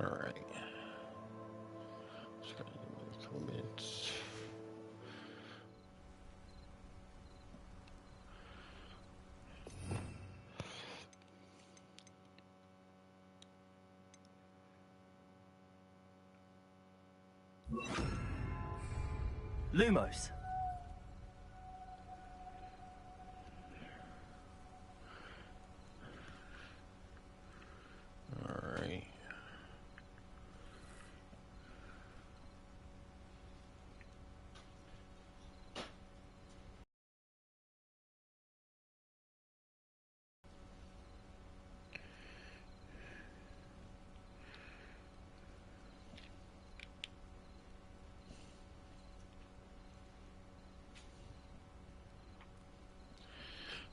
Alright. Just got a couple minutes. Lumos. Alright.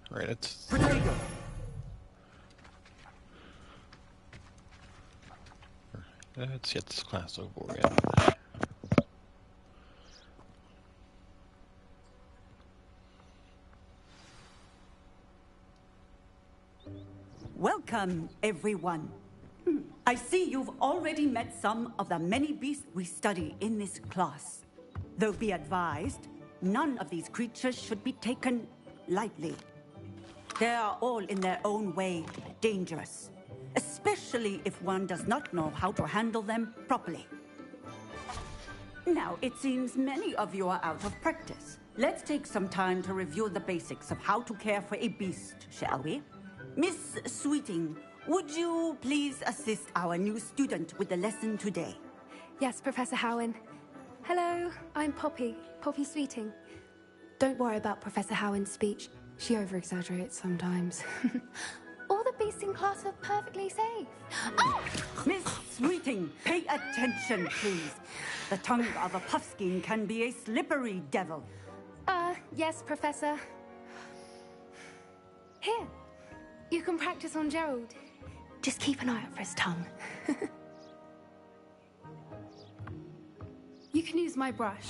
Alright, let's get this class over with. Welcome, everyone. I see you've already met some of the many beasts we study in this class. Though be advised, none of these creatures should be taken lightly. They are all in their own way dangerous, especially if one does not know how to handle them properly. Now, it seems many of you are out of practice. Let's take some time to review the basics of how to care for a beast, shall we? Miss Sweeting, would you please assist our new student with the lesson today? Yes, Professor Howen. Hello, I'm Poppy Sweeting. Don't worry about Professor Howen's speech. She over-exaggerates sometimes. All the beasts in class are perfectly safe. Oh! Miss Sweeting, pay attention, please. The tongue of a puffskein can be a slippery devil. Yes, Professor. Here, you can practice on Gerald. Just keep an eye out for his tongue. You can use my brush.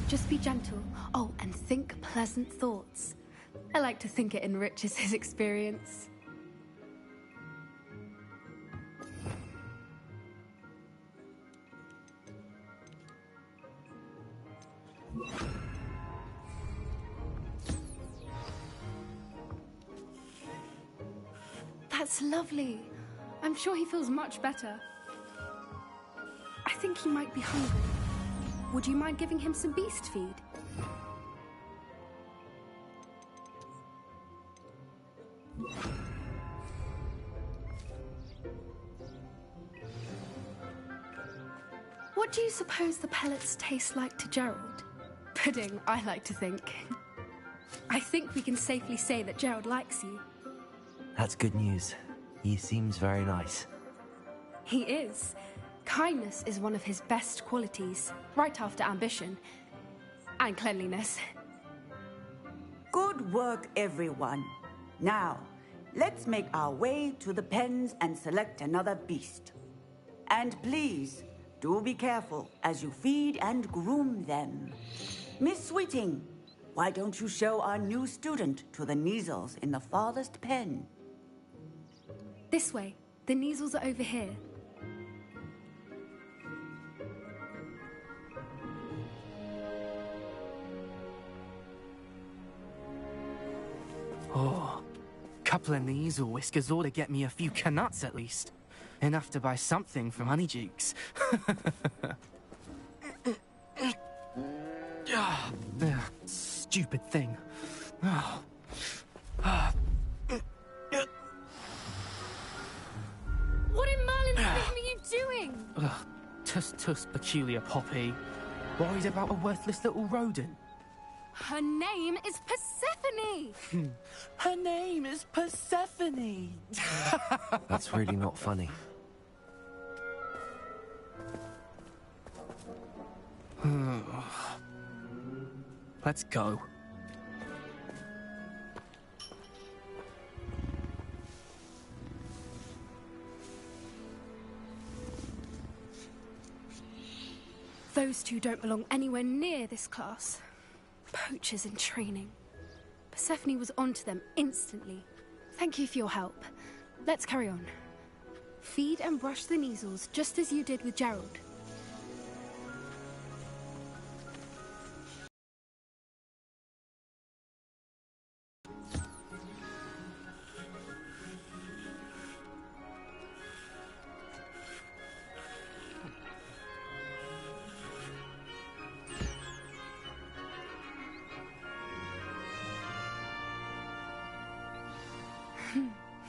Just be gentle. Oh, and think pleasant thoughts. I like to think it enriches his experience. That's lovely. I'm sure he feels much better. I think he might be hungry. Would you mind giving him some beast feed? What do you suppose the pellets taste like to Gerald? Pudding, I like to think. I think we can safely say that Gerald likes you. That's good news. He seems very nice. He is. Kindness is one of his best qualities, right after ambition. And cleanliness. Good work, everyone. Now, let's make our way to the pens and select another beast. And please, do be careful as you feed and groom them. Miss Sweeting, why don't you show our new student to the Kneazles in the farthest pen? This way. The Kneazles are over here. Oh, couple of Kneazle whiskers ought to get me a few canuts at least. Enough to buy something from Honeydukes. Stupid thing. What in Merlin's name are you doing? Tuss, peculiar Poppy. Worried about a worthless little rodent. Her name is Persephone! Her name is Persephone! That's really not funny. Let's go. Those two don't belong anywhere near this class. Poachers in training. Persephone was onto them instantly. Thank you for your help. Let's carry on. Feed and brush the Neasels just as you did with Gerald.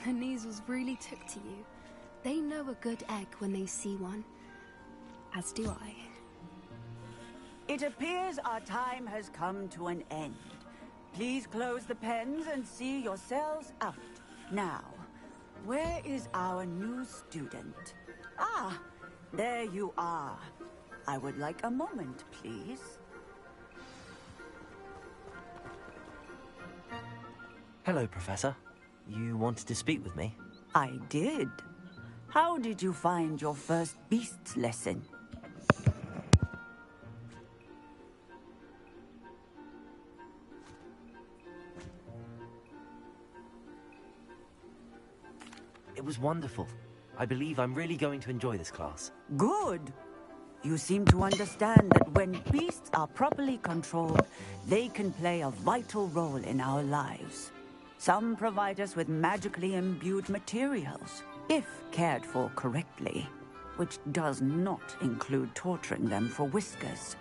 The Neasels really took to you. They know a good egg when they see one. As do I. It appears our time has come to an end. Please close the pens and see yourselves out. Now, where is our new student? Ah, there you are. I would like a moment, please. Hello, Professor. You wanted to speak with me? I did. How did you find your first beasts lesson? It was wonderful. I believe I'm really going to enjoy this class. Good. You seem to understand that when beasts are properly controlled, they can play a vital role in our lives. Some provide us with magically imbued materials, if cared for correctly, which does not include torturing them for whiskers.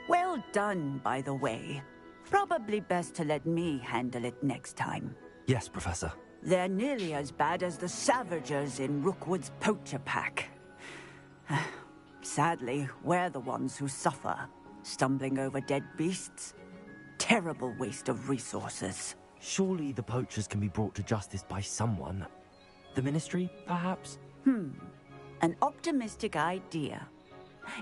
Well done, by the way. Probably best to let me handle it next time. Yes, Professor. They're nearly as bad as the Savagers in Rookwood's poacher pack. Sadly, we're the ones who suffer, stumbling over dead beasts. Terrible waste of resources. Surely the poachers can be brought to justice by someone. The Ministry, perhaps? An optimistic idea.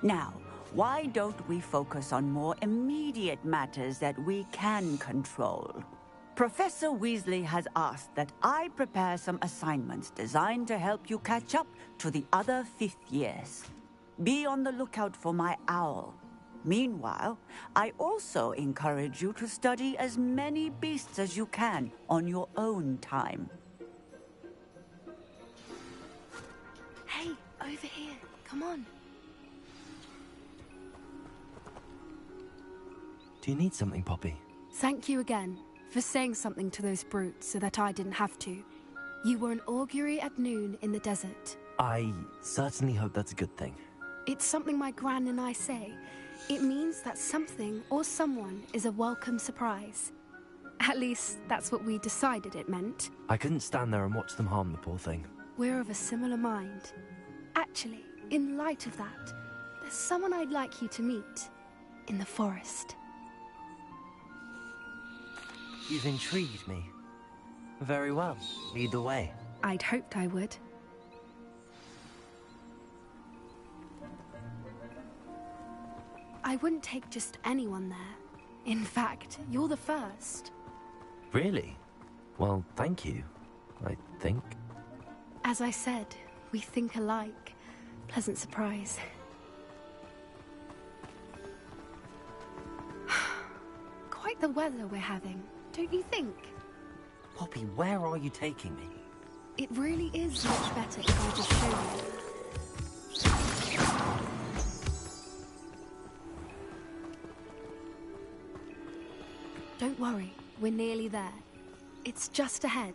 Now, why don't we focus on more immediate matters that we can control? Professor Weasley has asked that I prepare some assignments designed to help you catch up to the other fifth years. Be on the lookout for my owl. Meanwhile, I also encourage you to study as many beasts as you can on your own time. Hey, over here. Come on. Do you need something, Poppy? Thank you again for saying something to those brutes so that I didn't have to. You were an augury at noon in the desert. I certainly hope that's a good thing. It's something my gran and I say. It means that something or someone is a welcome surprise. At least, that's what we decided it meant. I couldn't stand there and watch them harm the poor thing. We're of a similar mind. Actually, in light of that, there's someone I'd like you to meet. In the forest. You've intrigued me. Very well. Lead the way. I'd hoped I would. I wouldn't take just anyone there. In fact, you're the first. Really? Well, thank you, I think. As I said, we think alike. Pleasant surprise. Quite the weather we're having, don't you think? Poppy, where are you taking me? It really is much better if I just show you. Don't worry, we're nearly there. It's just ahead.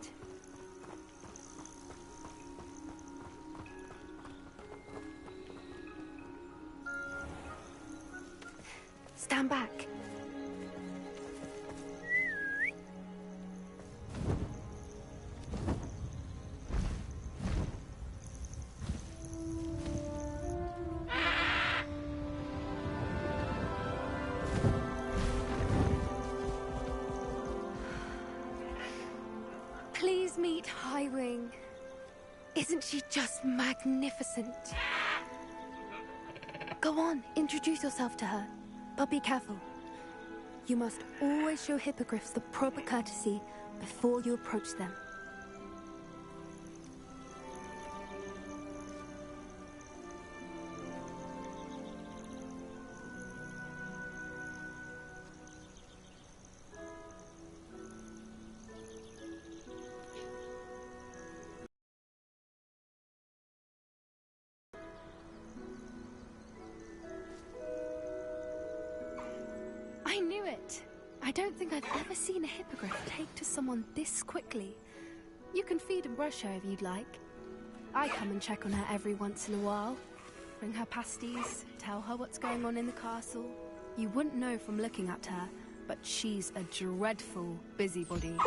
Stand back. Please meet Highwing. Isn't she just magnificent? Go on, introduce yourself to her. But be careful. You must always show hippogriffs the proper courtesy before you approach them. I don't think I've ever seen a hippogriff take to someone this quickly. You can feed and brush her if you'd like. I come and check on her every once in a while. Bring her pasties, tell her what's going on in the castle. You wouldn't know from looking at her, but she's a dreadful busybody.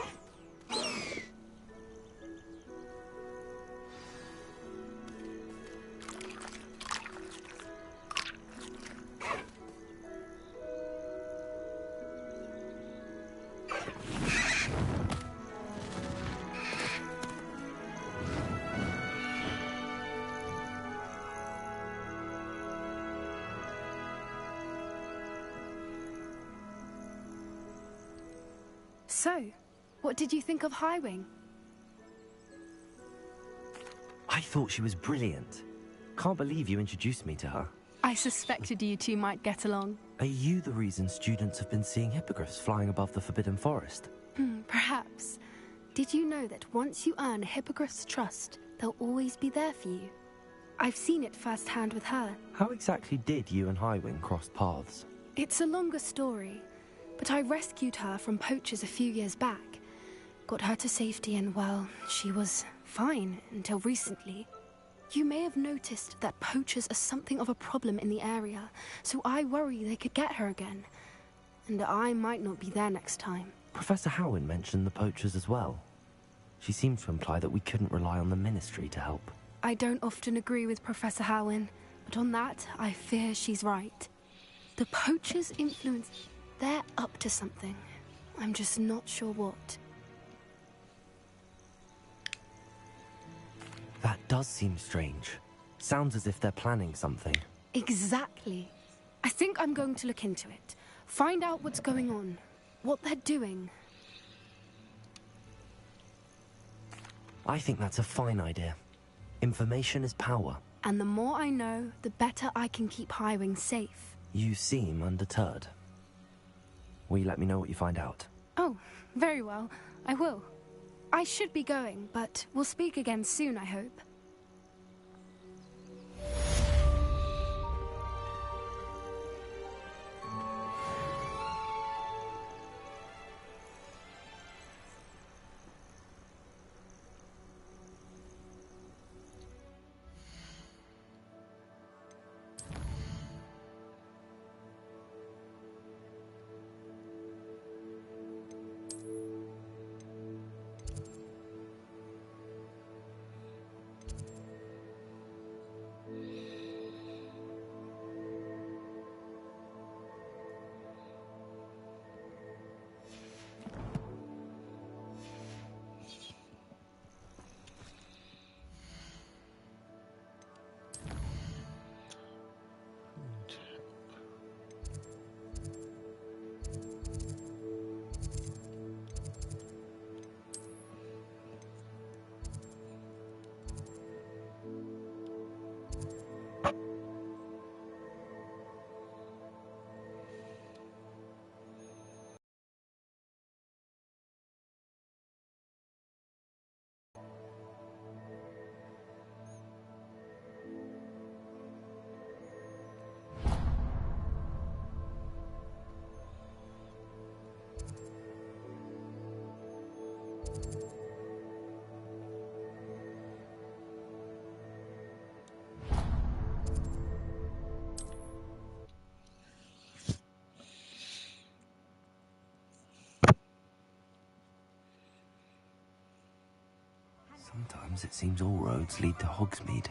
So, what did you think of Highwing? I thought she was brilliant. Can't believe you introduced me to her. I suspected you two might get along. Are you the reason students have been seeing hippogriffs flying above the Forbidden Forest? Perhaps. Did you know that once you earn a hippogriff's trust, they'll always be there for you? I've seen it firsthand with her. How exactly did you and Highwing cross paths? It's a longer story, but I rescued her from poachers a few years back. Got her to safety and, well, she was fine until recently. You may have noticed that poachers are something of a problem in the area, so I worry they could get her again. And I might not be there next time. Professor Howin mentioned the poachers as well. She seemed to imply that we couldn't rely on the Ministry to help. I don't often agree with Professor Howin, but on that, I fear she's right. The poachers' influence, they're up to something. I'm just not sure what. That does seem strange. Sounds as if they're planning something. Exactly. I think I'm going to look into it. Find out what's going on. What they're doing. I think that's a fine idea. Information is power. And the more I know, the better I can keep Highwing safe. You seem undeterred. Will you let me know what you find out? Oh, very well. I will. I should be going, but we'll speak again soon, I hope. Sometimes it seems all roads lead to Hogsmeade.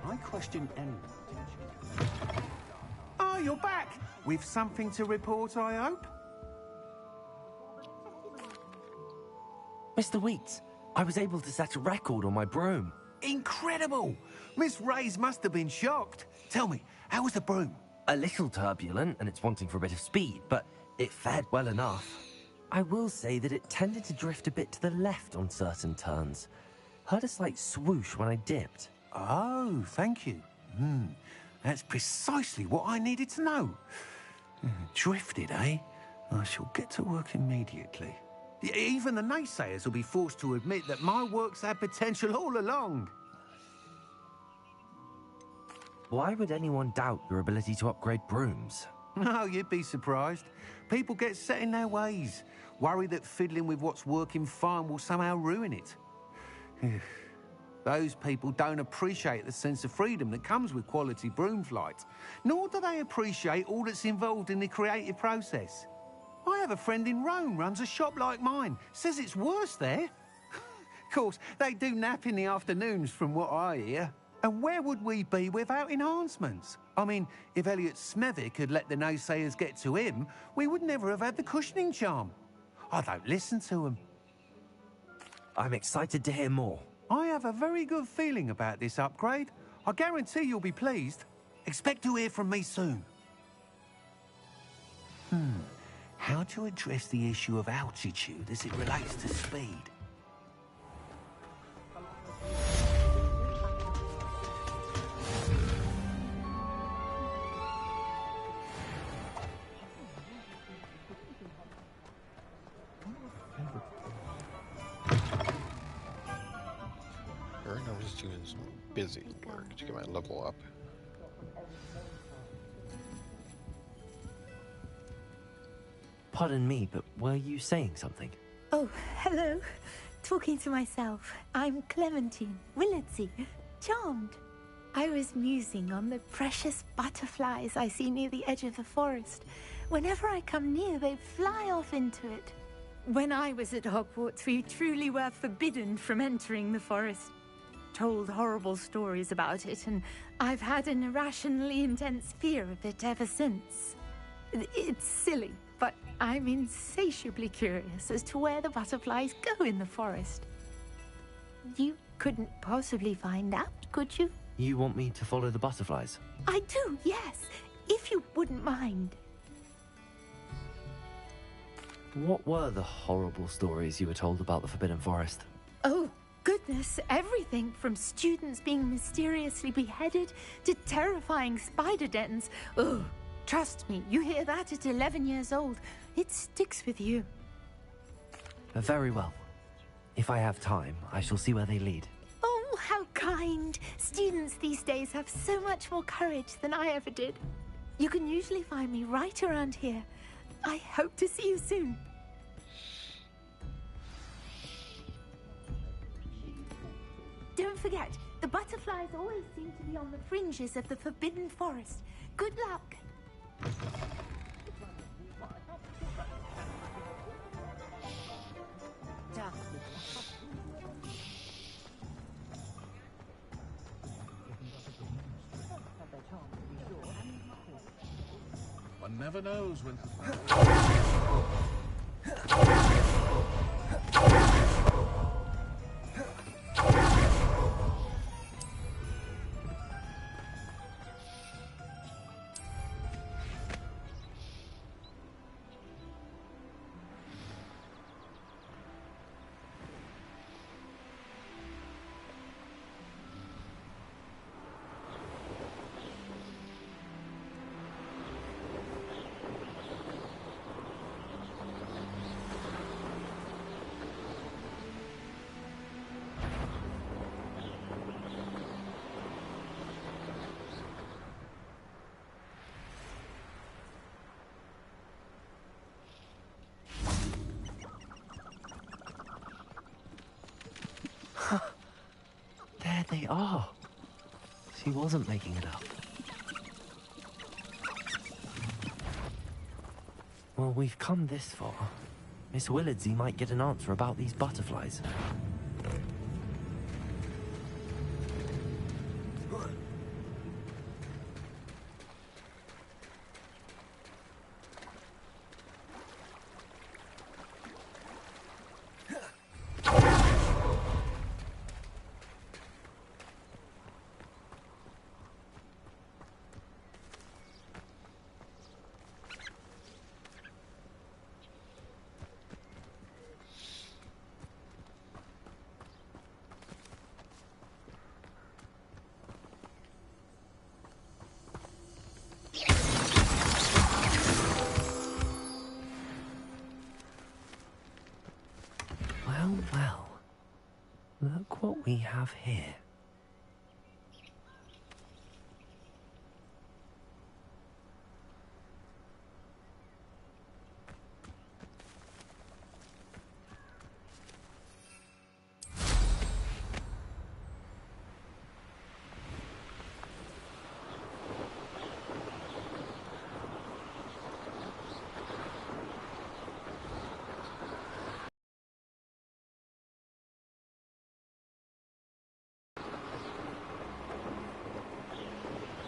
I question any. Oh, you're back! With something to report, I hope? Mr. Weeks, I was able to set a record on my broom. Incredible! Miss Reyes must have been shocked. Tell me, how was the broom? A little turbulent, and it's wanting for a bit of speed, but it fared well enough. I will say that it tended to drift a bit to the left on certain turns. Heard a slight swoosh when I dipped. Oh, thank you. That's precisely what I needed to know. Drifted, eh? I shall get to work immediately. Even the naysayers will be forced to admit that my work's had potential all along. Why would anyone doubt your ability to upgrade brooms? No, you'd be surprised. People get set in their ways, worry that fiddling with what's working fine will somehow ruin it. Those people don't appreciate the sense of freedom that comes with quality broom flight, nor do they appreciate all that's involved in the creative process. I have a friend in Rome runs a shop like mine, says it's worse there. Of course, they do nap in the afternoons from what I hear. And where would we be without enhancements? I mean, if Elliot Smethwick had let the naysayers get to him, we would never have had the cushioning charm. I don't listen to them. I'm excited to hear more. I have a very good feeling about this upgrade. I guarantee you'll be pleased. Expect to hear from me soon. How to address the issue of altitude as it relates to speed? I was doing some busy work to get my level up. Pardon me, but were you saying something? Oh, hello. Talking to myself. I'm Clementine Willardsey. Charmed. I was musing on the precious butterflies I see near the edge of the forest. Whenever I come near, they fly off into it. When I was at Hogwarts, we truly were forbidden from entering the forest. Told horrible stories about it, and I've had an irrationally intense fear of it ever since. It's silly, but I'm insatiably curious as to where the butterflies go in the forest. You couldn't possibly find out, could you? You want me to follow the butterflies? I do, yes, if you wouldn't mind. What were the horrible stories you were told about the Forbidden Forest? Oh, goodness, everything from students being mysteriously beheaded to terrifying spider dens. Ugh, trust me, you hear that at 11 years old, it sticks with you. Very well. If I have time, I shall see where they lead. Oh, how kind. Students these days have so much more courage than I ever did. You can usually find me right around here. I hope to see you soon. Don't forget, the butterflies always seem to be on the fringes of the Forbidden Forest. Good luck. One never knows when... There they are. She wasn't making it up. Well, we've come this far. Miss Willardsey might get an answer about these butterflies. Well, look what we have here.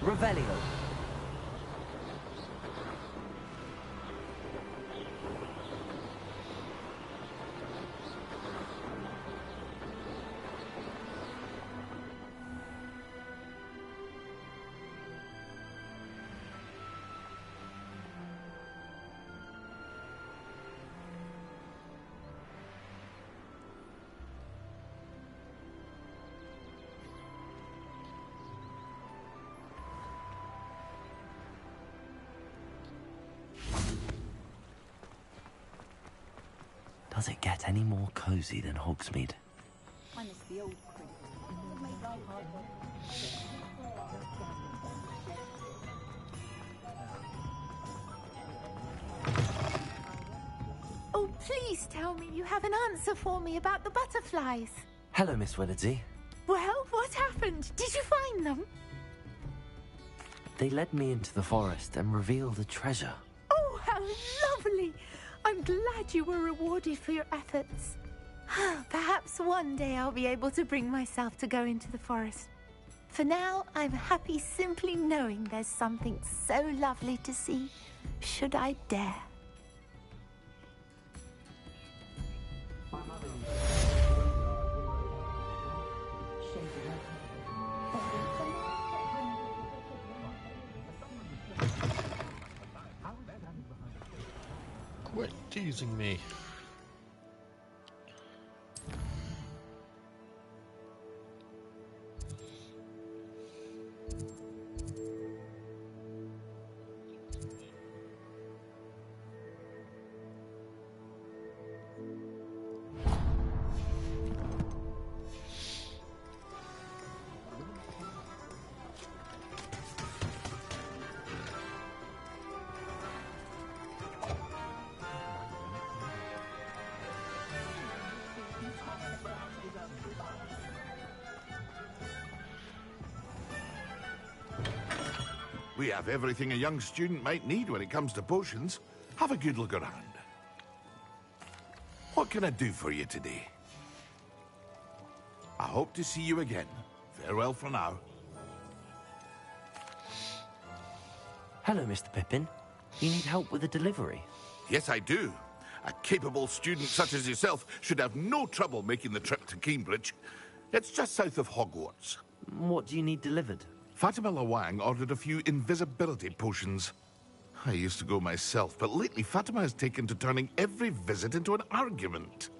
Revelio. Does it get any more cozy than Hogsmeade? I miss the old cricket. Make life hard. Oh, please tell me you have an answer for me about the butterflies. Hello, Miss Willardsey. Well, what happened? Did you find them? They led me into the forest and revealed a treasure. Oh, how lovely! I'm glad you were rewarded for your efforts. Perhaps one day I'll be able to bring myself to go into the forest. For now, I'm happy simply knowing there's something so lovely to see, should I dare. Quit teasing me. We have everything a young student might need when it comes to potions. Have a good look around. What can I do for you today? I hope to see you again. Farewell for now. Hello, Mr. Pippin. You need help with a delivery? Yes, I do. A capable student such as yourself should have no trouble making the trip to Cambridge. It's just south of Hogwarts. What do you need delivered? Fatima Lawang ordered a few invisibility potions. I used to go myself, but lately Fatima has taken to turning every visit into an argument.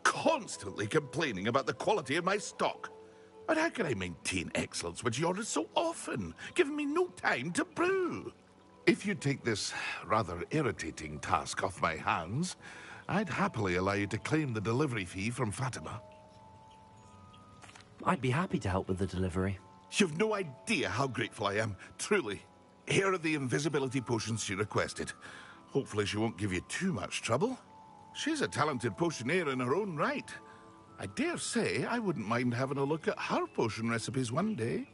Constantly complaining about the quality of my stock. But how can I maintain excellence when she orders so often, giving me no time to brew? If you take this rather irritating task off my hands, I'd happily allow you to claim the delivery fee from Fatima. I'd be happy to help with the delivery. You've no idea how grateful I am, truly. Here are the invisibility potions she requested. Hopefully she won't give you too much trouble. She's a talented potioneer in her own right. I dare say I wouldn't mind having a look at her potion recipes one day.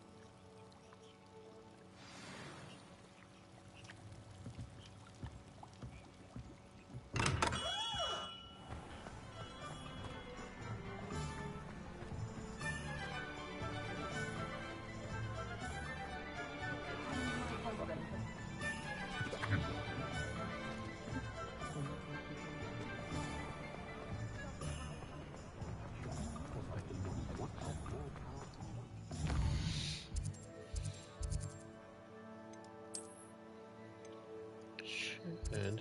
And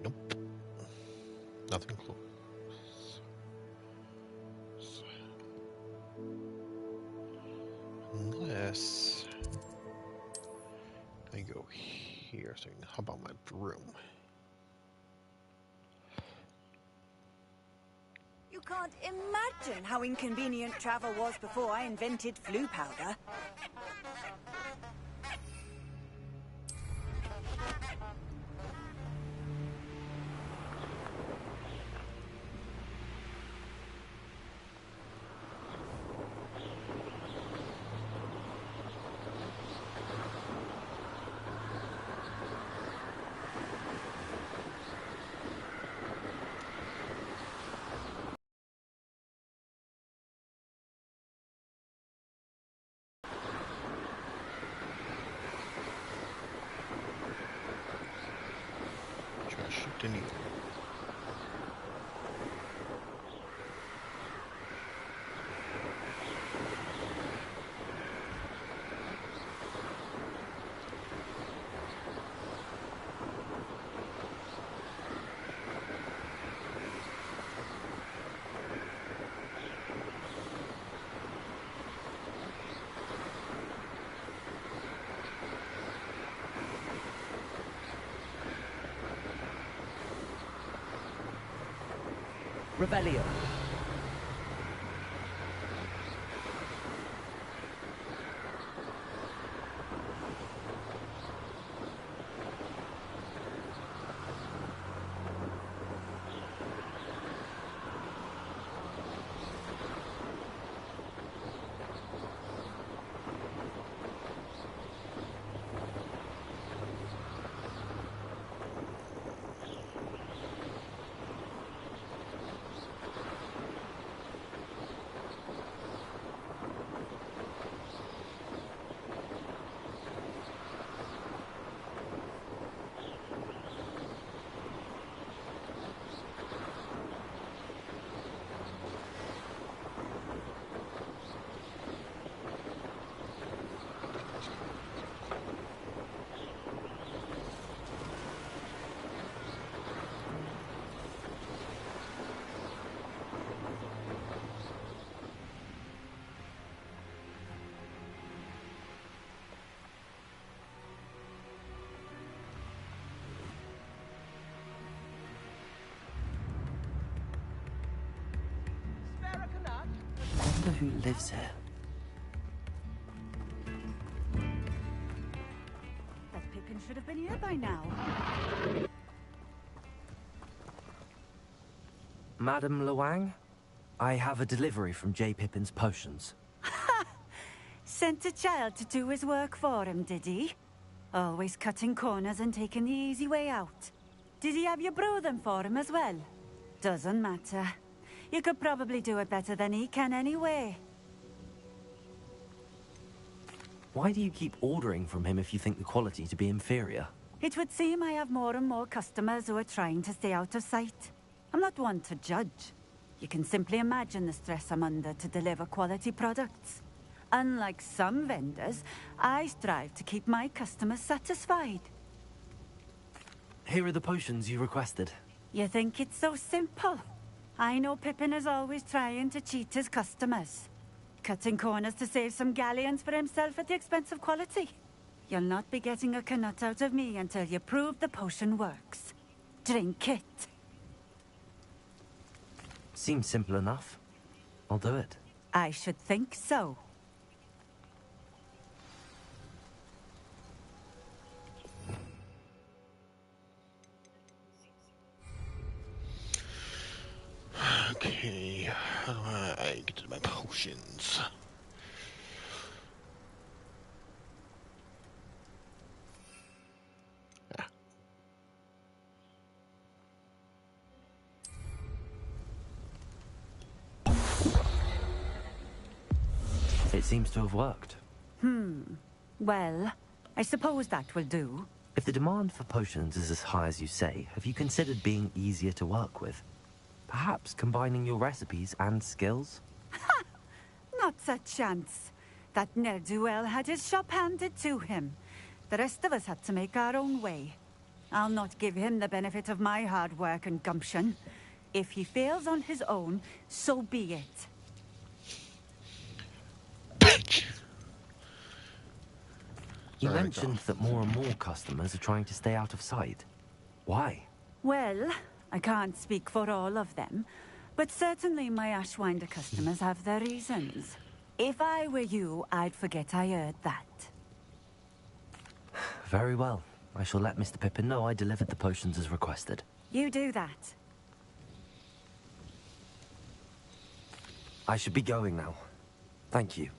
nope, nothing close. Unless I go here, so I can hop on my broom. You can't imagine how inconvenient travel was before I invented flu powder. Continue. Rebellion. I wonder who lives here. That Pippin should have been here by now. Madame Luang, I have a delivery from J. Pippin's potions. Sent a child to do his work for him, did he? Always cutting corners and taking the easy way out. Did he have you brew them for him as well? Doesn't matter. You could probably do it better than he can anyway. Why do you keep ordering from him if you think the quality to be inferior? It would seem I have more and more customers who are trying to stay out of sight. I'm not one to judge. You can simply imagine the stress I'm under to deliver quality products. Unlike some vendors, I strive to keep my customers satisfied. Here are the potions you requested. You think it's so simple? I know Pippin is always trying to cheat his customers. Cutting corners to save some galleons for himself at the expense of quality. You'll not be getting a Knut out of me until you prove the potion works. Drink it. Seems simple enough. I'll do it. I should think so. Okay, how do I get to my potions? Ah. It seems to have worked. Well, I suppose that will do. If the demand for potions is as high as you say, have you considered being easier to work with? Perhaps combining your recipes and skills? Not a chance. That ne'er-do-well had his shop handed to him. The rest of us had to make our own way. I'll not give him the benefit of my hard work and gumption. If he fails on his own, so be it. You Sorry, mentioned that more and more customers are trying to stay out of sight. Why? Well, I can't speak for all of them, but certainly my Ashwinder customers have their reasons. If I were you, I'd forget I heard that. Very well. I shall let Mr. Pippin know I delivered the potions as requested. You do that. I should be going now. Thank you.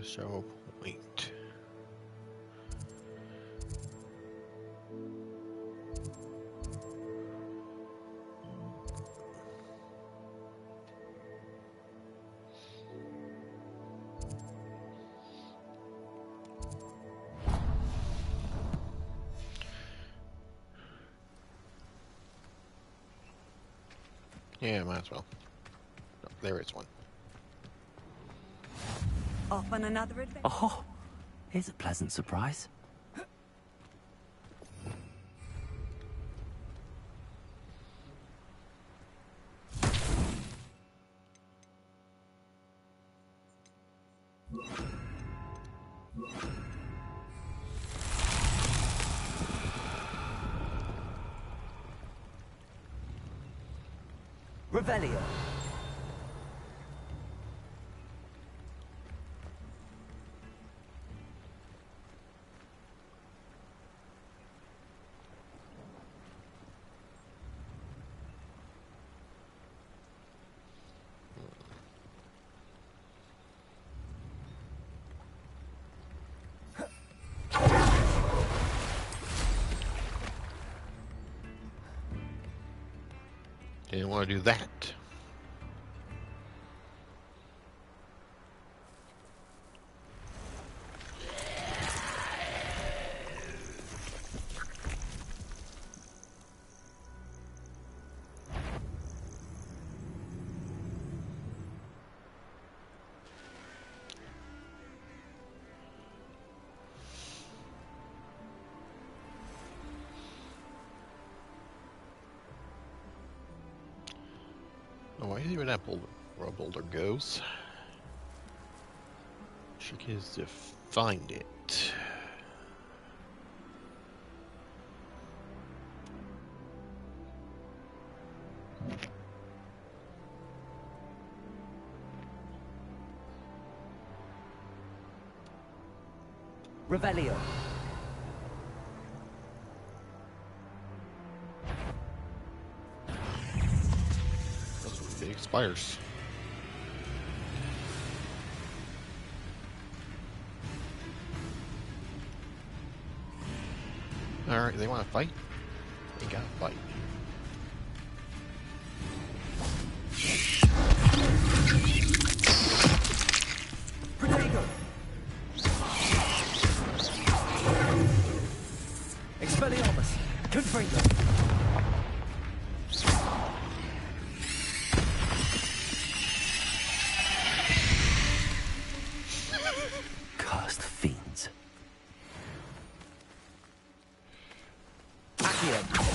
So, wait. Yeah, might as well. Oh, there is one. Off on another adventure. Oh, here's a pleasant surprise. Revelio. Didn't want to do that. Oh, why is even that boulder? Where a boulder goes? Trick is to find it. Revelio. It expires. Alright, they want to fight? They gotta fight. Protego. Expelliarmus. Confringo. Cursed fiends. Accio.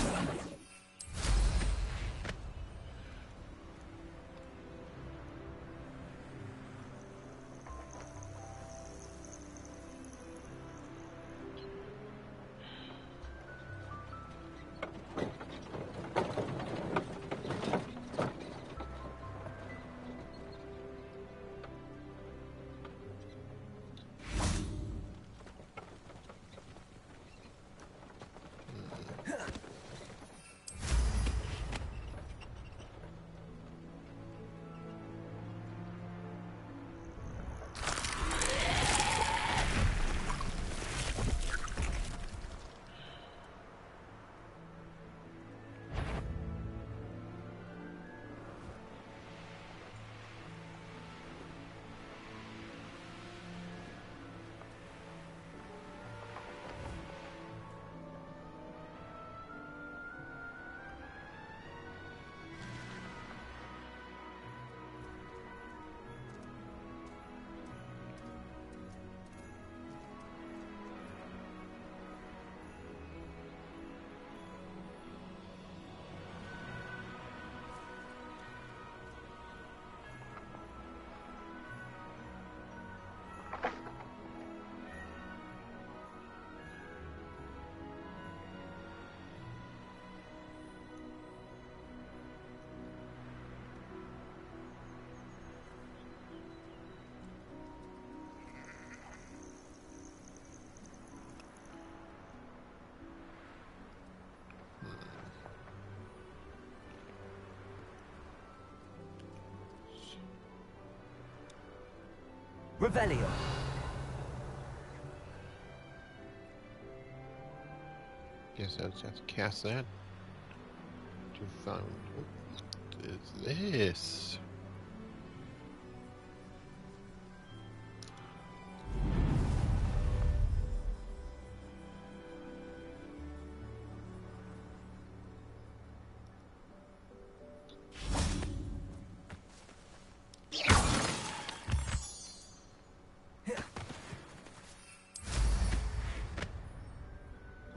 Revelio. Guess I just have to cast that. To find. What is this?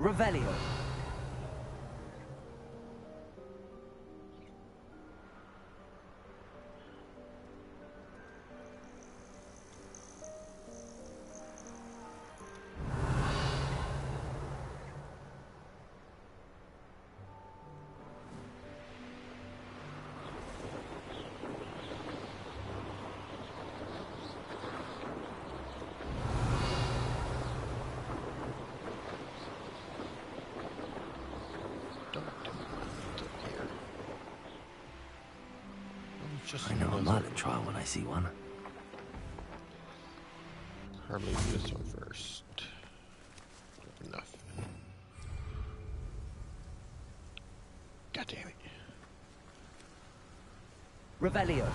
Revelio. Just I know a another- Merlin trial when I see one. Probably do this one first. Enough. God damn it. Revelio.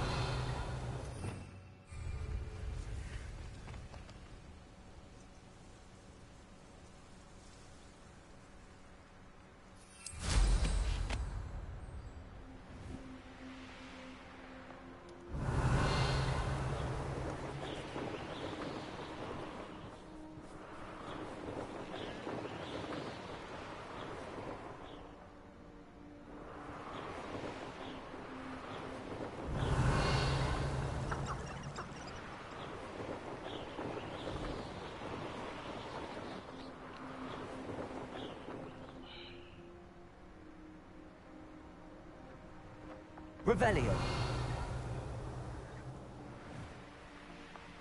Revelio.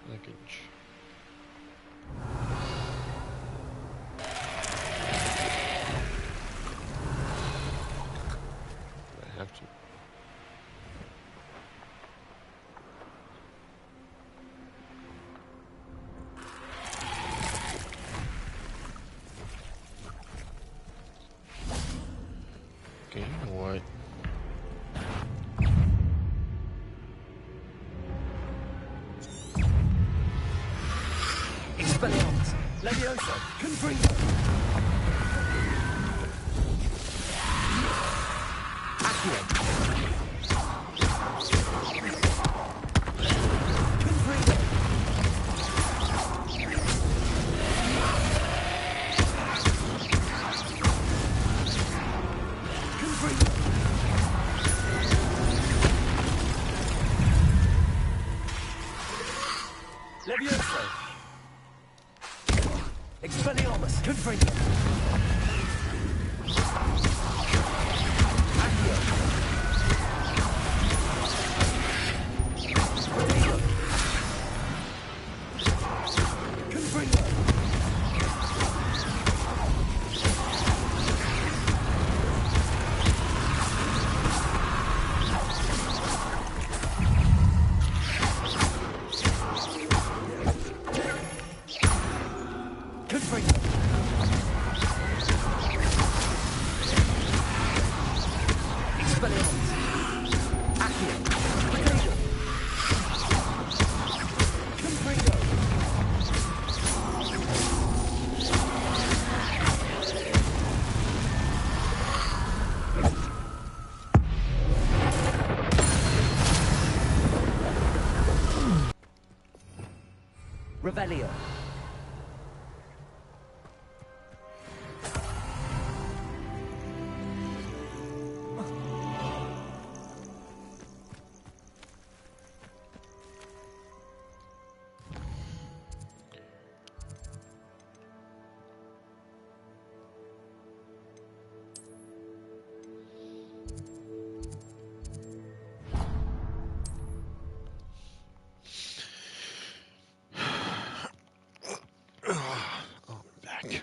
Luggage. I have to. Okay, you know what? Expelliarmus. Levioso. Confringo. Accio. Confringo. Confringo. Levioso. Expelliarmus. Confringo. Accio. Rodrigo. Confringo. Confringo. Expelliarmus. Accio. Rodrigo. Confringo. Revelio. Oh, I'm back.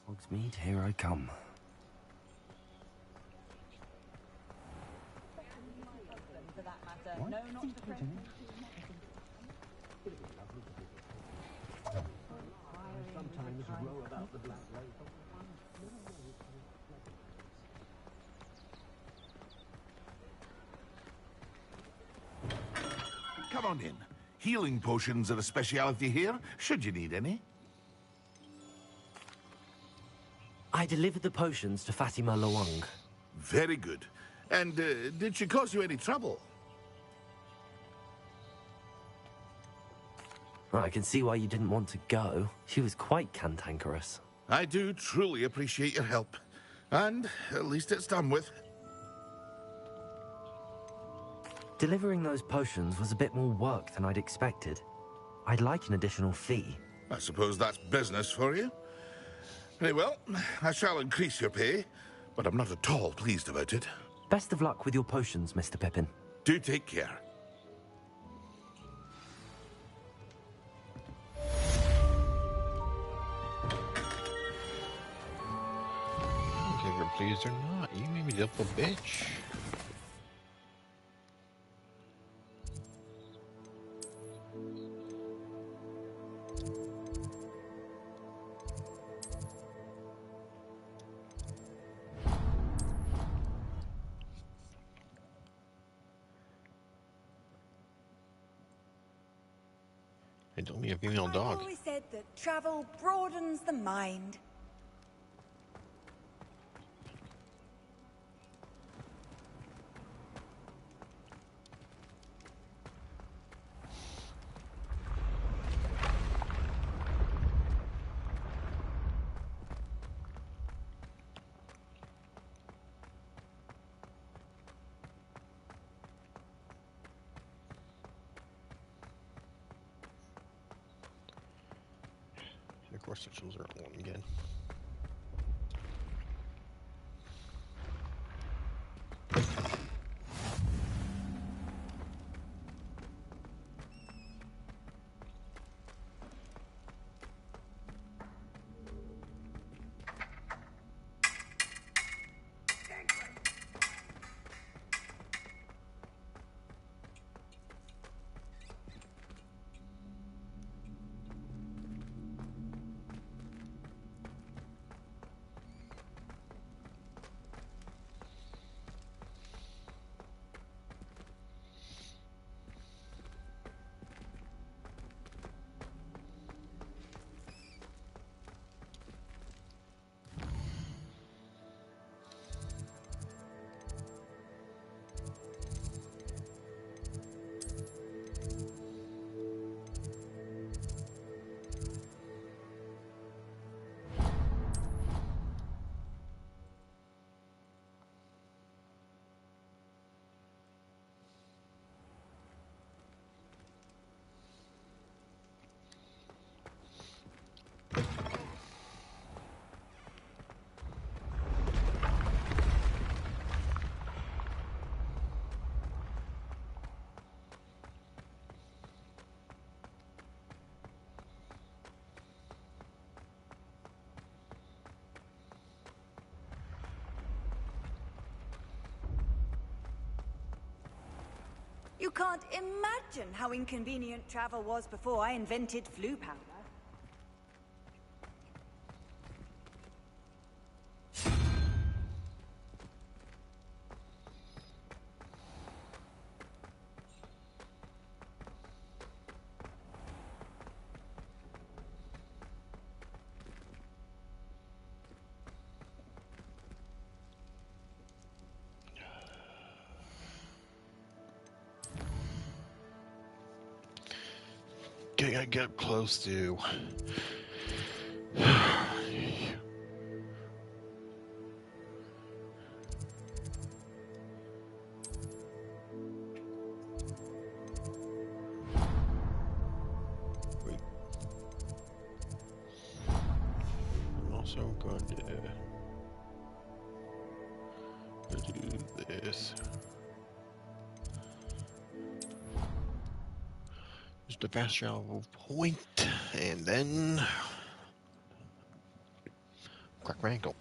Hogsmeade, here I come. Come on in. Healing potions are a speciality here, should you need any. I delivered the potions to Fatima Lawang. Very good. And did she cause you any trouble? I can see why you didn't want to go. She was quite cantankerous. I do truly appreciate your help. And at least it's done with. Delivering those potions was a bit more work than I'd expected. I'd like an additional fee. I suppose that's business for you. Very well, I shall increase your pay, but I'm not at all pleased about it. Best of luck with your potions, Mr. Pippin. Do take care. I don't care if you're pleased or not. You made me the little bitch. They told me a female dog. I've always said that travel broadens the mind. Of course, the tools are on again. You can't imagine how inconvenient travel was before I invented flu powder. I get up close to. Wait. I'm also going to do this. Just a fast travel point, and then crack my ankle.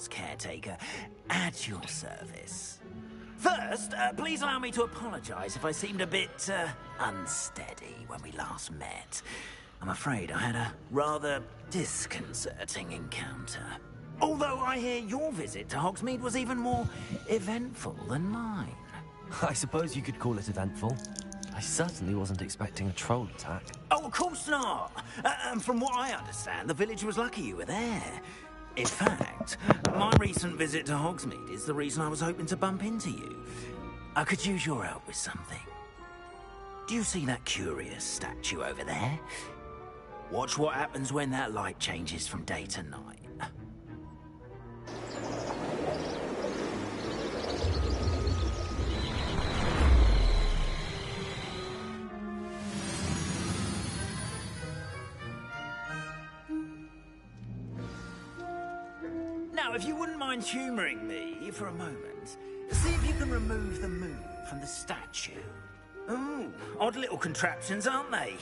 Caretaker, at your service. First, please allow me to apologize if I seemed a bit unsteady when we last met. I'm afraid I had a rather disconcerting encounter. Although I hear your visit to Hogsmeade was even more eventful than mine. I suppose you could call it eventful. I certainly wasn't expecting a troll attack. Oh, of course not. And from what I understand, the village was lucky you were there. In fact, my recent visit to Hogsmeade is the reason I was hoping to bump into you. I could use your help with something. Do you see that curious statue over there? Watch what happens when that light changes from day to night. Now, if you wouldn't mind humouring me for a moment, see if you can remove the moon from the statue. Ooh, odd little contraptions, aren't they?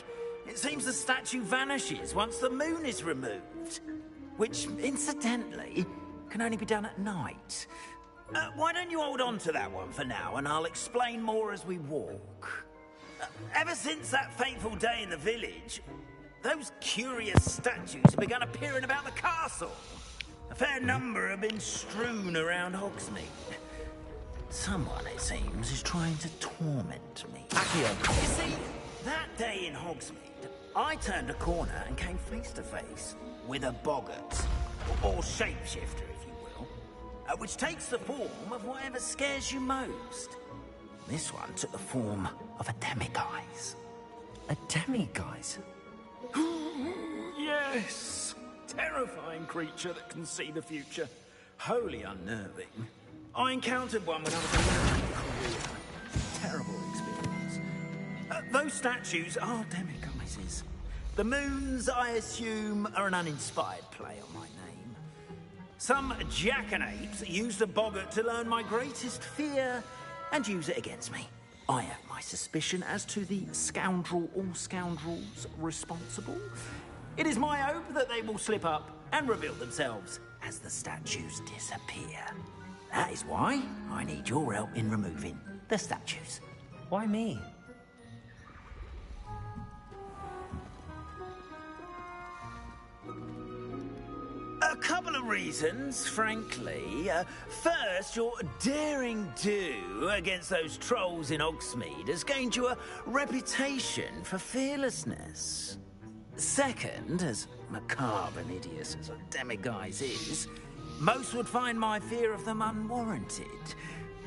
It seems the statue vanishes once the moon is removed. Which, incidentally, can only be done at night. Why don't you hold on to that one for now, and I'll explain more as we walk. Ever since that fateful day in the village, those curious statues have begun appearing about the castle. A fair number have been strewn around Hogsmeade. Someone, it seems, is trying to torment me. Accio. You see, that day in Hogsmeade, I turned a corner and came face to face with a boggart, or shapeshifter, if you will, which takes the form of whatever scares you most. This one took the form of a demiguise. A demiguise? Yes! Terrifying creature that can see the future. Wholly unnerving. I encountered one when I was in Korea. Terrible experience. Those statues are demiguises. The moons, I assume, are an uninspired play on my name. Some jackanapes used a boggart to learn my greatest fear and use it against me. I have my suspicion as to the scoundrel or scoundrels responsible. It is my hope that they will slip up and reveal themselves as the statues disappear. That is why I need your help in removing the statues. Why me? A couple of reasons, frankly. First, your daring do against those trolls in Hogsmeade has gained you a reputation for fearlessness. Second, as macabre and hideous as a demiguise is, most would find my fear of them unwarranted.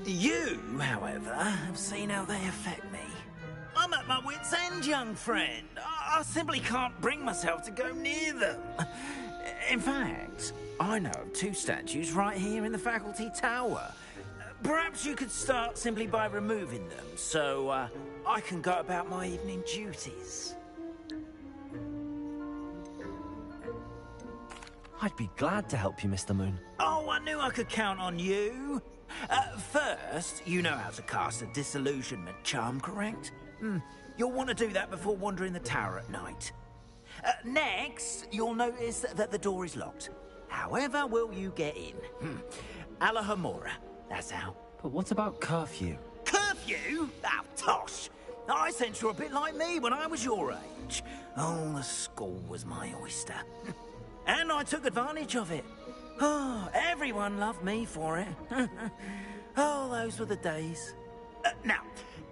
You, however, have seen how they affect me. I'm at my wit's end, young friend. I simply can't bring myself to go near them. In fact, I know of two statues right here in the faculty tower. Perhaps you could start simply by removing them, so I can go about my evening duties. I'd be glad to help you, Mr. Moon. Oh, I knew I could count on you. First, you know how to cast a disillusionment charm, correct? You'll want to do that before wandering the tower at night. Next, you'll notice that the door is locked. However will you get in? Alohomora, that's how. But what about curfew? Curfew? Oh, tosh. I sense you're a bit like me when I was your age. Oh, the school was my oyster. And I took advantage of it. Oh, everyone loved me for it. Oh, those were the days. Now,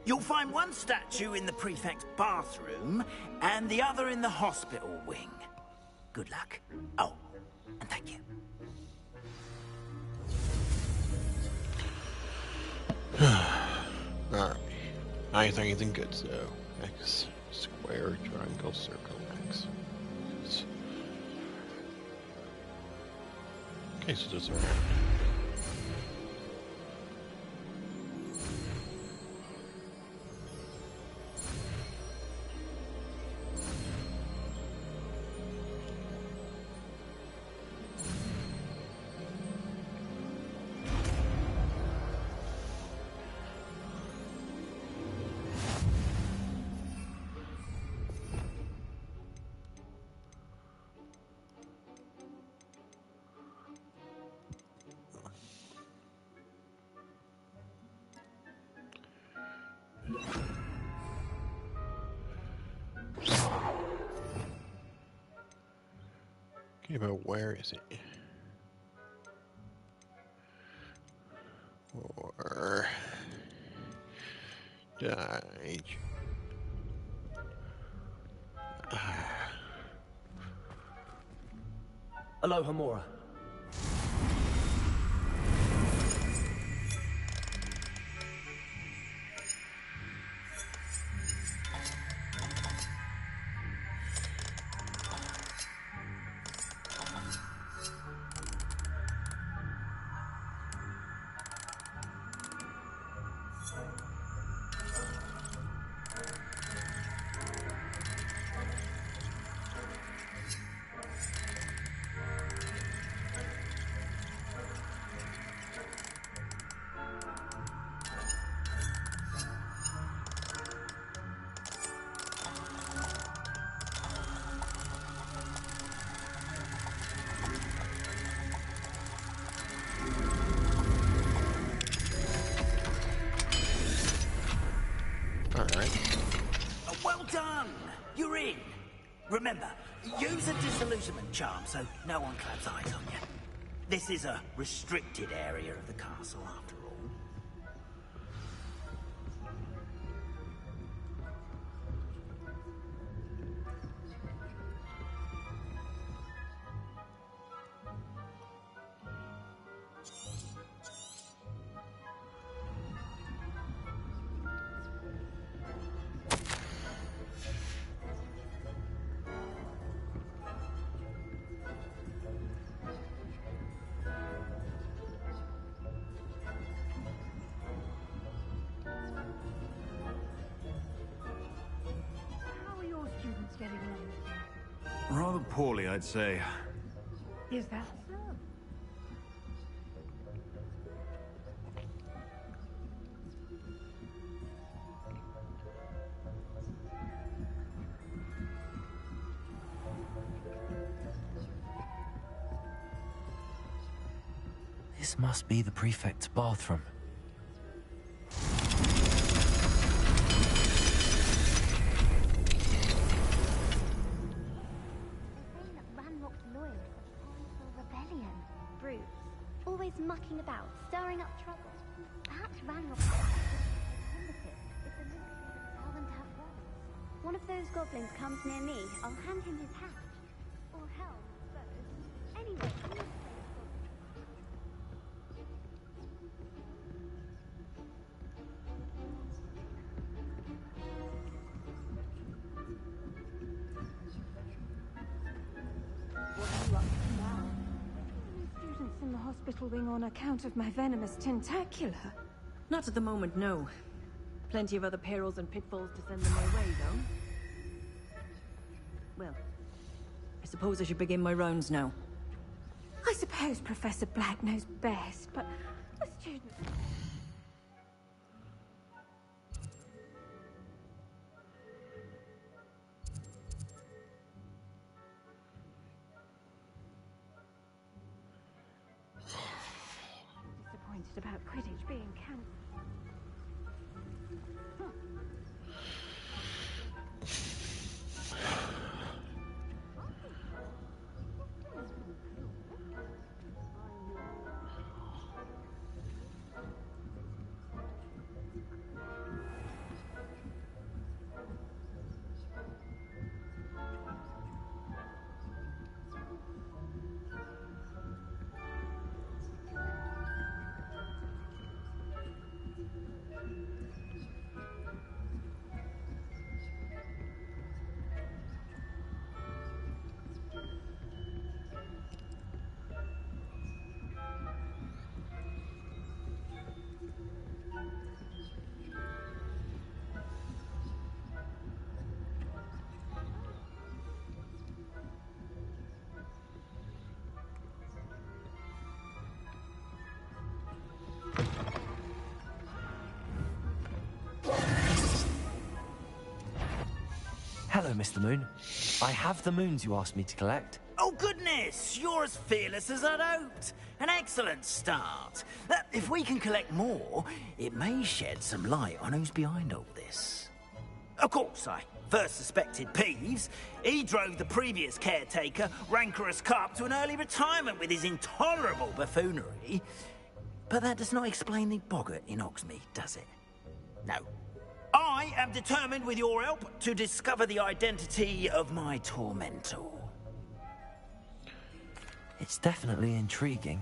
you'll find one statue in the prefect's bathroom and the other in the hospital wing. Good luck. Oh, and thank you. Alright. Nice, anything good, so X, square, triangle, circle, X. Okay, so this around. Okay, but where is it? Or die. Alohomora. Well done! You're in. Remember, use a disillusionment charm so no one claps eyes on you. This is a restricted area of the castle, after all. Rather poorly, I'd say. Is that so? This must be the prefect's bathroom. Always mucking about, stirring up trouble. Perhaps Ranrock is primitive. It's a link to tell them to have words. One of those goblins comes near me, I'll hand him his hat. Or hell, I suppose. Anyway, I'm not in the hospital wing on account of my venomous tentacular. Not at the moment, no. Plenty of other perils and pitfalls to send them my way, though. Well, I suppose I should begin my rounds now. I suppose Professor Black knows best, but the students... about Quidditch being cancelled. Hello, Mr. Moon. I have the moons you asked me to collect. Oh, goodness! You're as fearless as I'd hoped. An excellent start. If we can collect more, it may shed some light on who's behind all this. Of course, I first suspected Peeves. He drove the previous caretaker, Rancorous Carp, to an early retirement with his intolerable buffoonery. But that does not explain the boggart in Hogsmeade, does it? No. I I am determined, with your help, to discover the identity of my tormentor. It's definitely intriguing.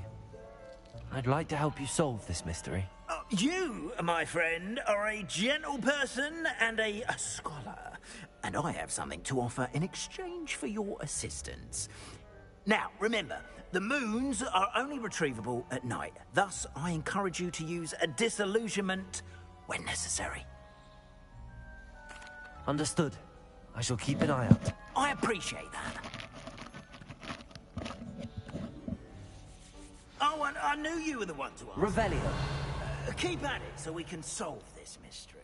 I'd like to help you solve this mystery. You, my friend, are a gentle person and a scholar, and I have something to offer in exchange for your assistance. Now, remember, the moons are only retrievable at night. Thus, I encourage you to use a disillusionment when necessary. Understood. I shall keep an eye out. I appreciate that. Oh, and I knew you were the one to ask. Revelio. Keep at it so we can solve this mystery.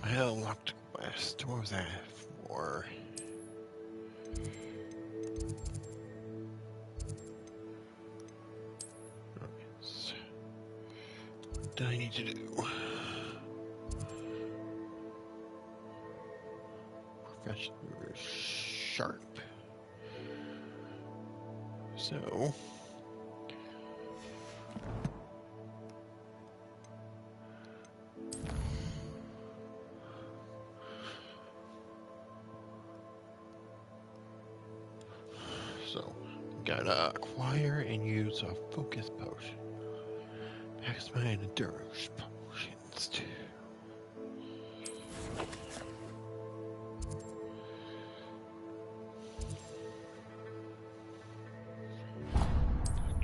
Well, locked quest. What was that for? What do I need to do? Professor Sharp. So. Gotta acquire and use a focus potion. Max my endurance potions too.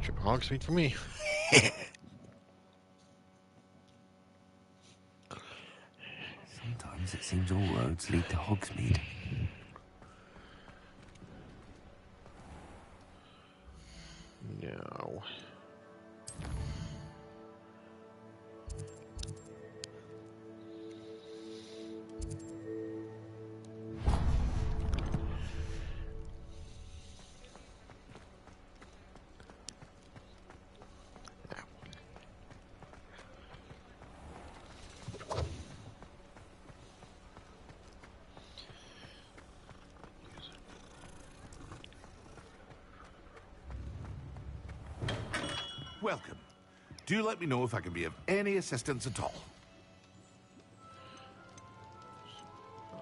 Triple hog speed for me. Sometimes it seems all roads lead to Hogsmeade. No. Welcome. Do let me know if I can be of any assistance at all.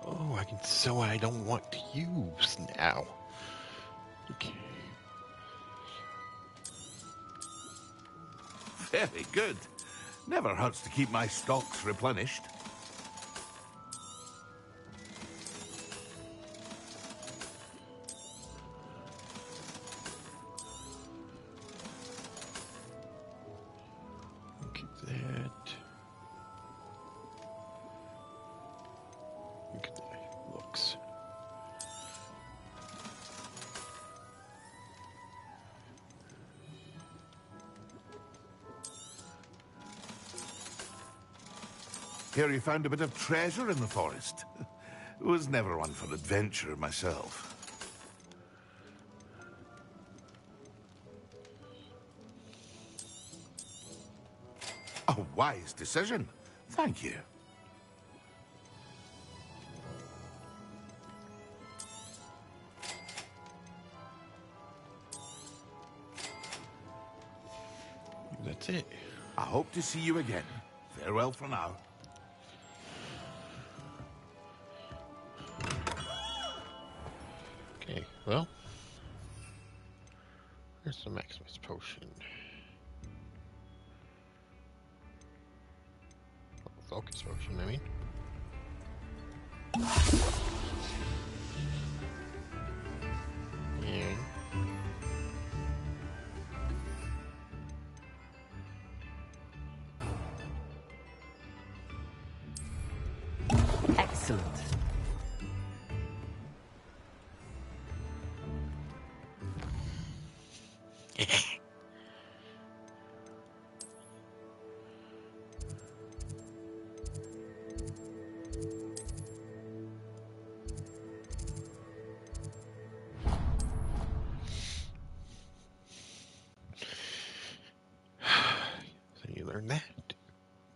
Oh, I can sew what I don't want to use now. Okay. Very good. Never hurts to keep my stocks replenished. Hear you found a bit of treasure in the forest. Was never one for adventure myself. A wise decision. Thank you. That's it. I hope to see you again. Farewell for now. Okay, well, here's the Maximus potion. Focus potion, I mean. Yeah. Excellent. So you learn that.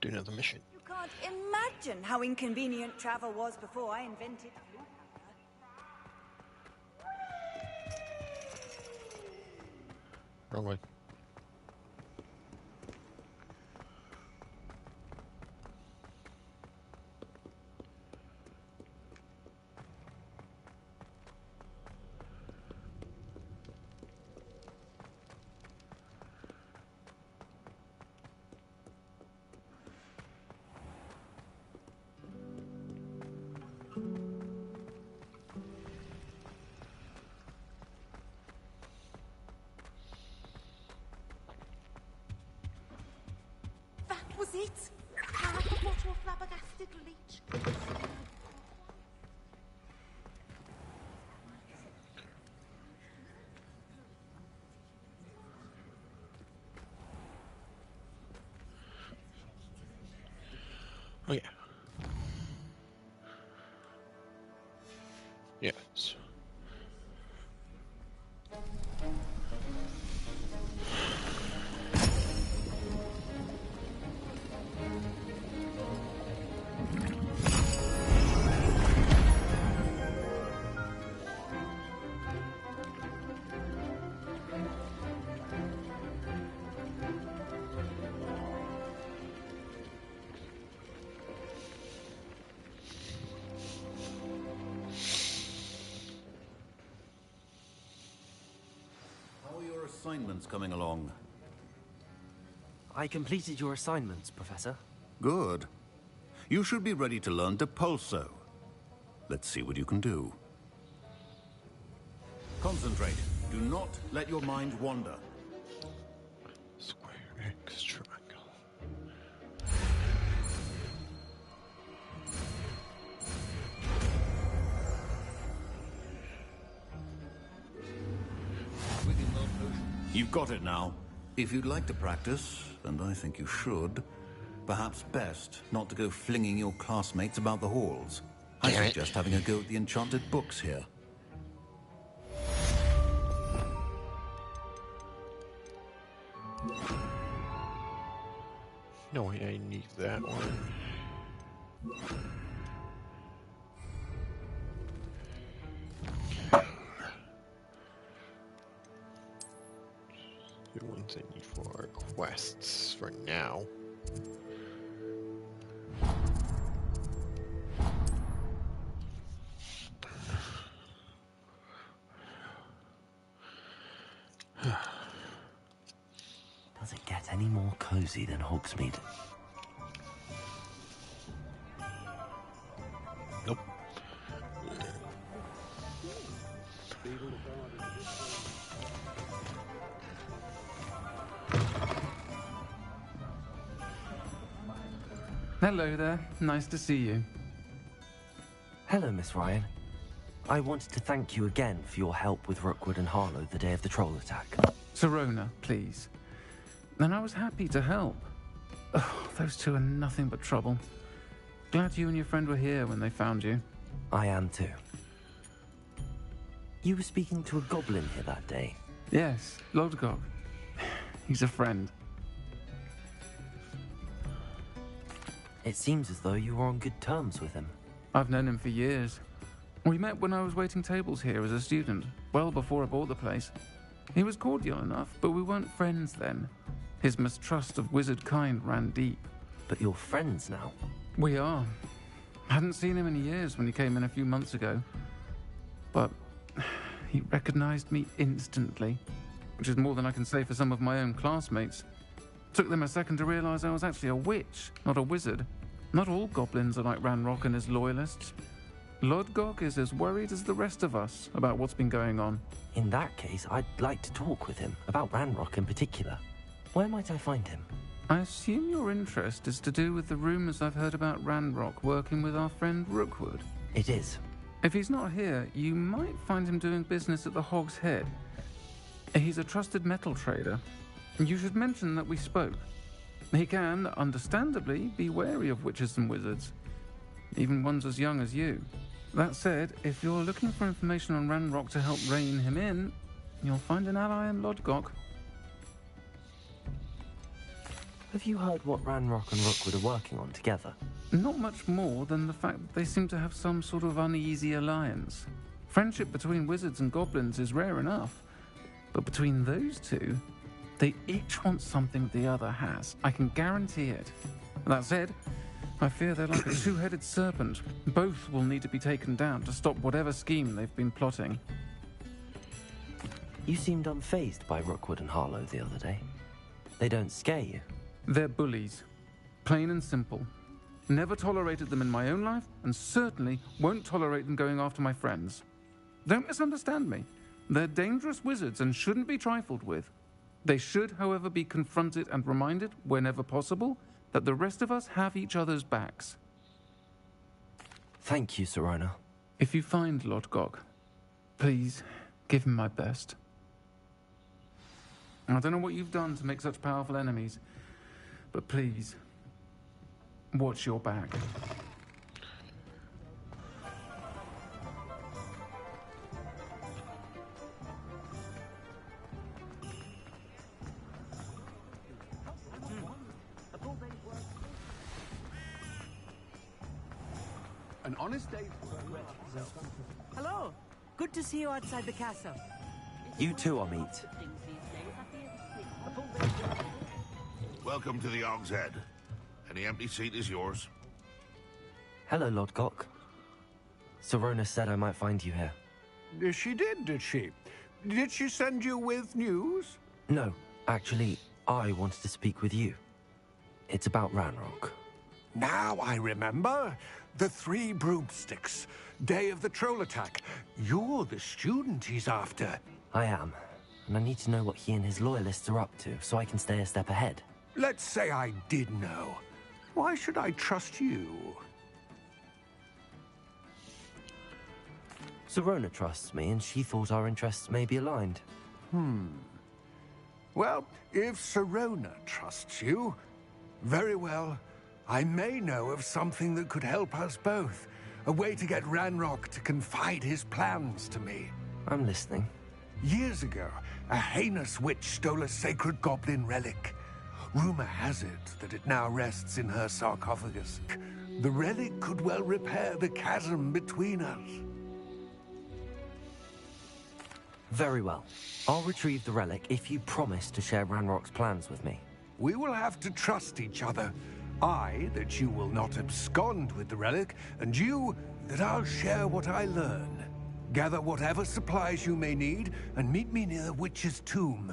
Do another mission. You can't imagine how inconvenient travel was before I invented Floo. Wrong way. That was it. Half of what your flabbergasted leech. Oh yeah. Yes. How are your assignments coming along? I completed your assignments, Professor. Good. You should be ready to learn Depulso. Let's see what you can do. Concentrate. Do not let your mind wander. Square X triangle. You've got it now. If you'd like to practice, and I think you should, perhaps best not to go flinging your classmates about the halls. I Damn it. suggest having a go at the enchanted books here. No way I need that one. The ones I need for quests for now. Does it get any more cozy than Hogsmeade? Nope. Hello there. Nice to see you. Hello, Miss Ryan. I wanted to thank you again for your help with Rookwood and Harlow the day of the troll attack. Sirona, please. And I was happy to help. Oh, those two are nothing but trouble. Glad you and your friend were here when they found you. I am too. You were speaking to a goblin here that day. Yes, Lodgok. He's a friend. It seems as though you were on good terms with him. I've known him for years. We met when I was waiting tables here as a student, well before I bought the place. He was cordial enough, but we weren't friends then. His mistrust of wizard kind ran deep. But you're friends now? We are. Hadn't seen him in years when he came in a few months ago. But he recognized me instantly, which is more than I can say for some of my own classmates. Took them a second to realize I was actually a witch, not a wizard. Not all goblins are like Ranrock and his loyalists. Lodgok is as worried as the rest of us about what's been going on. In that case, I'd like to talk with him, about Ranrock in particular. Where might I find him? I assume your interest is to do with the rumors I've heard about Ranrock working with our friend Rookwood. It is. If he's not here, you might find him doing business at the Hog's Head. He's a trusted metal trader. You should mention that we spoke. He can, understandably, be wary of witches and wizards, even ones as young as you. That said, if you're looking for information on Ranrock to help rein him in, you'll find an ally in Lodgok. Have you heard what Ranrock and Rookwood are working on together? Not much more than the fact that they seem to have some sort of uneasy alliance. Friendship between wizards and goblins is rare enough, but between those two, they each want something the other has. I can guarantee it. That said, I fear they're like a two-headed serpent. Both will need to be taken down to stop whatever scheme they've been plotting. You seemed unfazed by Rookwood and Harlow the other day. They don't scare you. They're bullies. Plain and simple. Never tolerated them in my own life, and certainly won't tolerate them going after my friends. Don't misunderstand me. They're dangerous wizards and shouldn't be trifled with. They should, however, be confronted and reminded, whenever possible, that the rest of us have each other's backs. Thank you, Sirona. If you find Lodgok, please give him my best. I don't know what you've done to make such powerful enemies, but please, watch your back. An honest day. Hello. Good to see you outside the castle. You too, Amit. Welcome to the Hog's Head. Any empty seat is yours. Hello, Lodgok. Sirona said I might find you here. She did she? Did she send you with news? No, actually, I wanted to speak with you. It's about Ranrock. Now I remember. The 3 broomsticks. Day of the troll attack. You're the student he's after. I am. And I need to know what he and his loyalists are up to, so I can stay a step ahead. Let's say I did know. Why should I trust you? Sirona trusts me, and she thought our interests may be aligned. Well, if Sirona trusts you, very well. I may know of something that could help us both. A way to get Ranrock to confide his plans to me. I'm listening. Years ago, a heinous witch stole a sacred goblin relic. Rumor has it that it now rests in her sarcophagus. The relic could well repair the chasm between us. Very well. I'll retrieve the relic if you promise to share Ranrock's plans with me. We will have to trust each other. I, that you will not abscond with the relic, and you, that I'll share what I learn. Gather whatever supplies you may need, and meet me near the witch's tomb.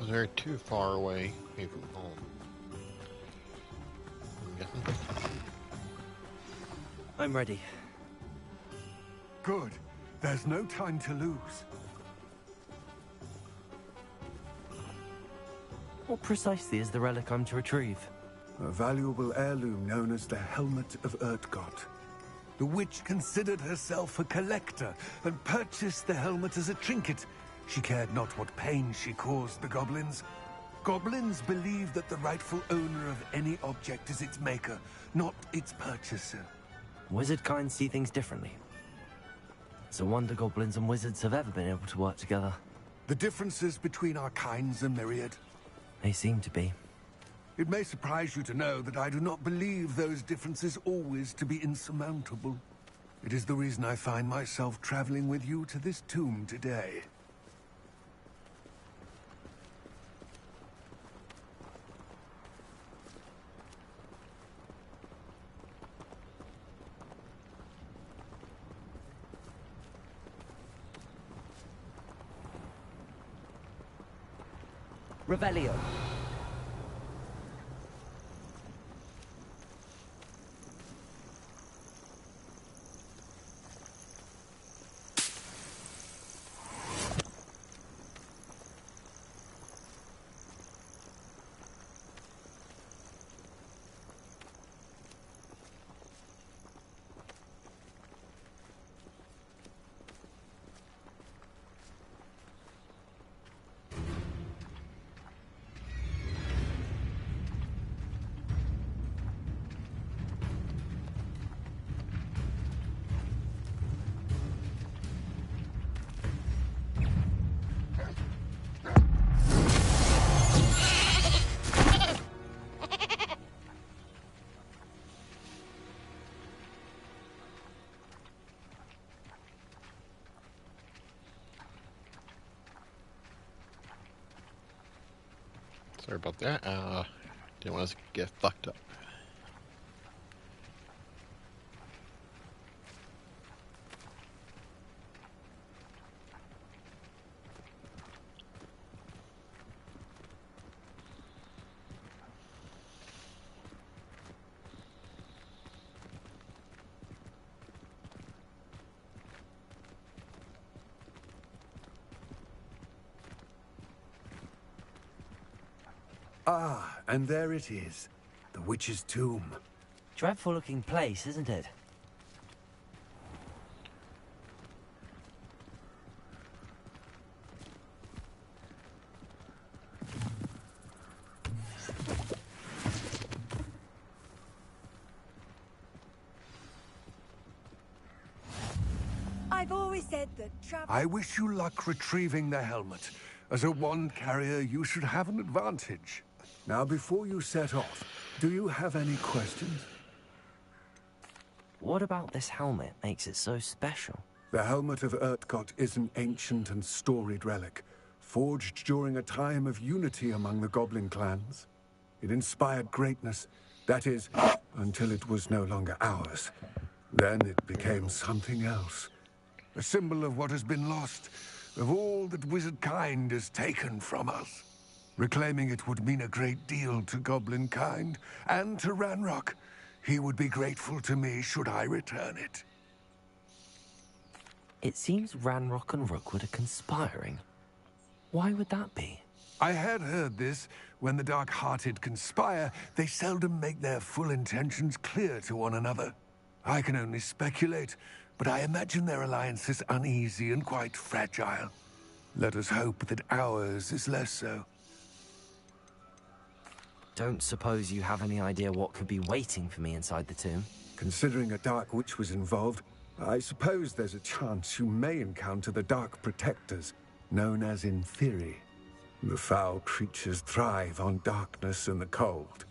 They're too far away from home. I'm guessing. I'm ready. Good. There's no time to lose. What precisely is the relic I'm to retrieve? A valuable heirloom known as the Helmet of Urtgot. The witch considered herself a collector and purchased the helmet as a trinket. She cared not what pain she caused the goblins. Goblins believe that the rightful owner of any object is its maker, not its purchaser. Wizard kind see things differently. It's a wonder goblins and wizards have ever been able to work together. The differences between our kinds are myriad. They seem to be. It may surprise you to know that I do not believe those differences always to be insurmountable. It is the reason I find myself traveling with you to this tomb today. Revelio. Sorry about that. Didn't want us to get fucked up. Ah, and there it is. The witch's tomb. Dreadful looking place, isn't it? I've always said that travel... I wish you luck retrieving the helmet. As a wand carrier, you should have an advantage. Now, before you set off, do you have any questions? What about this helmet makes it so special? The helmet of Urtkot is an ancient and storied relic, forged during a time of unity among the goblin clans. It inspired greatness, that is, until it was no longer ours. Then it became something else. A symbol of what has been lost, of all that wizard kind has taken from us. Reclaiming it would mean a great deal to goblin kind, and to Ranrock. He would be grateful to me should I return it. It seems Ranrock and Rookwood are conspiring. Why would that be? I had heard this. When the dark-hearted conspire, they seldom make their full intentions clear to one another. I can only speculate, but I imagine their alliance is uneasy and quite fragile. Let us hope that ours is less so. Don't suppose you have any idea what could be waiting for me inside the tomb? Considering a Dark Witch was involved, I suppose there's a chance you may encounter the Dark Protectors, known as Inferi. The foul creatures thrive on darkness and the cold.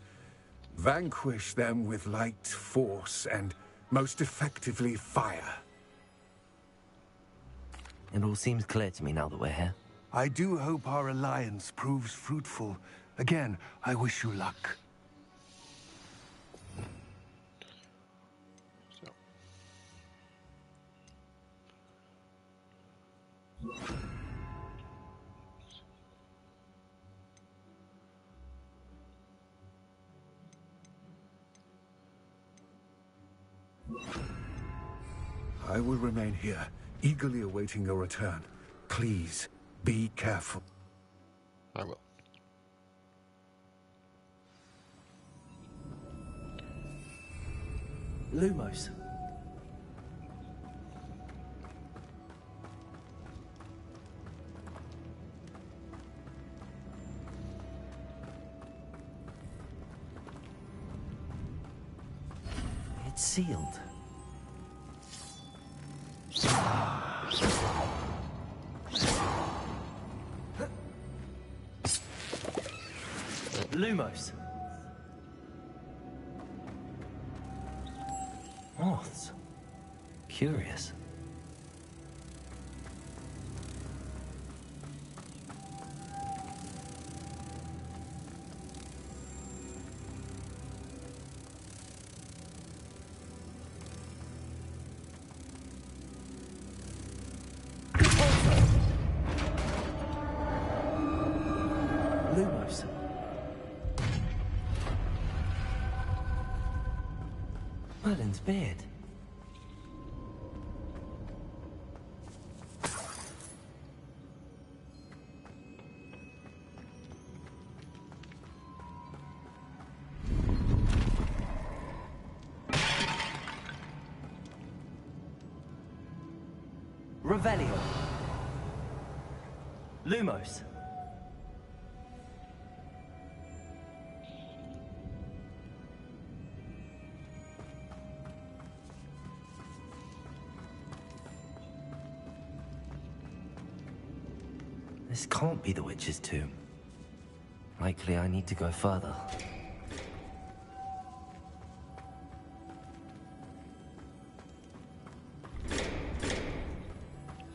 Vanquish them with light, force, and most effectively fire. It all seems clear to me now that we're here. I do hope our alliance proves fruitful. Again, I wish you luck. I will remain here, eagerly awaiting your return. Please, be careful. I will. Lumos. It's sealed. Lumos. moths. Curious. Lumos. Merlin's beard. Revelio. Lumos. This can't be the witch's tomb. Likely I need to go further.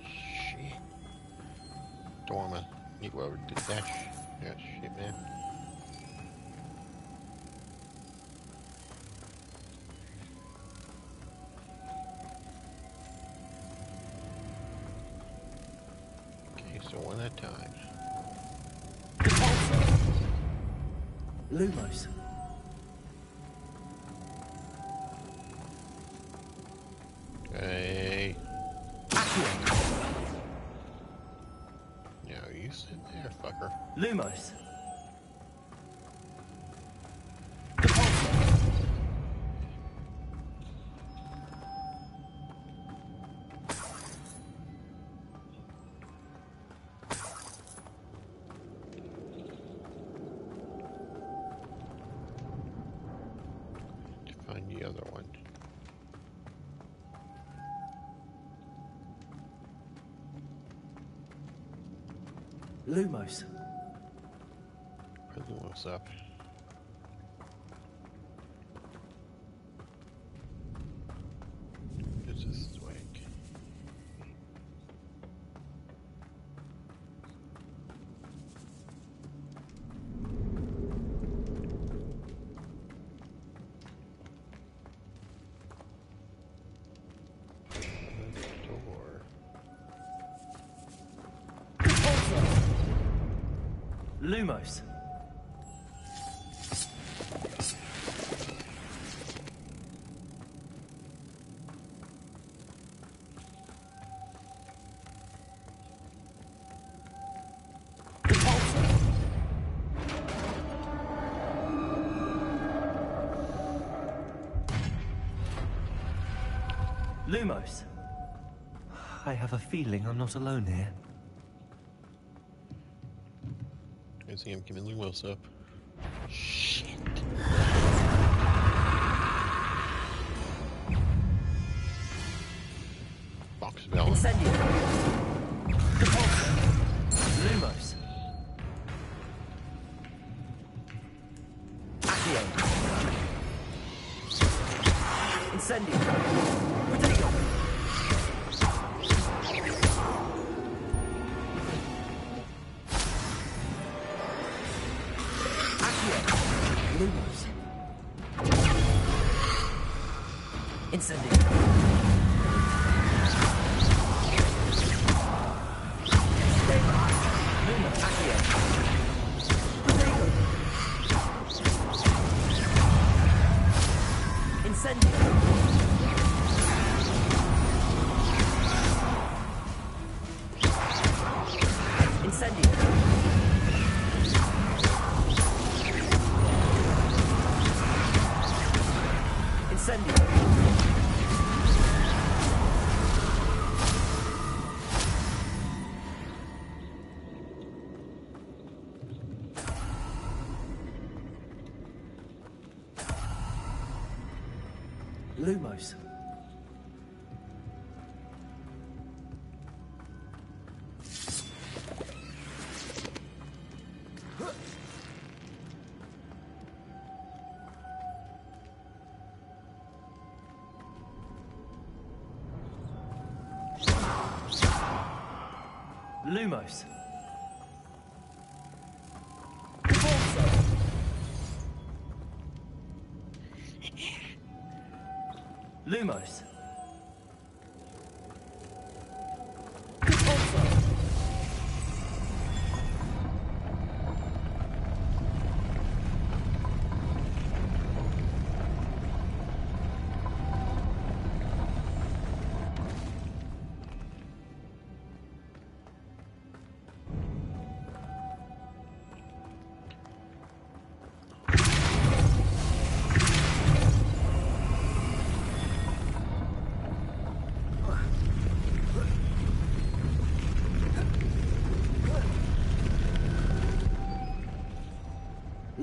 Shit. Dorma. Need whoever did that. Yeah, shit, man. Okay, so one at a time. Lumos. Hey. Yeah, you sit there, fucker. Lumos. Find the other one. Lumos. What's up? It's a swag. Lumos. Lumos. I have a feeling I'm not alone here. I see him giving Lumos up. Shit. Box Bell. Incendio. Lumos. Accio. Incendio. Protego. Lumos. Incendio. Lumos. Accio. Protego. Incendio. Incendio. Incendio. Lumos. Lumos. Lumos.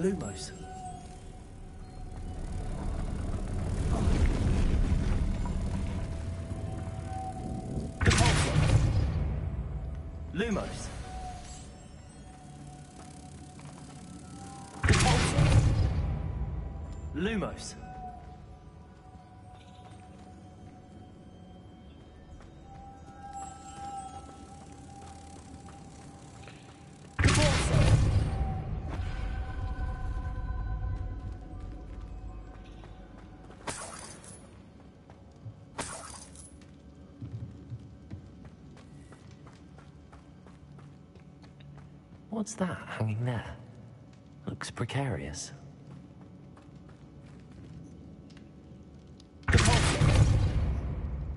Lumos. Lumos. Lumos. What's that hanging there? Looks precarious.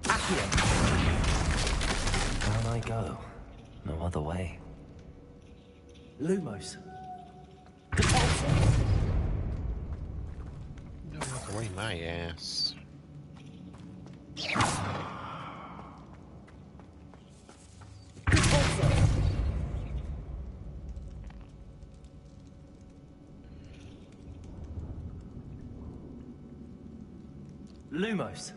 Accio! Down I go. No other way. Lumos. No other way, my ass. Lumos.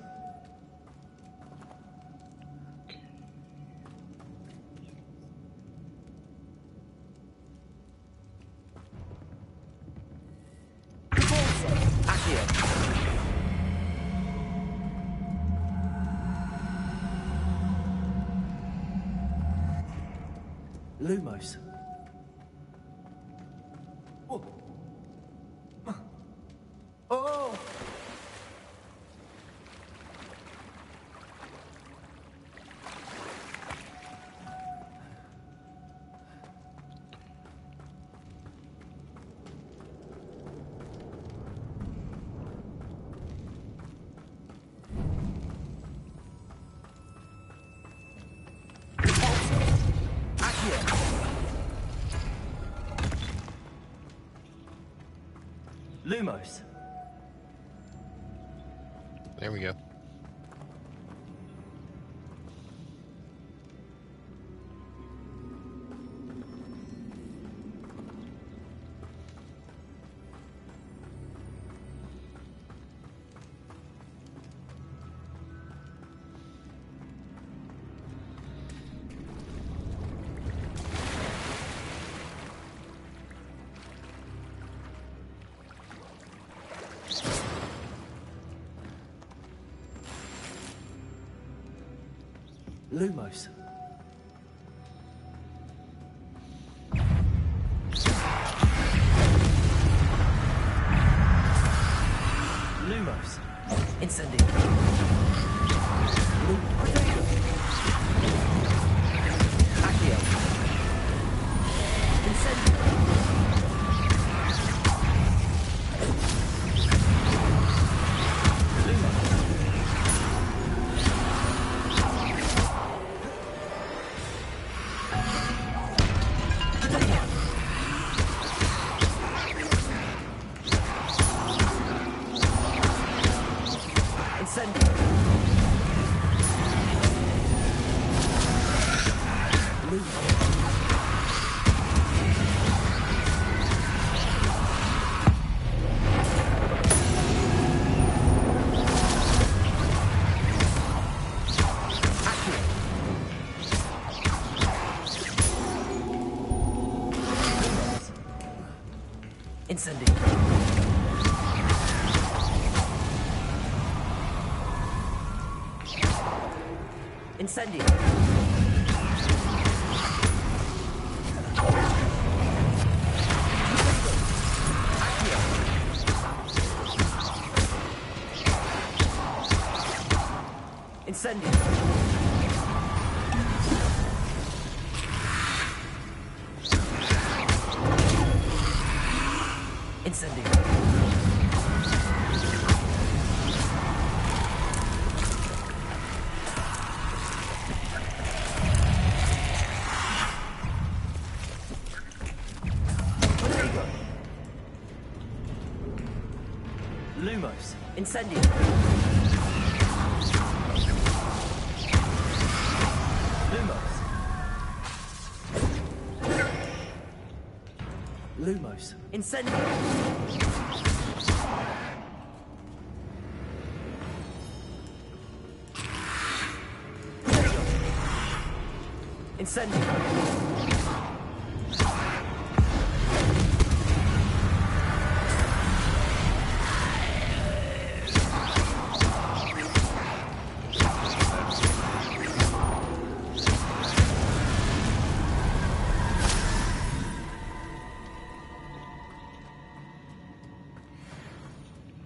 Accio. Lumos. Oh. Oh. Lumos. There we go. Lumos. Lumos. Incendio. Accio. Incendio. Incendio. Incendio. Incendio. Incendio. Lumos. Incendio. Lumos. Lumos. Incendio. Incendio.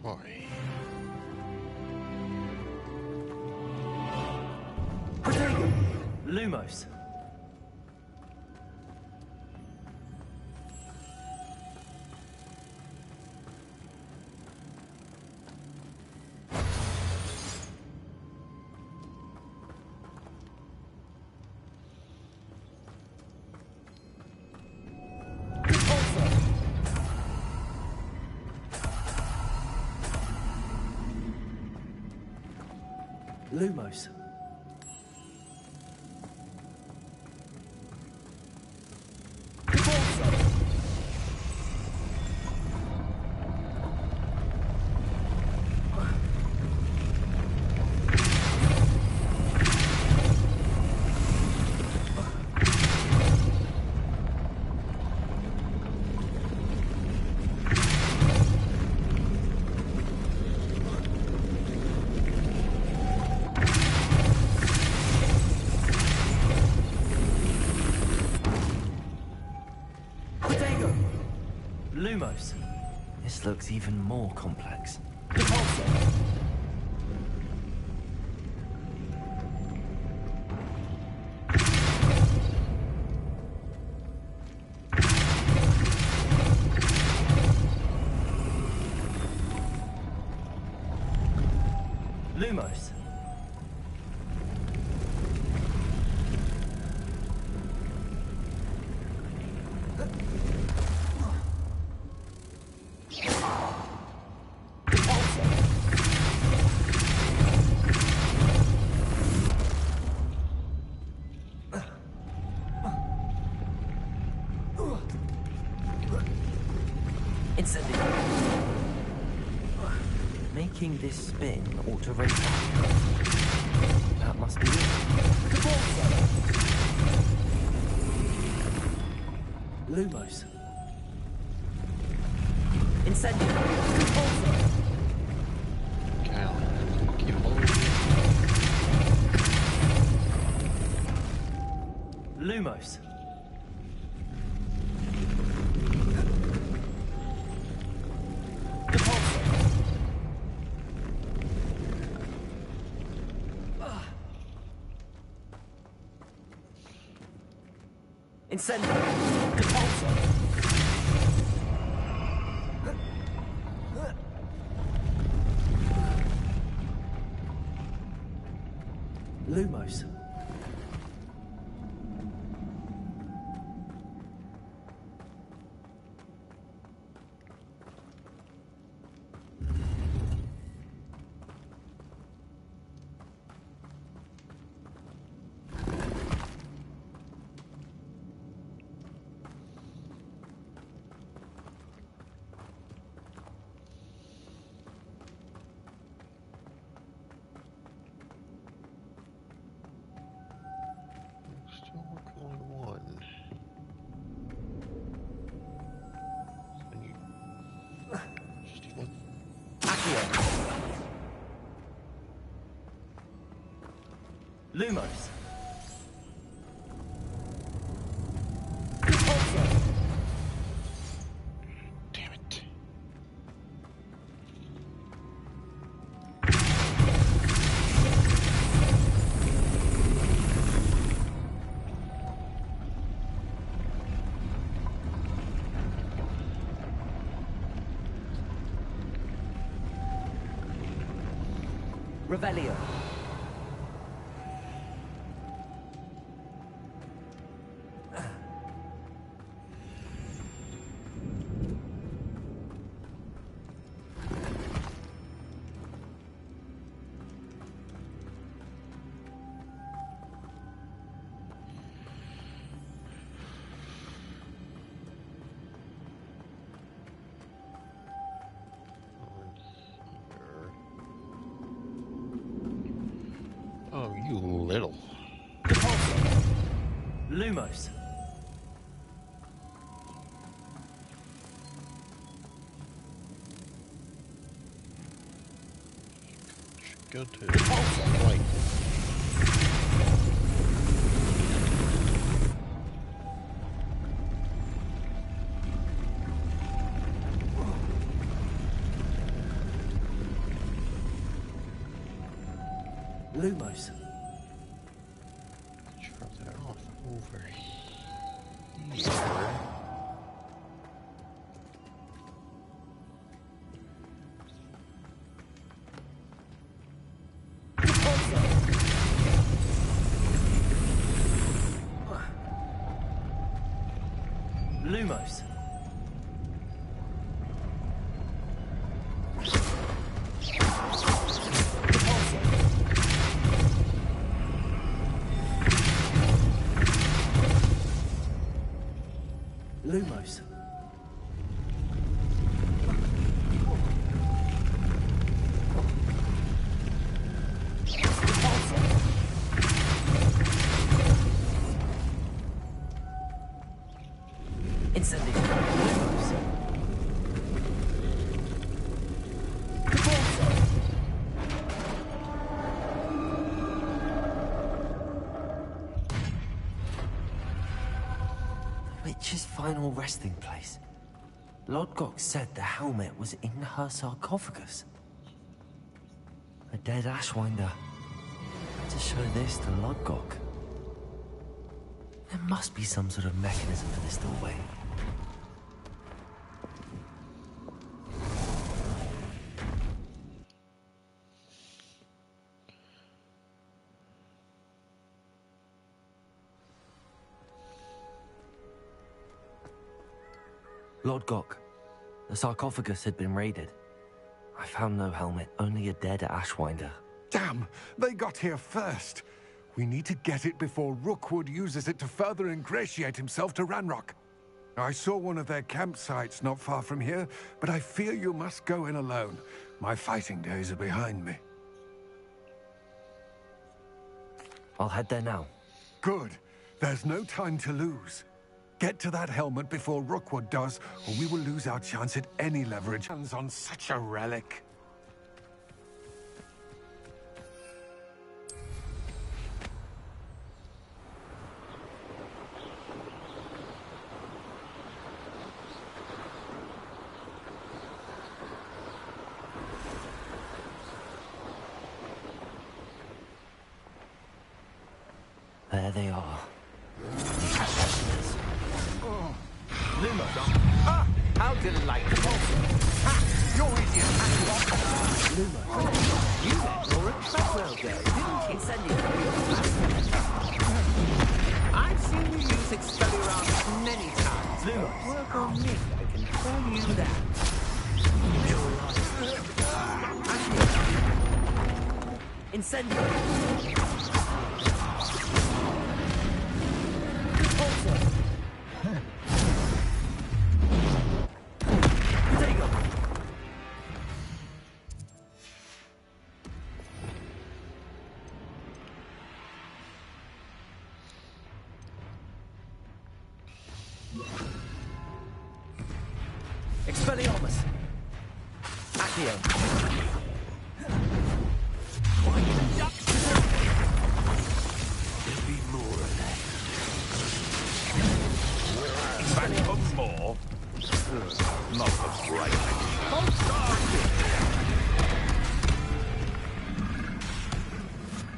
Boy. Lumos. Lumos. Lumos. This looks even more complex. Lumos. Incendio. Making this spin ought to raise that. That must be it. Lumos. Incendio. Cal, keep holding. Lumos. Incendio. Depulso. Lumos. Still working on one. So you just need one. Accio. Lumos. Damn it. Revelio. Oh, you little. Lumos. Go to right. Lumos. Further off over here. Lumos. Lumos. Incendio. Lumos. The witch's final resting place. Lodgok said the helmet was in her sarcophagus. A dead Ashwinder. To show this to Lodgok. There must be some sort of mechanism for this doorway. Lodgok, the sarcophagus had been raided. I found no helmet, only a dead Ashwinder. Damn! They got here first. We need to get it before Rookwood uses it to further ingratiate himself to Ranrock. I saw one of their campsites not far from here, but I fear you must go in alone. My fighting days are behind me. I'll head there now. Good. There's no time to lose. Get to that helmet before Rookwood does, or we will lose our chance at any leverage hands on such a relic. There they are. Luma. Ah! How delightful. Ha! You're idiot. Luma. You went for a Treadwell girl, didn't you? Incendio. I've seen you use Expelliarmus many times. Luma. Work on me, I can tell you that. Incendio. Expelliarmus. Accio. There'll be more of that. Back for more? Not the right idea.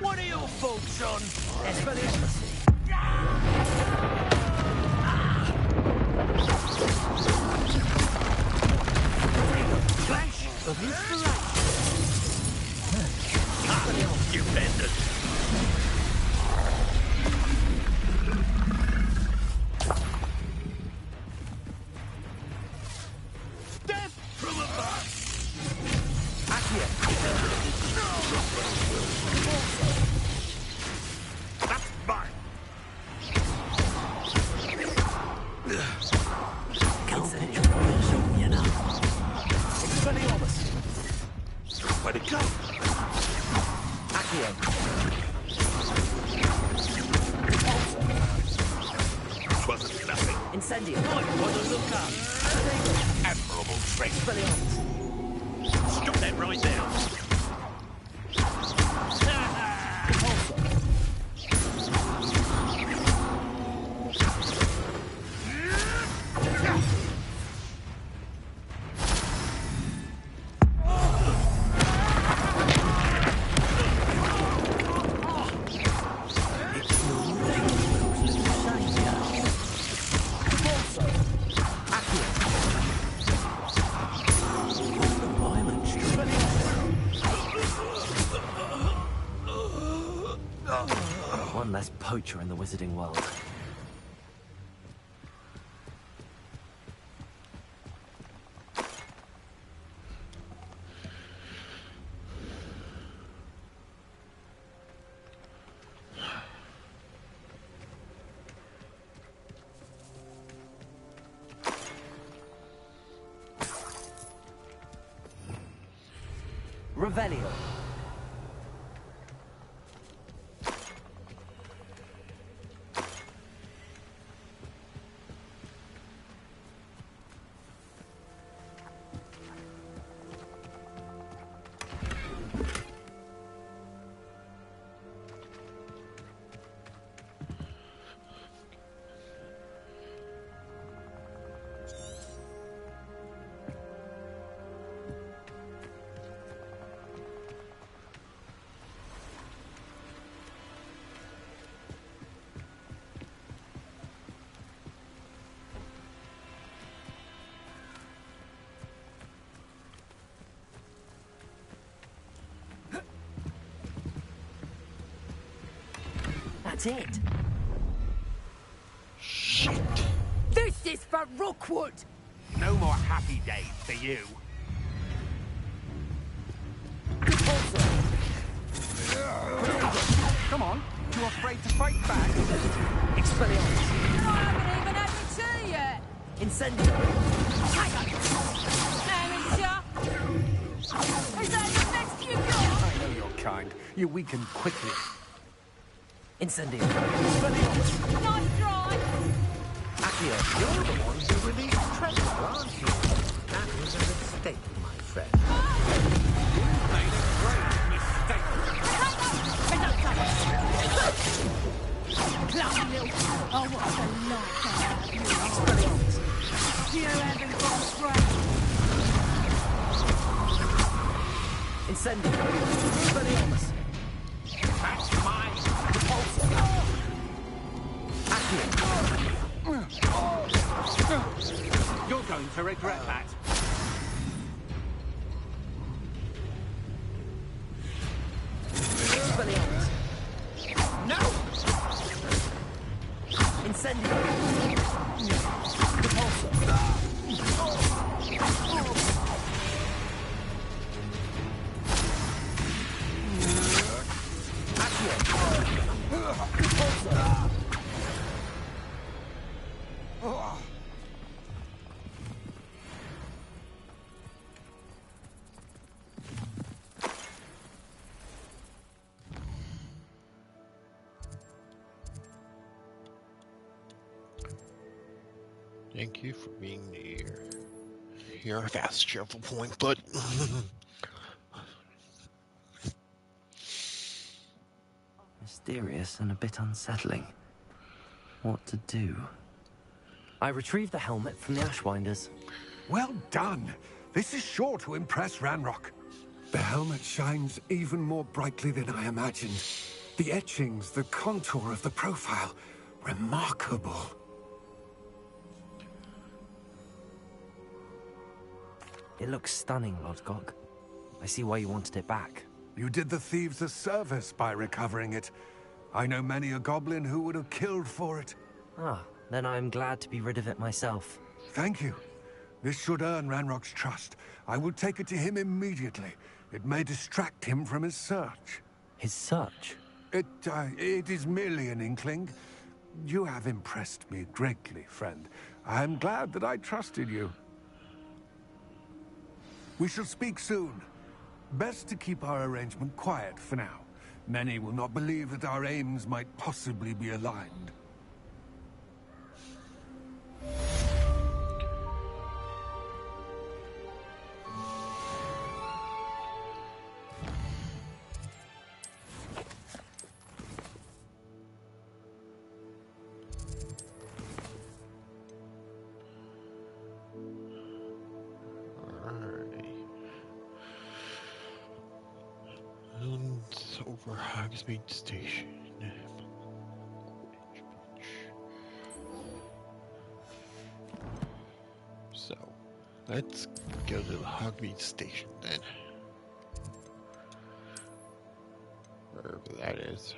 What are your thoughts on Expelliarmus. Flash of inspiration? Accio. That's mine. Where'd it go? Accio. This wasn't nothing. Incendio. Admirable trick. Expelliarmus. Stop that right there. One less poacher in the wizarding world. Revelio. That's it. Shit. This is for Rookwood! No more happy days for you. Come on, you afraid to fight back? Expelliarmus. I haven't even had my tea yet! Incendio. Is that the best you got? I know you're kind. You weaken quickly. Incendio. Nice try! Accio. You're the one who released Trevor, aren't you? That was a mistake, my friend. You made a great mistake. Clown little... Oh, what a light to have you. You haven't got strength. Incendio. Expelliarmus. That's mine. Accio. You're going to regret that. Expelliarmus. No! Incendio. Thank you for being near. You're a fast travel point, but Mysterious and a bit unsettling. What to do? I retrieved the helmet from the Ashwinders. Well done. This is sure to impress Ranrock. The helmet shines even more brightly than I imagined. The etchings, the contour of the profile. Remarkable. It looks stunning, Lodgok. I see why you wanted it back. You did the thieves a service by recovering it. I know many a goblin who would have killed for it. Ah, then I'm glad to be rid of it myself. Thank you. This should earn Ranrock's trust. I will take it to him immediately. It may distract him from his search. His search? It is merely an inkling. You have impressed me greatly, friend. I am glad that I trusted you. We shall speak soon. Best to keep our arrangement quiet for now. Many will not believe that our aims might possibly be aligned. Over Hogsmeade Station. So, let's go to the Hogsmeade Station then. Wherever that is.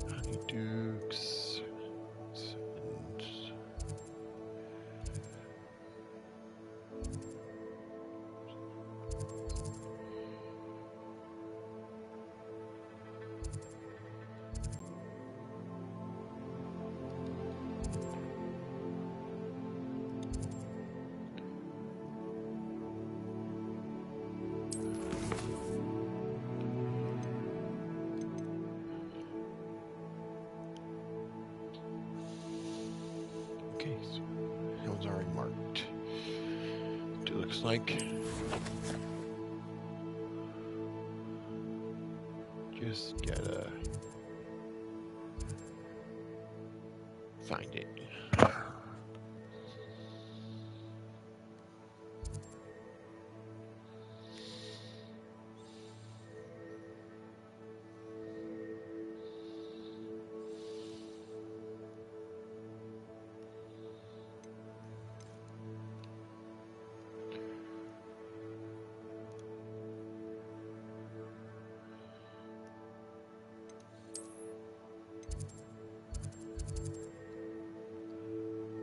Honeydukes. And okay, so that one's already marked. It looks like. Just gotta find it.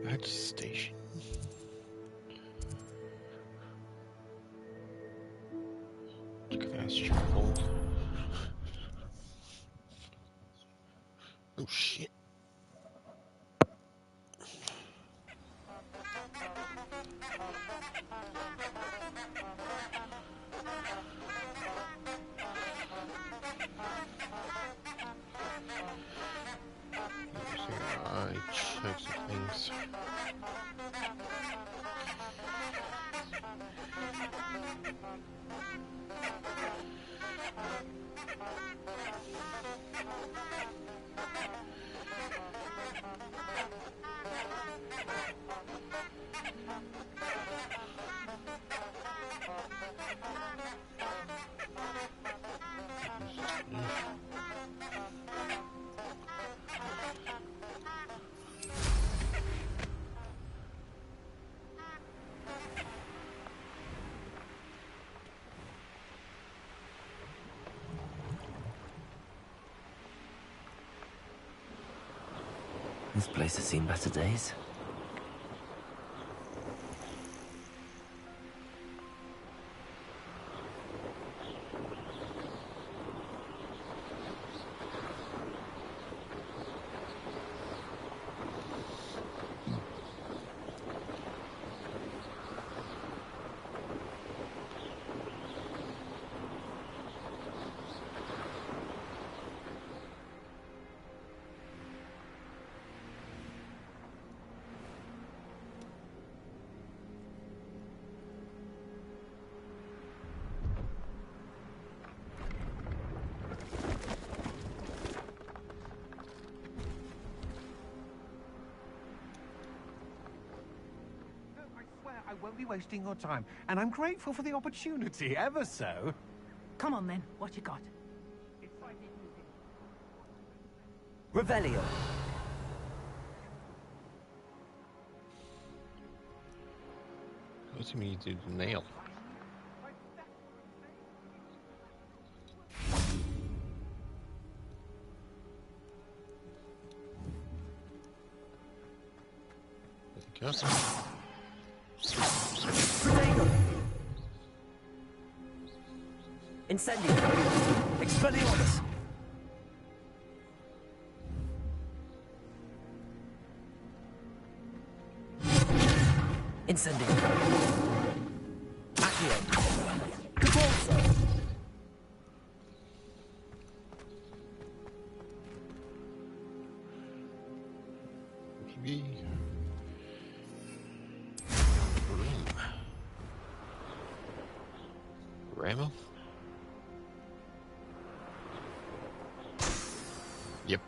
Badge Station. Fast travel. Oh shit. I check some things. This place has seen better days. I won't be wasting your time, and I'm grateful for the opportunity, ever so. Come on then, what you got? Revelio. What's me do the nail? Anything else? Incendio! Expelliarmus! Incendio! Accio! Cabalso! Maybe. Ramos? Yep.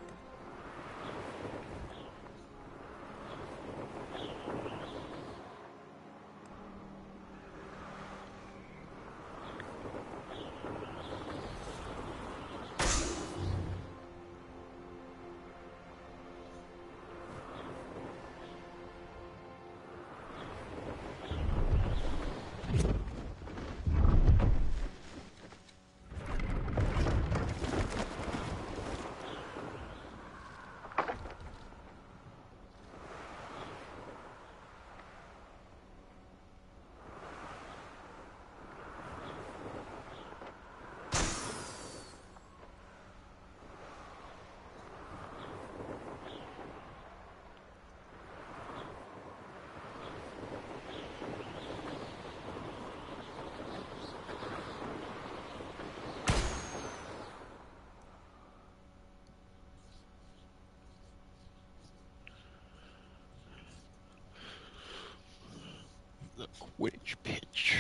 The Quidditch pitch.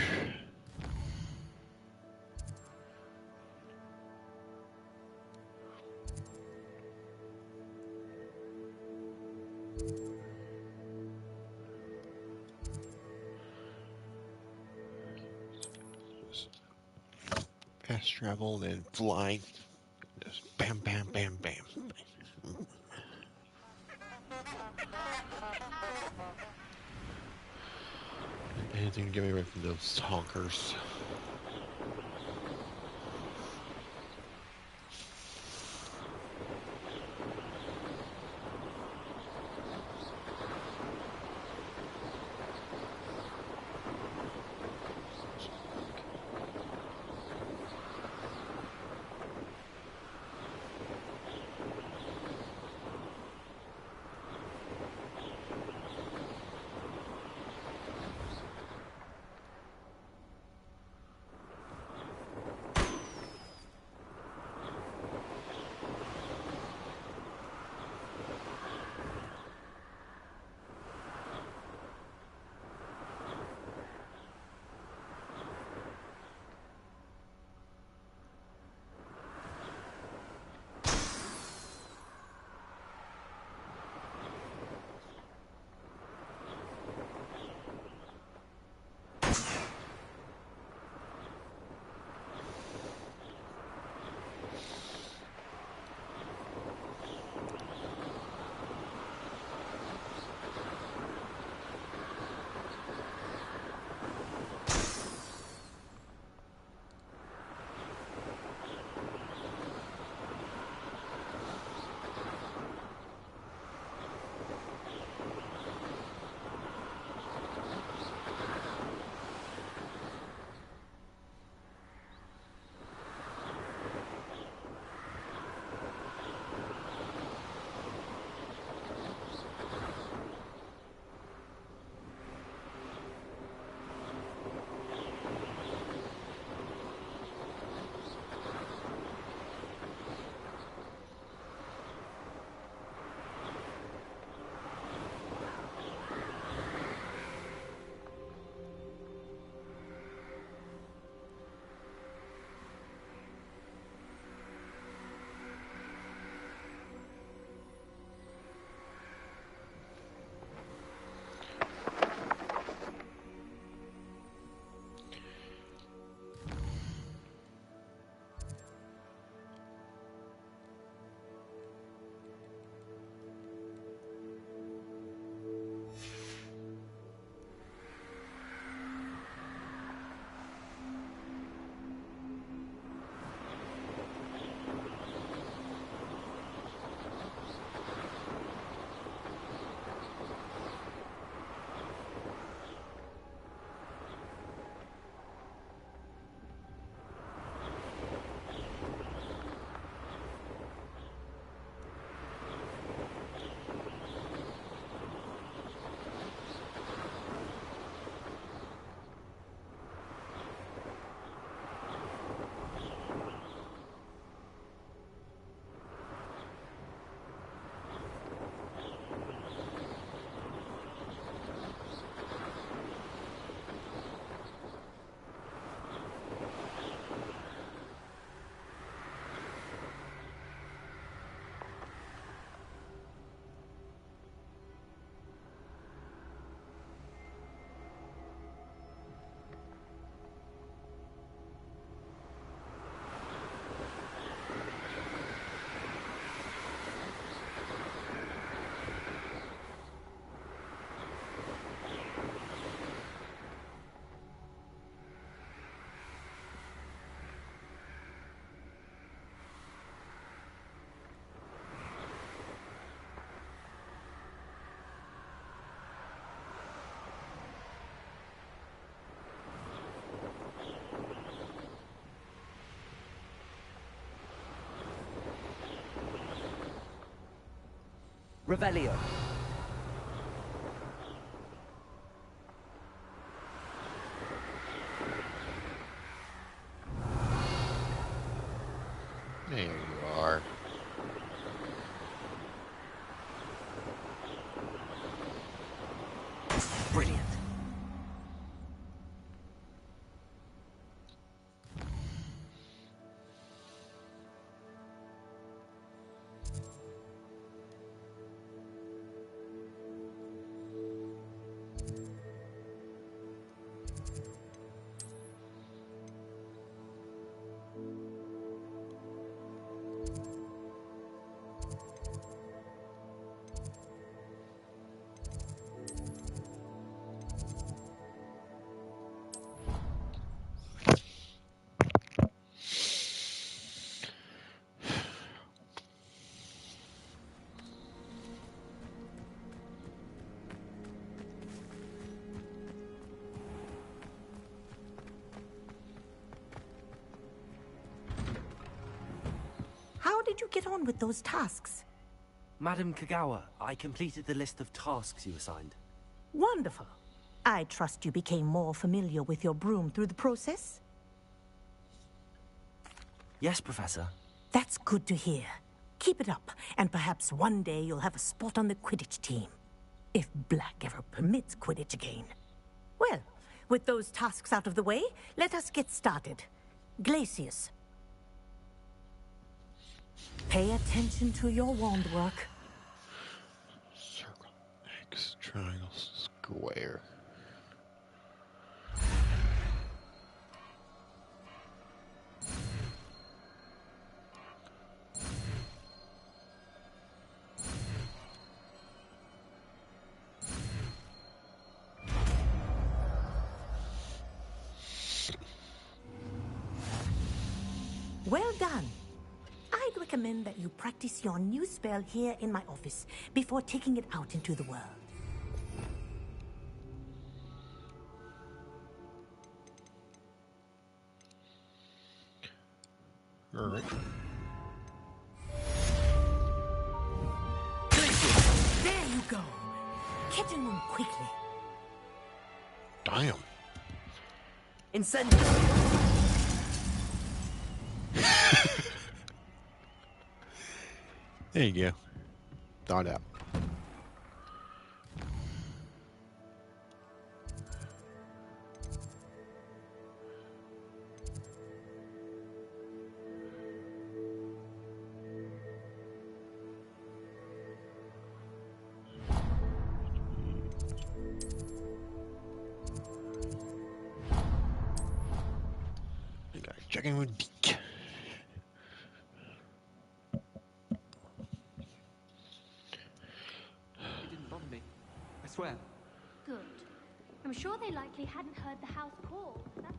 Fast travel, then flying. Just bam, bam, bam, bam. Anything to get me away from those honkers. Revelio. There you are. Brilliant. How did you get on with those tasks? Madam Kagawa, I completed the list of tasks you assigned. Wonderful. I trust you became more familiar with your broom through the process? Yes, Professor. That's good to hear. Keep it up, and perhaps one day you'll have a spot on the Quidditch team. If Black ever permits Quidditch again. Well, with those tasks out of the way, let us get started. Glacius. Pay attention to your wand work. Circle, X, triangle, square. Well done. I'd recommend that you practice your new spell here in my office before taking it out into the world. All right. There you go. Catching them quickly. Damn. Incendio. There you go. Thought out. Checking with Deke. It didn't bother me. I swear. Good. I'm sure they likely hadn't heard the house call. That's all.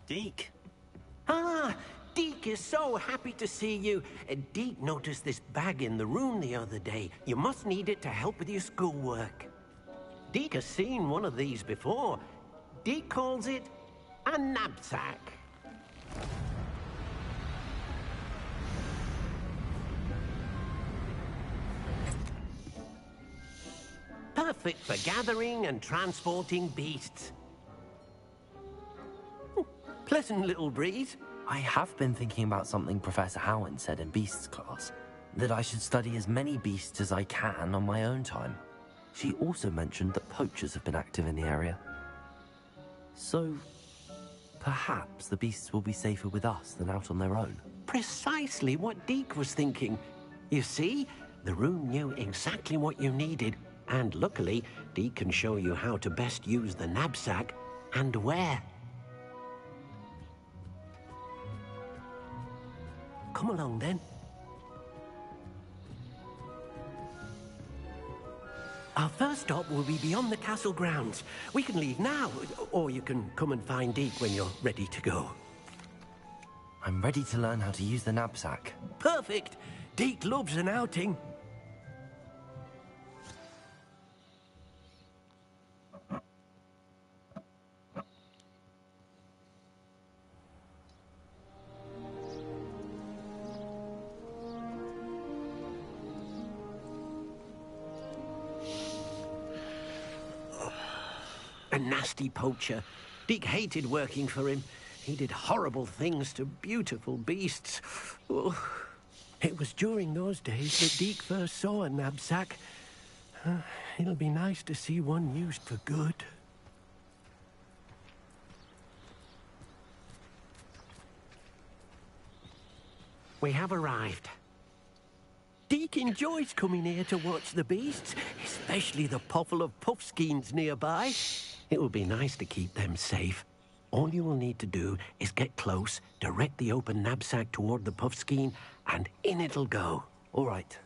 Deke. Ah, Deke is so happy to see you. Deke noticed this bag in the room the other day. You must need it to help with your schoolwork. Deke has seen one of these before. Deke calls it a knapsack. Perfect for gathering and transporting beasts. Pleasant little breeze. I have been thinking about something Professor Howin said in Beasts class. That I should study as many beasts as I can on my own time. She also mentioned that poachers have been active in the area. So, perhaps the beasts will be safer with us than out on their own. Precisely what Deke was thinking. You see, the room knew exactly what you needed, and luckily, Deke can show you how to best use the knapsack and where. Come along then. Our first stop will be beyond the castle grounds. We can leave now, or you can come and find Deek when you're ready to go. I'm ready to learn how to use the knapsack. Perfect! Deek loves an outing. A nasty poacher. Deek hated working for him. He did horrible things to beautiful beasts. Oh, it was during those days that Deek first saw a knapsack. It'll be nice to see one used for good. We have arrived. Deek enjoys coming here to watch the beasts, especially the potful of puffskeins nearby. It will be nice to keep them safe. All you will need to do is get close, direct the open knapsack toward the puffskein, and in it'll go. All right.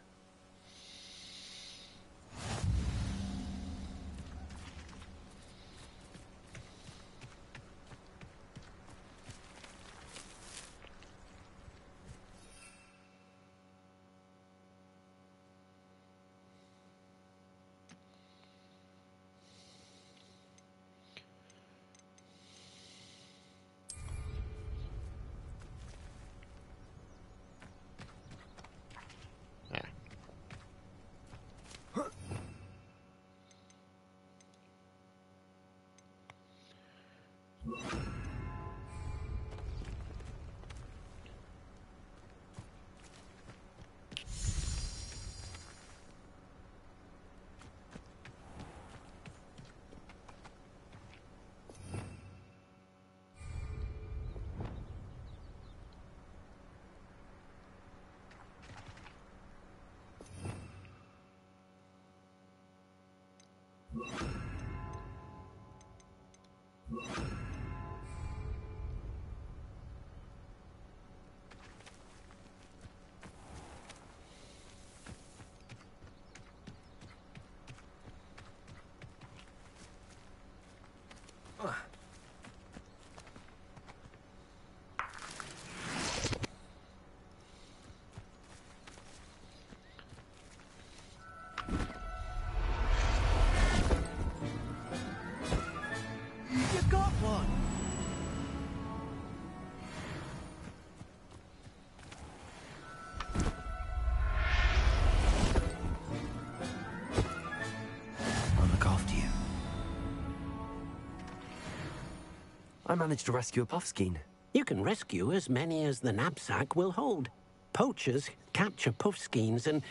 I managed to rescue a puffskein. You can rescue as many as the knapsack will hold. Poachers capture puffskeins and,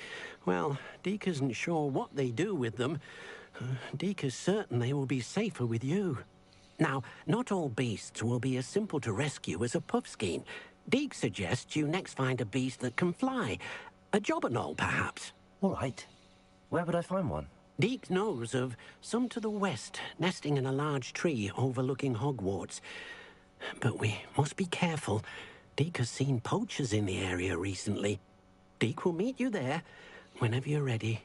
well, Deek isn't sure what they do with them. Deek is certain they will be safer with you. Now, not all beasts will be as simple to rescue as a puffskein. Deek suggests you next find a beast that can fly. A jobberknoll, perhaps. All right. Where would I find one? Deek knows of some to the west, nesting in a large tree overlooking Hogwarts. But we must be careful. Deek has seen poachers in the area recently. Deek will meet you there whenever you're ready.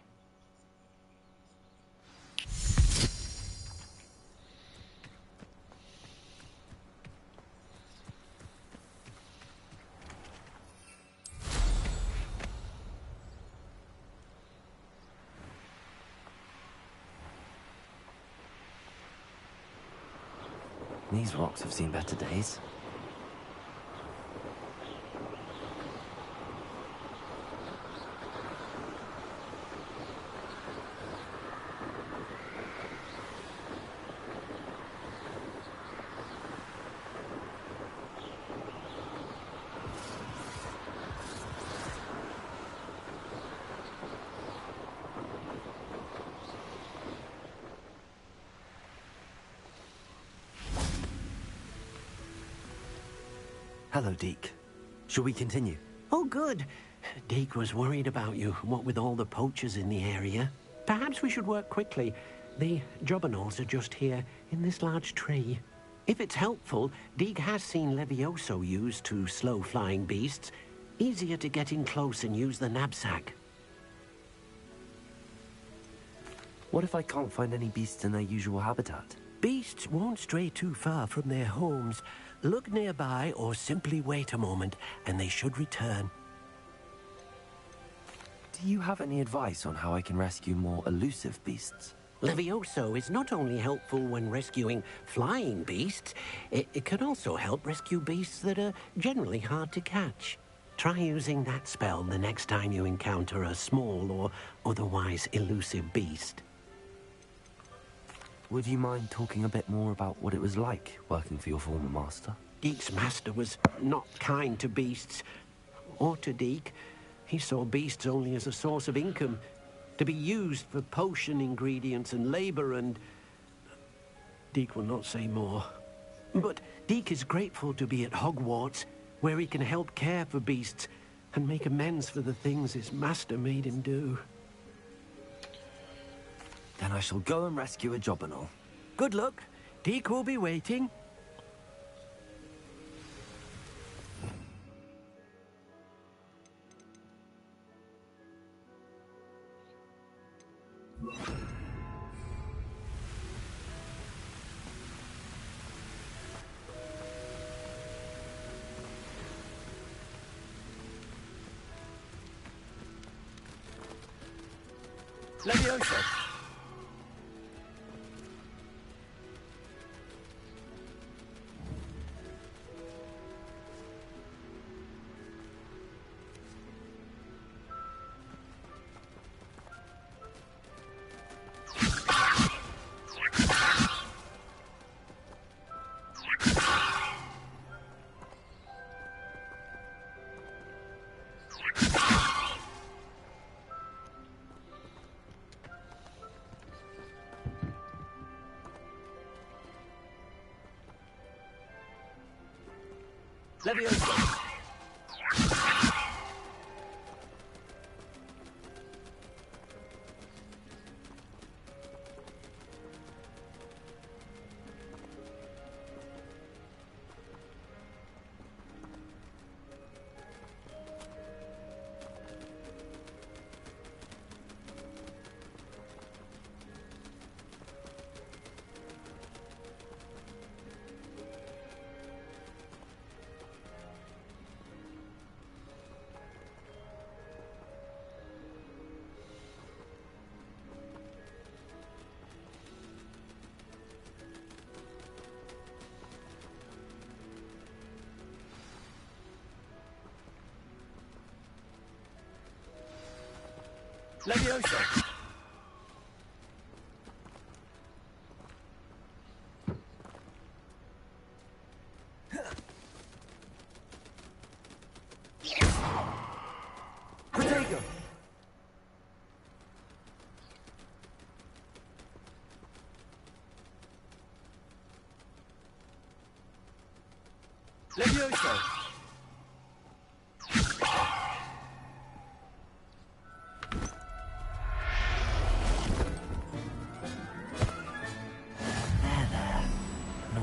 These rocks have seen better days. Hello, Deek. Shall we continue? Oh, good. Deek was worried about you, what with all the poachers in the area. Perhaps we should work quickly. The jobberknolls are just here, in this large tree. If it's helpful, Deek has seen Levioso used to slow flying beasts. Easier to get in close and use the knapsack. What if I can't find any beasts in their usual habitat? Beasts won't stray too far from their homes. Look nearby or simply wait a moment, and they should return. Do you have any advice on how I can rescue more elusive beasts? Levioso is not only helpful when rescuing flying beasts, it can also help rescue beasts that are generally hard to catch. Try using that spell the next time you encounter a small or otherwise elusive beast. Would you mind talking a bit more about what it was like working for your former master? Deek's master was not kind to beasts, or to Deek. He saw beasts only as a source of income, to be used for potion ingredients and labor, and Deek will not say more. But Deek is grateful to be at Hogwarts, where he can help care for beasts and make amends for the things his master made him do. Then I shall go and rescue a Jobberknoll. Good luck. Deek will be waiting. Levioso! Levioso! Levioso! Protego! Levioso!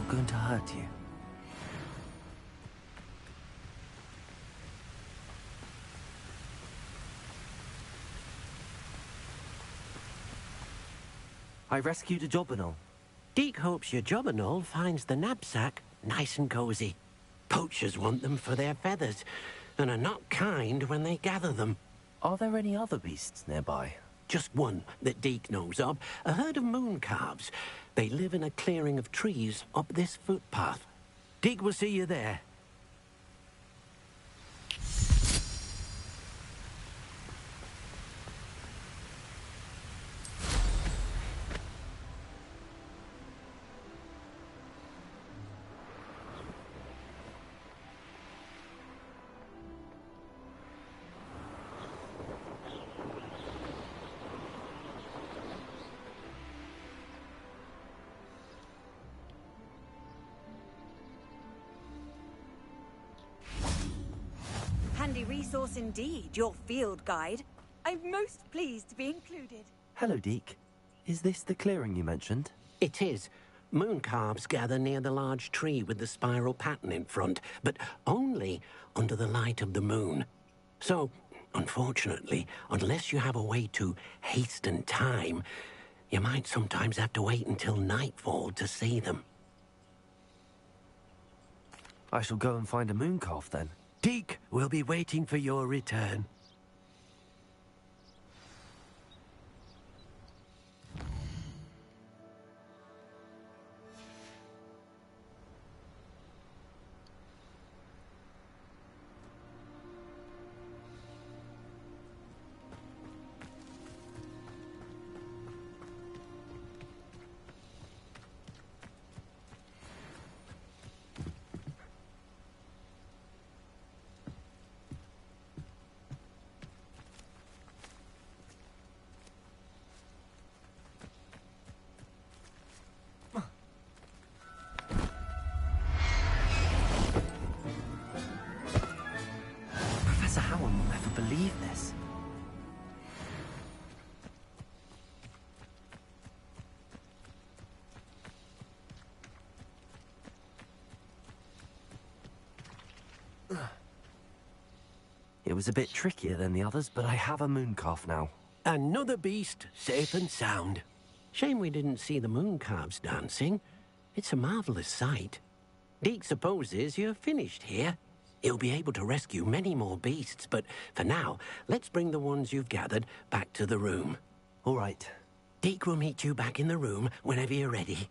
Going to hurt you. I rescued a Jobberknoll. Deek hopes your Jobberknoll finds the knapsack nice and cozy. Poachers want them for their feathers, and are not kind when they gather them. Are there any other beasts nearby? Just one that Deek knows of, a herd of moon calves. They live in a clearing of trees up this footpath. Deek will see you there. Handy resource indeed, your field guide. I'm most pleased to be included. Hello, Deek. Is this the clearing you mentioned? It is. Moon calves gather near the large tree with the spiral pattern in front, but only under the light of the moon. So, unfortunately, unless you have a way to hasten time, You might sometimes have to wait until nightfall to see them. I shall go and find a moon calf then. Deek will be waiting for your return. Professor Howard will never believe this. It was a bit trickier than the others, but I have a moon calf now. Another beast, safe and sound. Shame we didn't see the moon calves dancing. It's a marvelous sight. Deek supposes you're finished here. He'll be able to rescue many more beasts, but for now, let's bring the ones you've gathered back to the room. All right. Deek will meet you back in the room whenever you're ready.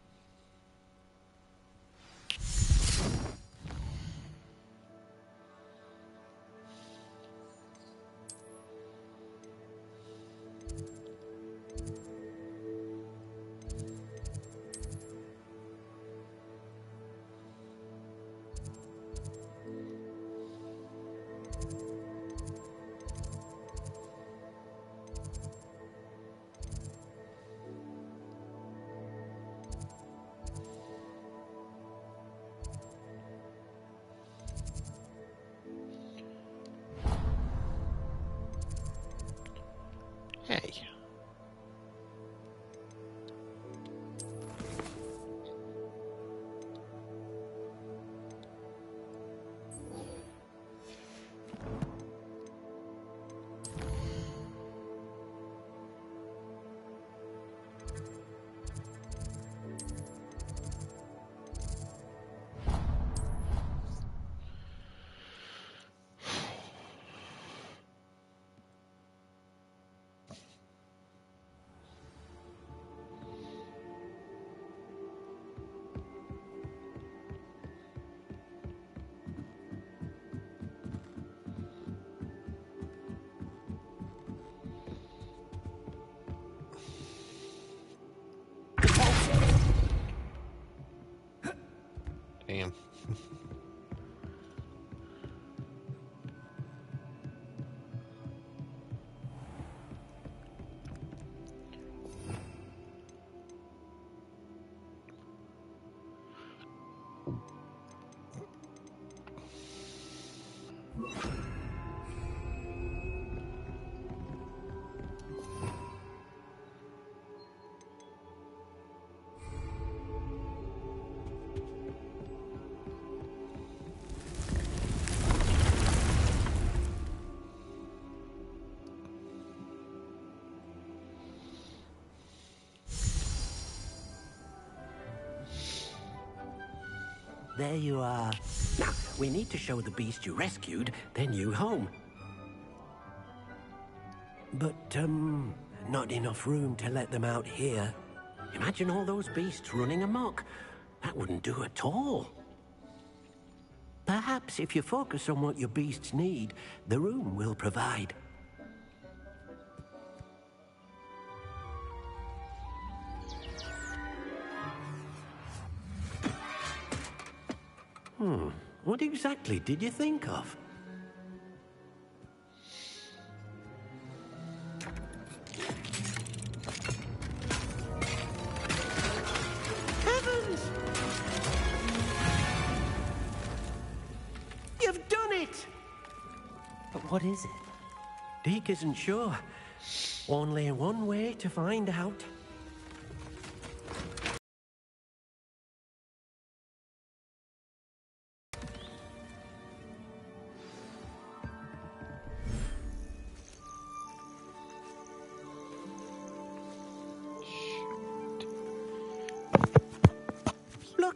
Hey. Damn. There you are. Now, we need to show the beast you rescued their new home. But, not enough room to let them out here. Imagine all those beasts running amok. That wouldn't do at all. Perhaps if you focus on what your beasts need, the room will provide. What exactly did you think of? Heavens! You've done it! But what is it? Deek isn't sure. Only one way to find out.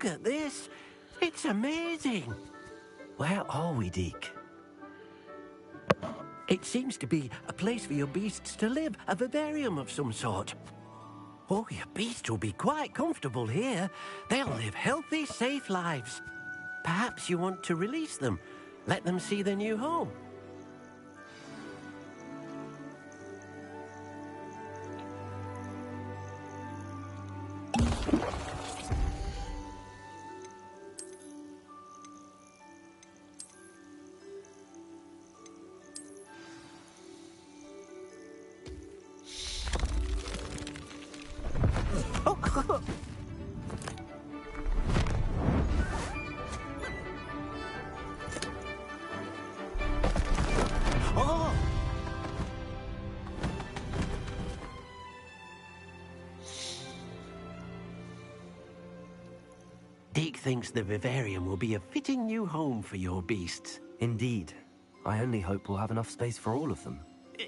Look at this. It's amazing. Where are we, Deke? It seems to be a place for your beasts to live, a vivarium of some sort. Oh, your beasts will be quite comfortable here. They'll live healthy, safe lives. Perhaps you want to release them. Let them see their new home. Deke thinks the vivarium will be a fitting new home for your beasts. Indeed. I only hope we'll have enough space for all of them.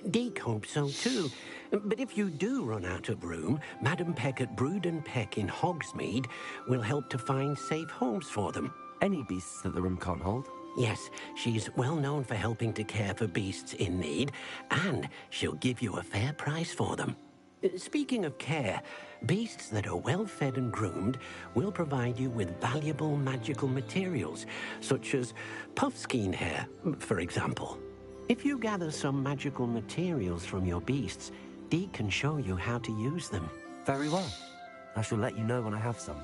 Deke hopes so too. But if you do run out of room, Madam Peck at Brood and Peck in Hogsmeade will help to find safe homes for them. Any beasts that the room can't hold? Yes, she's well known for helping to care for beasts in need, and she'll give you a fair price for them. Speaking of care, beasts that are well fed and groomed will provide you with valuable magical materials, such as puffskein hair, for example. If you gather some magical materials from your beasts, Deke can show you how to use them. Very well. I shall let you know when I have some.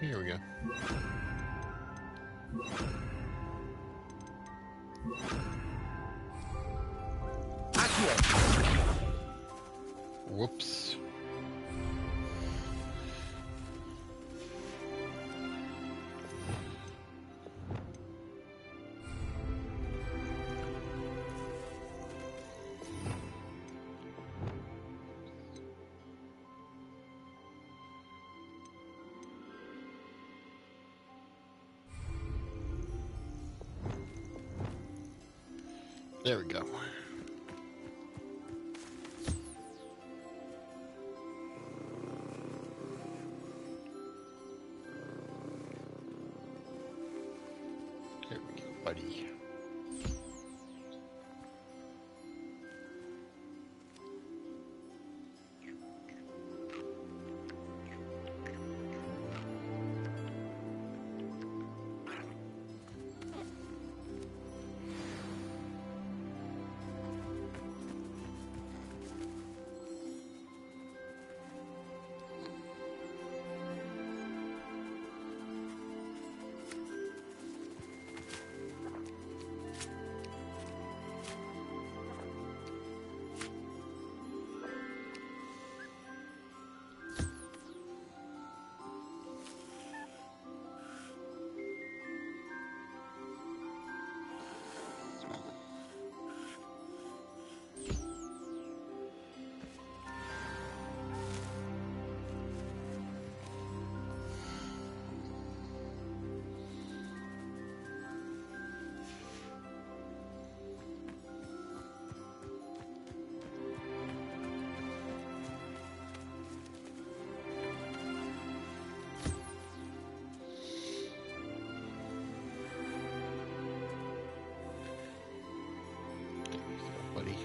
Here we go. Whoops. There we go. There we go, buddy. Buddy.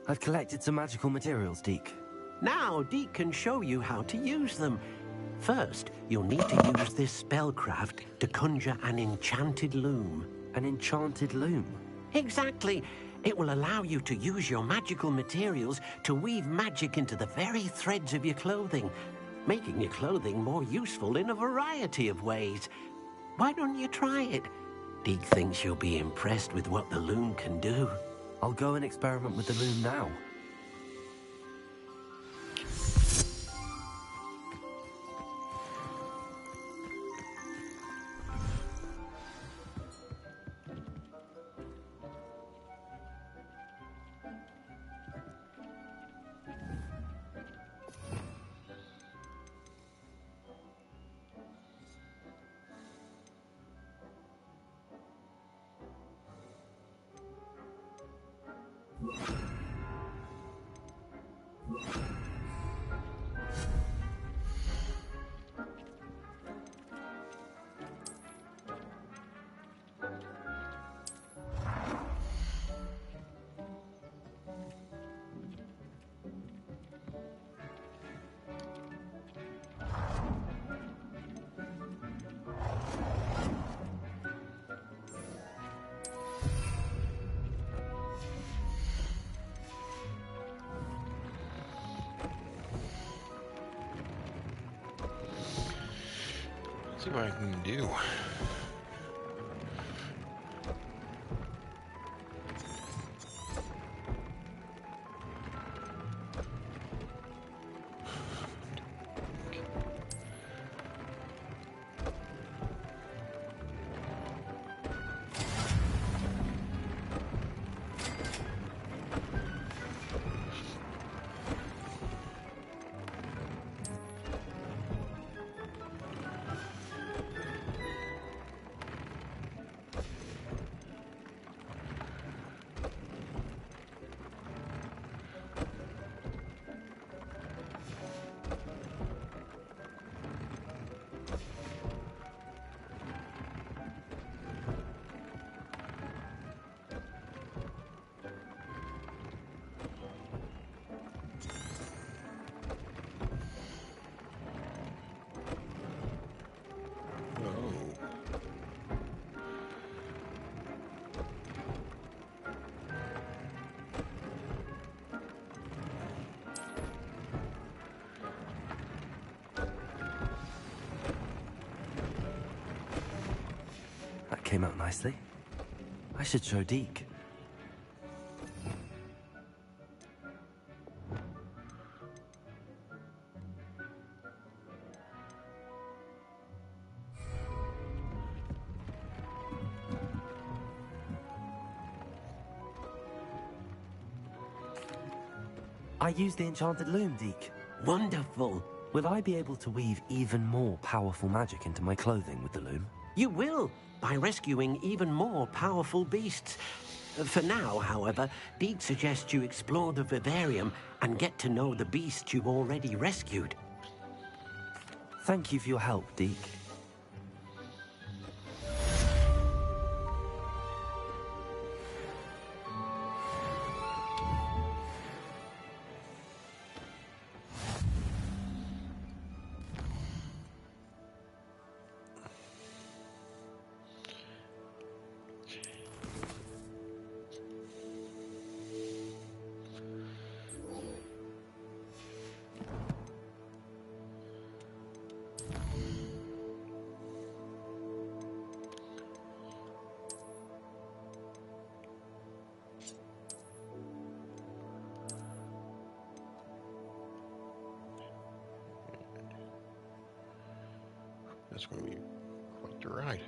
I've collected some magical materials, Deke. Now Deke can show you how to use them. First, you'll need to use this spellcraft to conjure an enchanted loom. An enchanted loom? Exactly. It will allow you to use your magical materials to weave magic into the very threads of your clothing, making your clothing more useful in a variety of ways. Why don't you try it? Deek thinks you'll be impressed with what the loom can do. I'll go and experiment with the loom now. See what I can do. Came out nicely. I should show Deek. I used the enchanted loom, Deek. Wonderful. Will I be able to weave even more powerful magic into my clothing with the loom? You will, by rescuing even more powerful beasts. For now, however, Deek suggests you explore the vivarium and get to know the beasts you've already rescued. Thank you for your help, Deek. That's going to be quite the ride.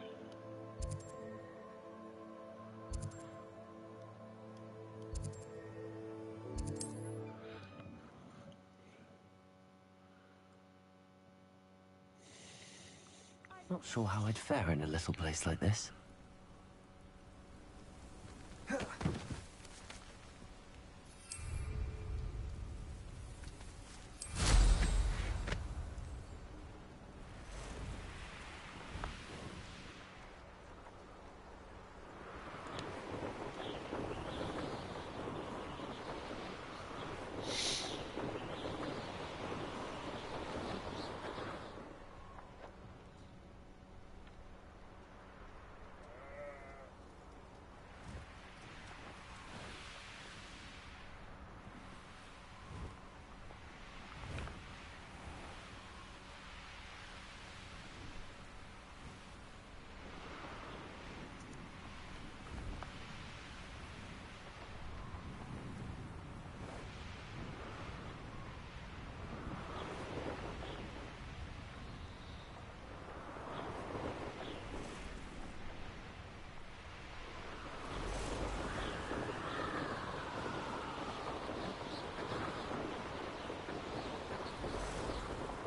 Not sure how I'd fare in a little place like this.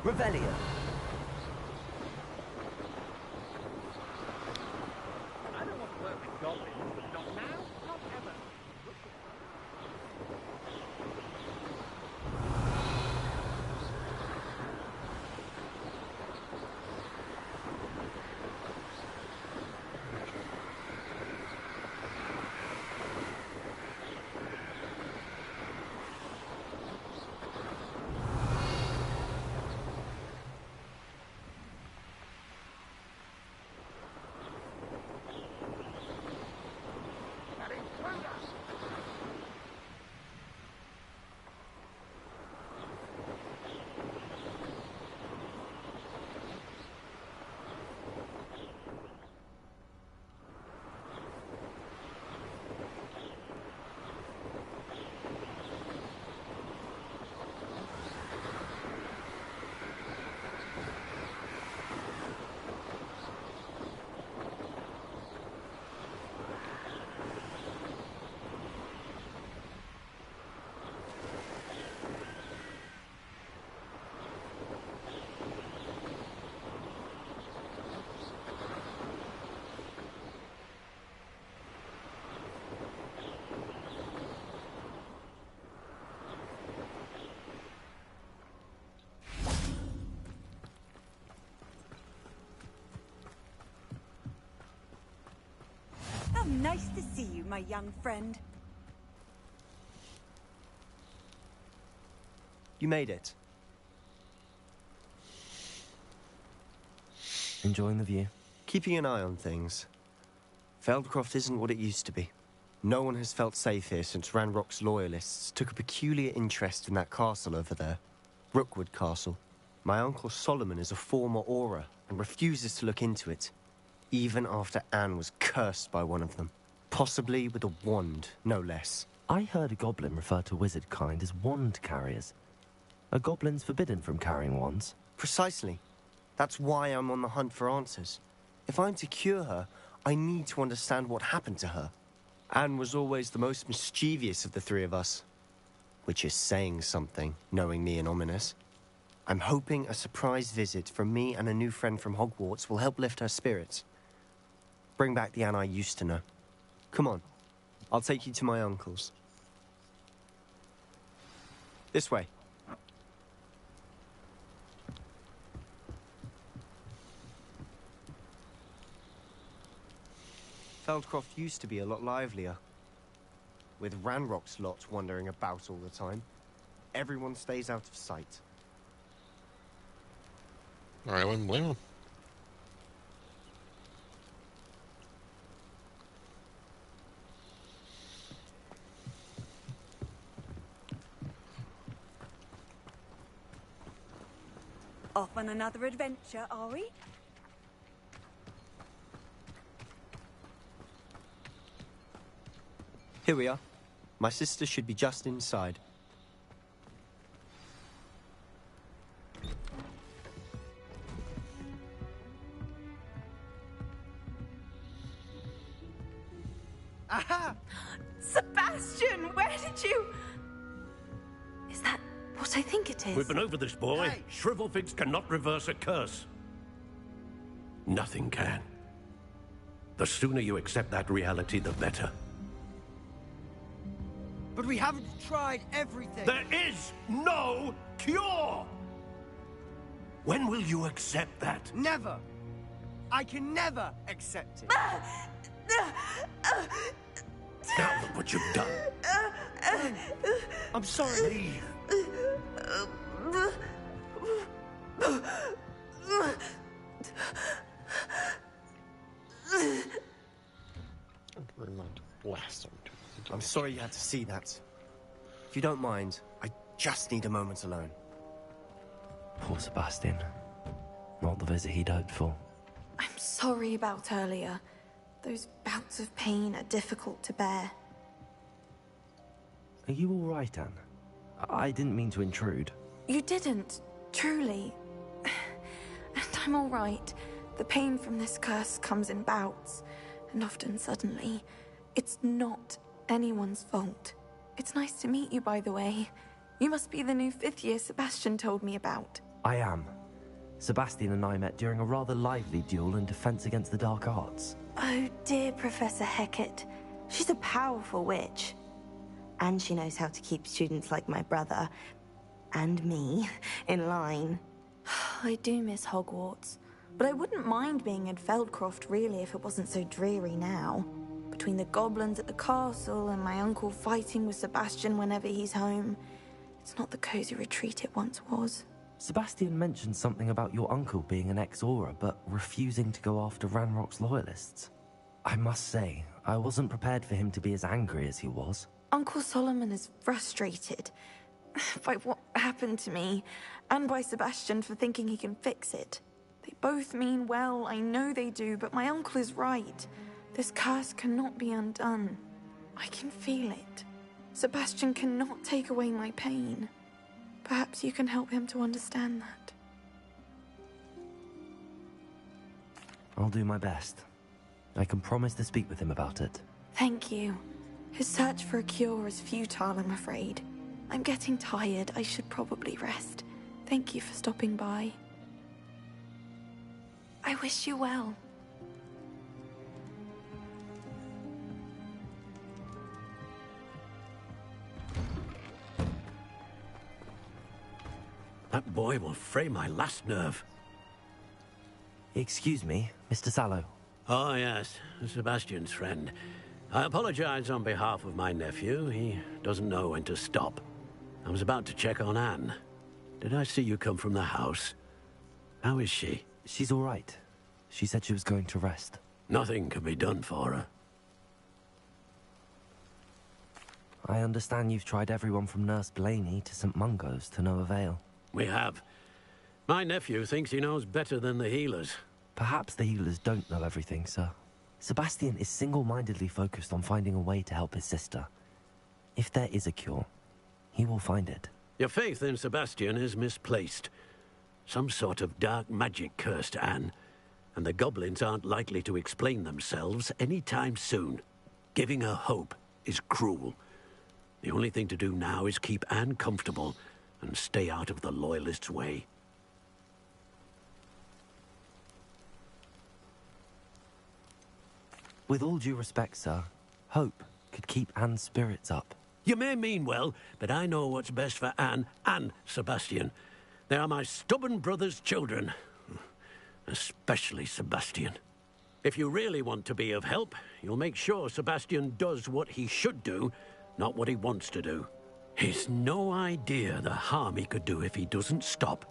Revelio. I don't want to work with goblins, but not now, not ever. How nice to see you, my young friend. You made it. Enjoying the view? Keeping an eye on things. Feldcroft isn't what it used to be. No one has felt safe here since Ranrock's loyalists took a peculiar interest in that castle over there. Rookwood Castle. My uncle Solomon is a former Auror and refuses to look into it, even after Anne was cursed by one of them. Possibly with a wand, no less. I heard a goblin refer to wizard kind as wand carriers. Are goblins forbidden from carrying wands? Precisely. That's why I'm on the hunt for answers. If I'm to cure her, I need to understand what happened to her. Anne was always the most mischievous of the three of us. Which is saying something, knowing me and Ominis. I'm hoping a surprise visit from me and a new friend from Hogwarts will help lift her spirits. Bring back the Anne I used to know. Come on. I'll take you to my uncle's. This way. Feldcroft used to be a lot livelier. With Ranrock's lot wandering about all the time, everyone stays out of sight. I wouldn't blame him. Off on another adventure, are we? Here we are. My sister should be just inside. Aha! Sebastian, where did you... Is that what I think it is? We've been over this, boy. Hey. Shrivelfigs cannot reverse a curse. Nothing can. The sooner you accept that reality, the better. But we haven't tried everything. There is no cure! When will you accept that? Never. I can never accept it. Now look what you've done. I'm sorry. I'm sorry you had to see that. If you don't mind, I just need a moment alone. Poor Sebastian. Not the visit he'd hoped for. I'm sorry about earlier. Those bouts of pain are difficult to bear. Are you all right, Anne? I didn't mean to intrude. You didn't, truly. And I'm all right. The pain from this curse comes in bouts, and often suddenly. It's not anyone's fault. It's nice to meet you, by the way. You must be the new 5th year Sebastian told me about. I am. Sebastian and I met during a rather lively duel in Defense Against the Dark Arts. Oh dear, Professor Hecat. She's a powerful witch. And she knows how to keep students like my brother, and me, in line. I do miss Hogwarts, but I wouldn't mind being in Feldcroft really if it wasn't so dreary now. Between the goblins at the castle and my uncle fighting with Sebastian whenever he's home, it's not the cozy retreat it once was. Sebastian mentioned something about your uncle being an ex-Auror, but refusing to go after Ranrock's loyalists. I must say, I wasn't prepared for him to be as angry as he was. Uncle Solomon is frustrated by what happened to me, and by Sebastian for thinking he can fix it. They both mean well, I know they do, but my uncle is right. This curse cannot be undone. I can feel it. Sebastian cannot take away my pain. Perhaps you can help him to understand that. I'll do my best. I can promise to speak with him about it. Thank you. His search for a cure is futile, I'm afraid. I'm getting tired. I should probably rest. Thank you for stopping by. I wish you well. That boy will fray my last nerve. Excuse me, Mr. Sallow. Oh, yes, Sebastian's friend. I apologize on behalf of my nephew. He doesn't know when to stop. I was about to check on Anne. Did I see you come from the house? How is she? She's all right. She said she was going to rest. Nothing can be done for her. I understand you've tried everyone from Nurse Blaney to St. Mungo's to no avail. We have. My nephew thinks he knows better than the healers. Perhaps the healers don't know everything, sir. Sebastian is single-mindedly focused on finding a way to help his sister. If there is a cure, he will find it. Your faith in Sebastian is misplaced. Some sort of dark magic cursed Anne, and the goblins aren't likely to explain themselves anytime soon. Giving her hope is cruel. The only thing to do now is keep Anne comfortable and stay out of the Loyalists' way. With all due respect, sir, hope could keep Anne's spirits up. You may mean well, but I know what's best for Anne and Sebastian. They are my stubborn brother's children. Especially Sebastian. If you really want to be of help, you'll make sure Sebastian does what he should do, not what he wants to do. He's no idea the harm he could do if he doesn't stop.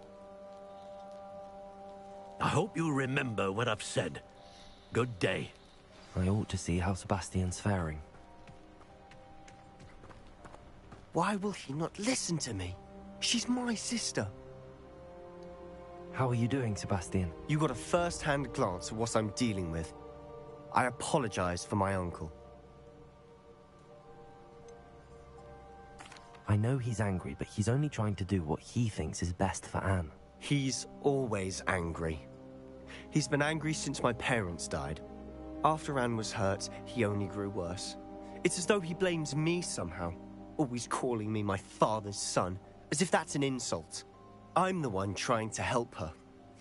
I hope you remember what I've said. Good day. I ought to see how Sebastian's faring. Why will he not listen to me? She's my sister. How are you doing, Sebastian? You got a first-hand glance at what I'm dealing with. I apologize for my uncle. I know he's angry, but he's only trying to do what he thinks is best for Anne. He's always angry. He's been angry since my parents died. After Anne was hurt, he only grew worse. It's as though he blames me somehow, always calling me my father's son, as if that's an insult. I'm the one trying to help her.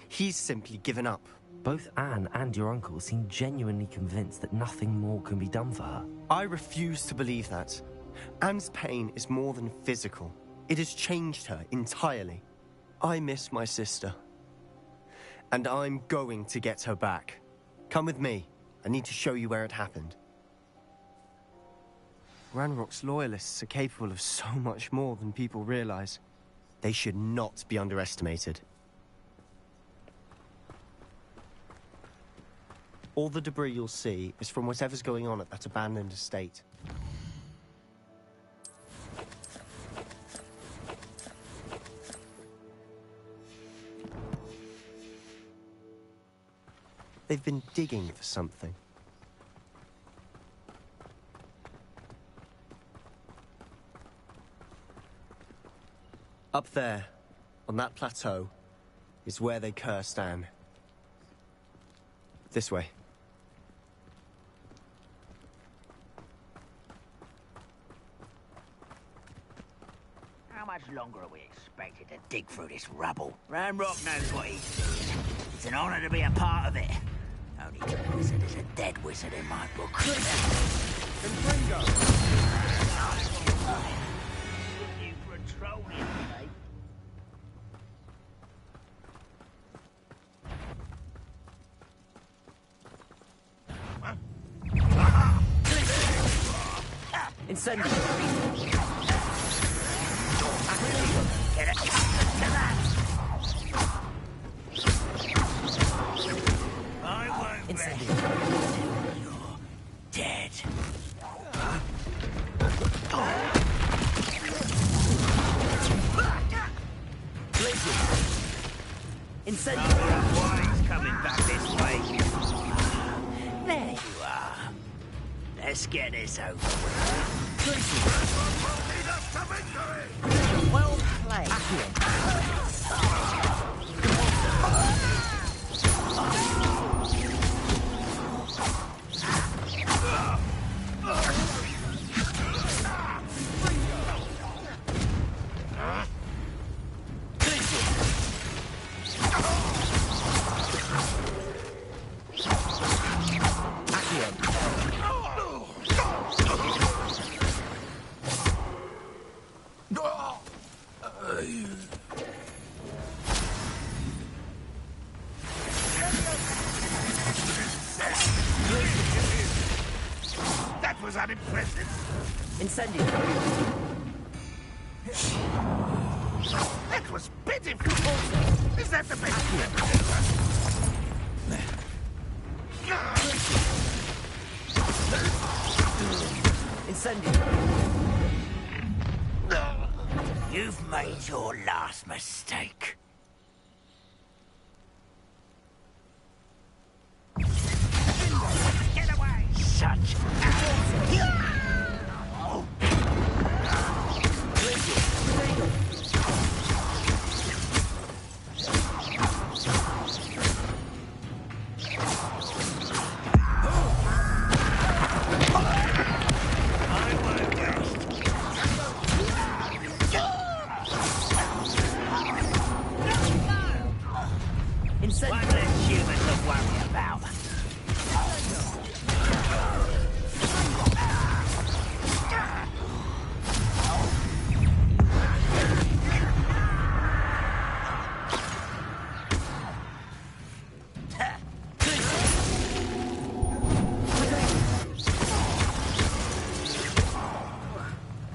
He's simply given up. Both Anne and your uncle seem genuinely convinced that nothing more can be done for her. I refuse to believe that. Anne's pain is more than physical. It has changed her entirely. I miss my sister. And I'm going to get her back. Come with me. I need to show you where it happened. Ranrock's loyalists are capable of so much more than people realize. They should not be underestimated. All the debris you'll see is from whatever's going on at that abandoned estate. They've been digging for something. Up there, on that plateau, is where they cursed Anne. This way. How much longer are we expected to dig through this rubble? Ranrock knows what he's doing. It's an honor to be a part of it. Only a wizard is a dead wizard in my book. You for a troll yesterday. Incendio. Get accustomed to that. I won't rest. You're dead. Incendio. Why he's coming back this way? There you are. Let's get this over with. Well played. That was unimpressive. Incendio. That was pitiful. Is that the best you ever Incendio. You've made your last mistake. Get away! Such one less human to worry about.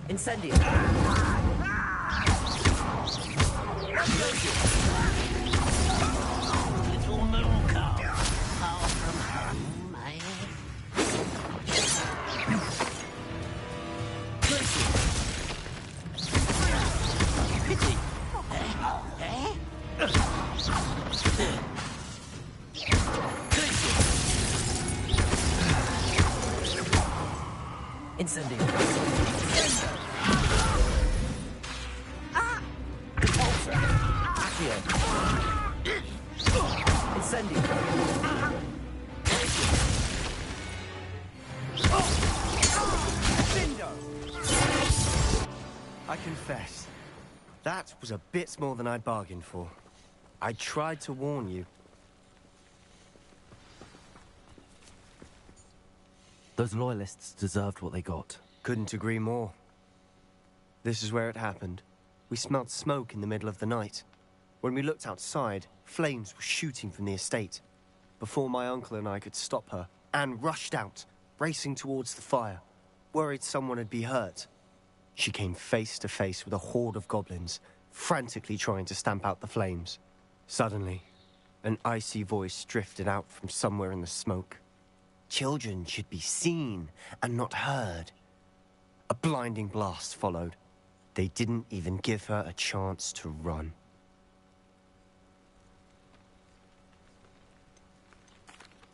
Incendio. Little moon calf. Far from home, eh? Pity. Incendio. Incendio. I confess, that was a bit more than I'd bargained for. I tried to warn you. Those loyalists deserved what they got. Couldn't agree more. This is where it happened. We smelled smoke in the middle of the night. When we looked outside, flames were shooting from the estate. Before my uncle and I could stop her, Anne rushed out, racing towards the fire, worried someone had been hurt. She came face to face with a horde of goblins, frantically trying to stamp out the flames. Suddenly, an icy voice drifted out from somewhere in the smoke. Children should be seen and not heard. A blinding blast followed. They didn't even give her a chance to run.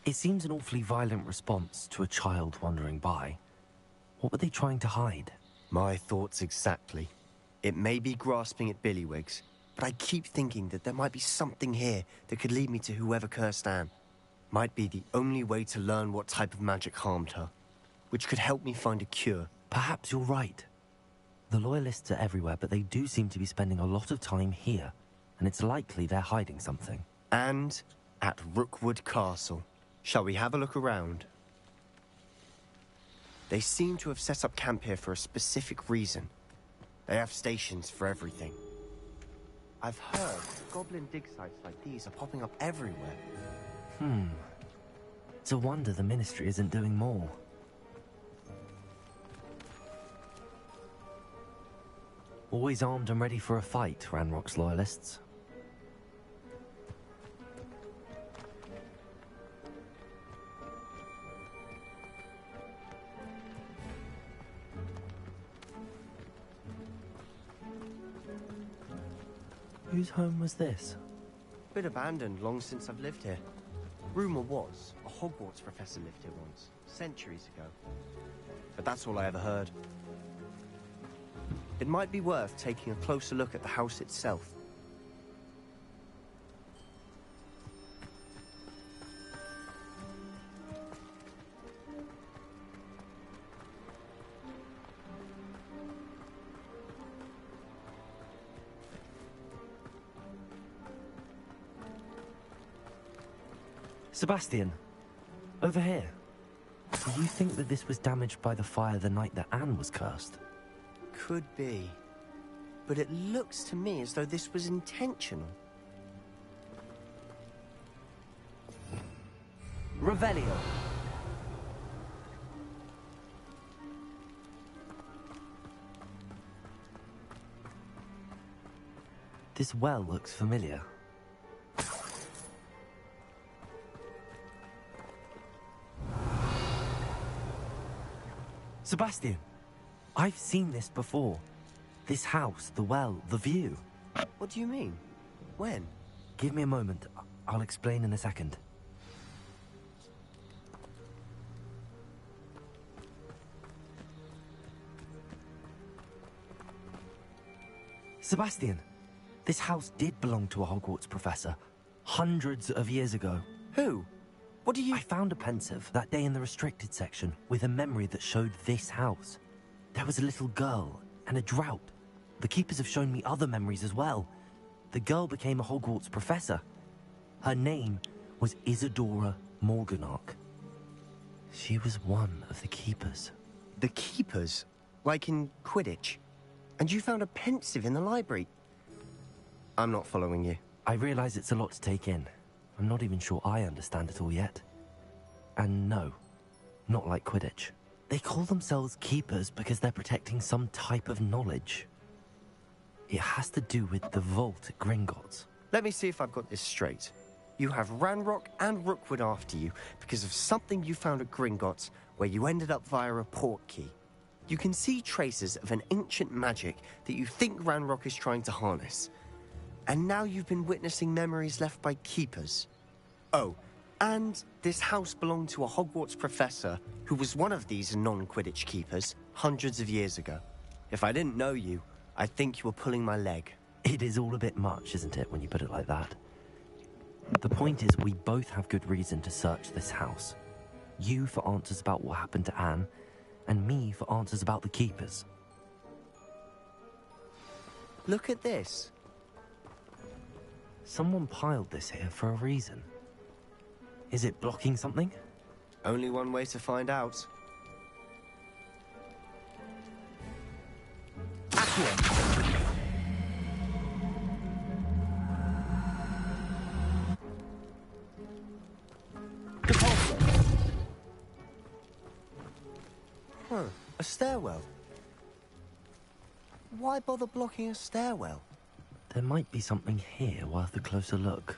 It seems an awfully violent response to a child wandering by. What were they trying to hide? My thoughts exactly. It may be grasping at Billywigs, but I keep thinking that there might be something here that could lead me to whoever cursed Anne. Might be the only way to learn what type of magic harmed her, which could help me find a cure. Perhaps you're right. The Loyalists are everywhere, but they do seem to be spending a lot of time here, and it's likely they're hiding something. And at Rookwood Castle. Shall we have a look around? They seem to have set up camp here for a specific reason. They have stations for everything. I've heard goblin dig sites like these are popping up everywhere. It's a wonder the Ministry isn't doing more. Always armed and ready for a fight, Ranrock's Loyalists. Whose home was this? Bit abandoned long since I've lived here. Rumor was, a Hogwarts professor lived here once, centuries ago. But that's all I ever heard. It might be worth taking a closer look at the house itself. Sebastian, over here. Do you think that this was damaged by the fire the night that Anne was cursed? Could be. But it looks to me as though this was intentional. Revelio. This well looks familiar. Sebastian, I've seen this before. This house, the well, the view. What do you mean? When? Give me a moment. I'll explain in a second. Sebastian, this house did belong to a Hogwarts professor. Hundreds of years ago. Who? What do you... I found a pensive that day in the restricted section with a memory that showed this house. There was a little girl and a drought. The keepers have shown me other memories as well. The girl became a Hogwarts professor. Her name was Isadora Morganach. She was one of the keepers. The keepers? Like in Quidditch? And you found a pensive in the library? I'm not following you. I realize it's a lot to take in. I'm not even sure I understand it all yet. And no, not like Quidditch. They call themselves keepers because they're protecting some type of knowledge. It has to do with the vault at Gringotts. Let me see if I've got this straight. You have Ranrock and Rookwood after you because of something you found at Gringotts where you ended up via a portkey. You can see traces of an ancient magic that you think Ranrock is trying to harness. And now you've been witnessing memories left by keepers. Oh, and this house belonged to a Hogwarts professor who was one of these non-Quidditch keepers hundreds of years ago. If I didn't know you, I'd think you were pulling my leg. It is all a bit much, isn't it, when you put it like that? The point is, we both have good reason to search this house. You for answers about what happened to Anne, and me for answers about the keepers. Look at this. Someone piled this here for a reason. Is it blocking something? Only one way to find out. Accio! Huh, a stairwell. Why bother blocking a stairwell? There might be something here worth a closer look.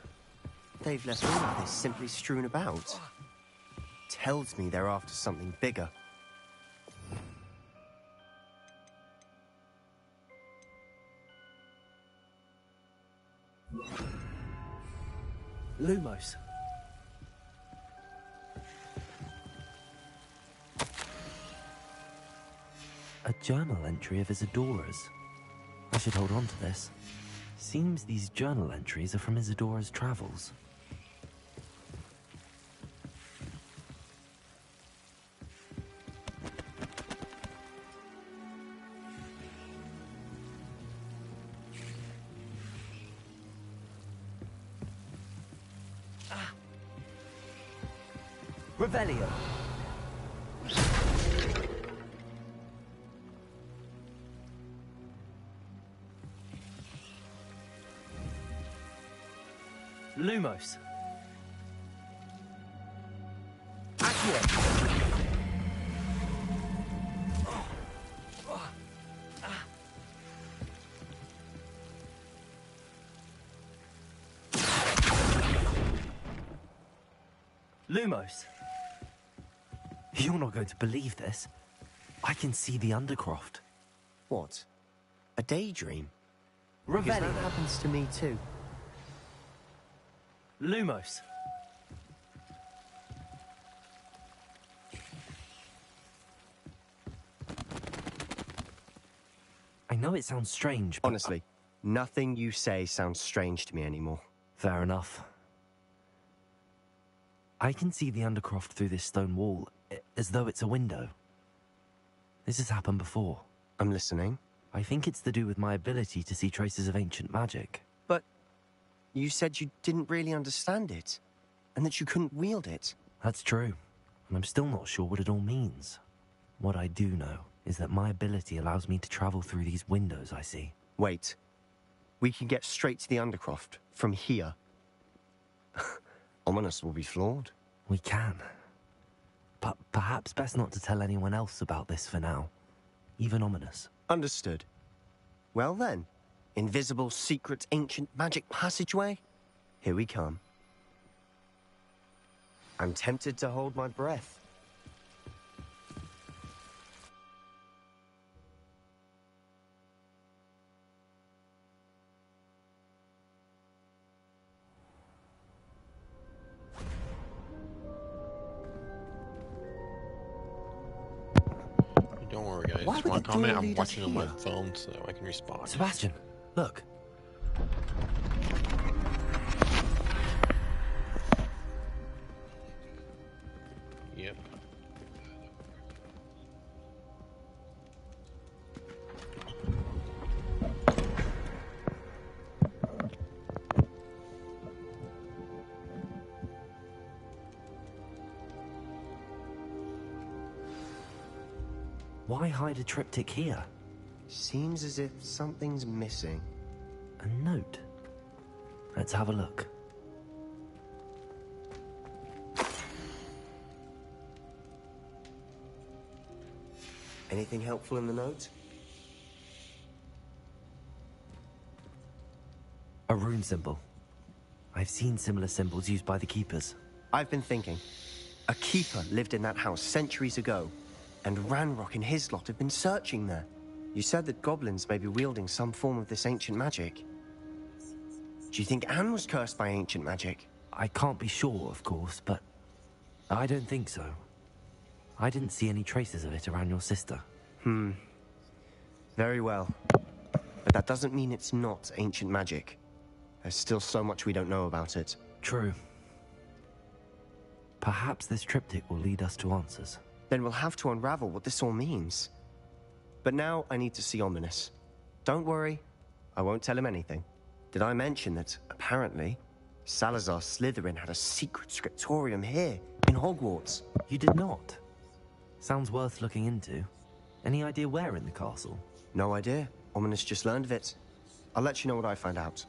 They've left all of this simply strewn about. Tells me they're after something bigger. Lumos. A journal entry of Isadora's. I should hold on to this. Seems these journal entries are from Isadora's travels. Revelio. Lumos. Accio. Lumos. You're not going to believe this. I can see the Undercroft. What? A daydream? Revelio. Because that happens to me too. Lumos. I know it sounds strange, but... Honestly, nothing you say sounds strange to me anymore. Fair enough. I can see the Undercroft through this stone wall, as though it's a window. This has happened before. I'm listening. I think it's to do with my ability to see traces of ancient magic. But you said you didn't really understand it, and that you couldn't wield it. That's true, and I'm still not sure what it all means. What I do know is that my ability allows me to travel through these windows I see. Wait. We can get straight to the Undercroft from here. Ominis will be floored. We can. But perhaps best not to tell anyone else about this for now. Even Ominis. Understood. Well then, invisible, secret, ancient magic passageway? Here we come. I'm tempted to hold my breath. Don't worry, guys. Why Just would one the door comment. I'm lead us watching on my here? phone so I can respond. Sebastian, look. Yep. Why hide a triptych here? Seems as if something's missing. A note. Let's have a look. Anything helpful in the note? A rune symbol. I've seen similar symbols used by the keepers. I've been thinking. A keeper lived in that house centuries ago, and Ranrock and his lot have been searching there. You said that goblins may be wielding some form of this ancient magic. Do you think Anne was cursed by ancient magic? I can't be sure, of course, but I don't think so. I didn't see any traces of it around your sister. Very well. But that doesn't mean it's not ancient magic. There's still so much we don't know about it. True. Perhaps this triptych will lead us to answers. Then we'll have to unravel what this all means. But now I need to see Ominis. Don't worry, I won't tell him anything. Did I mention that, apparently, Salazar Slytherin had a secret scriptorium here, in Hogwarts? You did not? Sounds worth looking into. Any idea where in the castle? No idea. Ominis just learned of it. I'll let you know what I find out.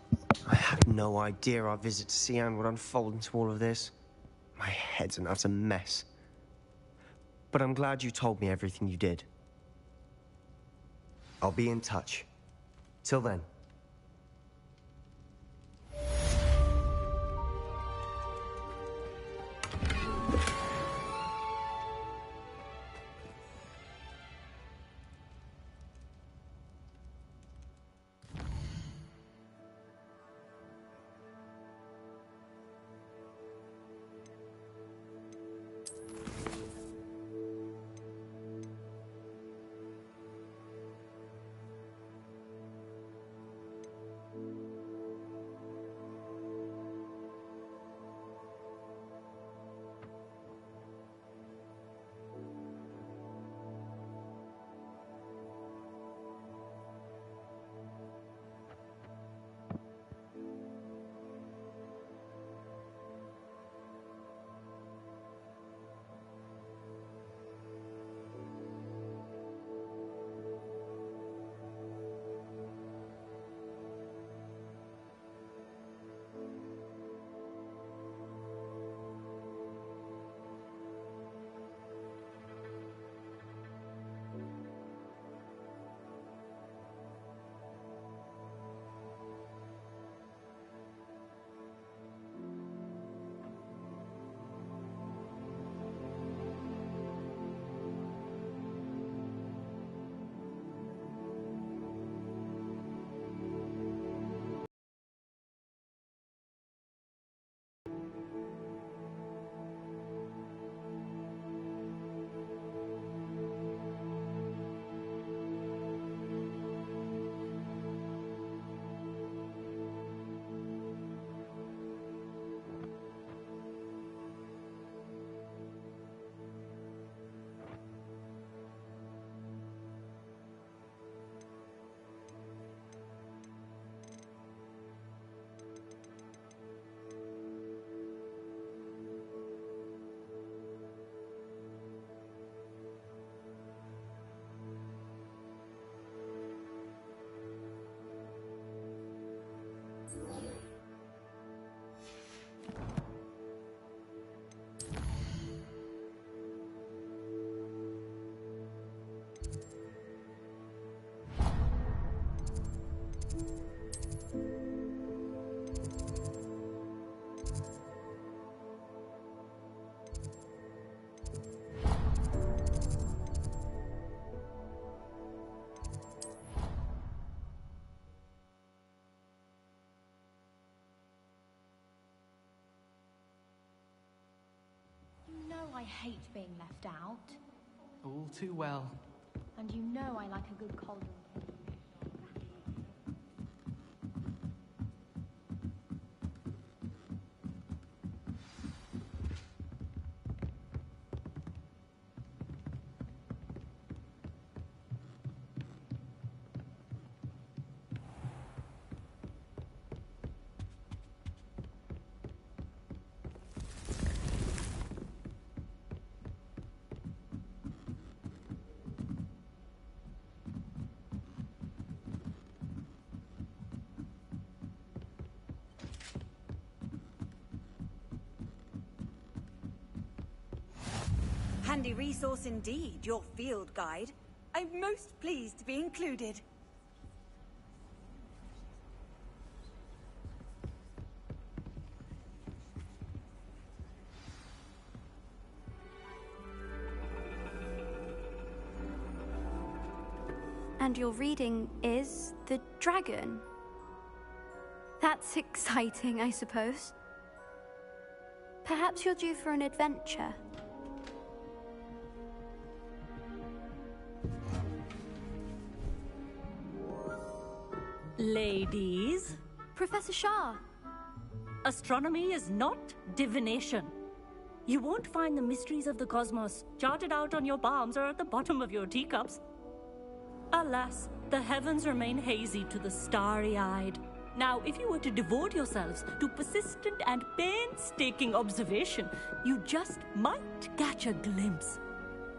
I had no idea our visit to Cian would unfold into all of this. My head's an utter mess. But I'm glad you told me everything you did. I'll be in touch. Till then. hate being left out. All too well. And you know I like a good cauldron. Handy resource indeed, your field guide. I'm most pleased to be included. And your reading is The Dragon. That's exciting, I suppose. Perhaps you're due for an adventure. Ladies. Professor Shah. Astronomy is not divination. You won't find the mysteries of the cosmos charted out on your palms or at the bottom of your teacups. Alas, the heavens remain hazy to the starry-eyed. Now, if you were to devote yourselves to persistent and painstaking observation, you just might catch a glimpse.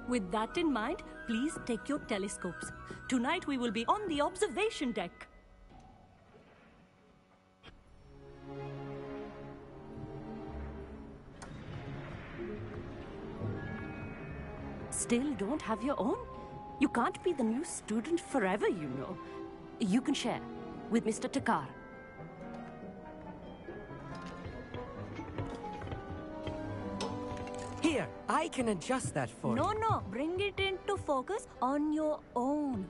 With that in mind, please take your telescopes. Tonight we will be on the observation deck. Still don't have your own? You can't be the new student forever, you know. You can share with Mr. Takar. Here, I can adjust that for you. No, bring it into focus on your own.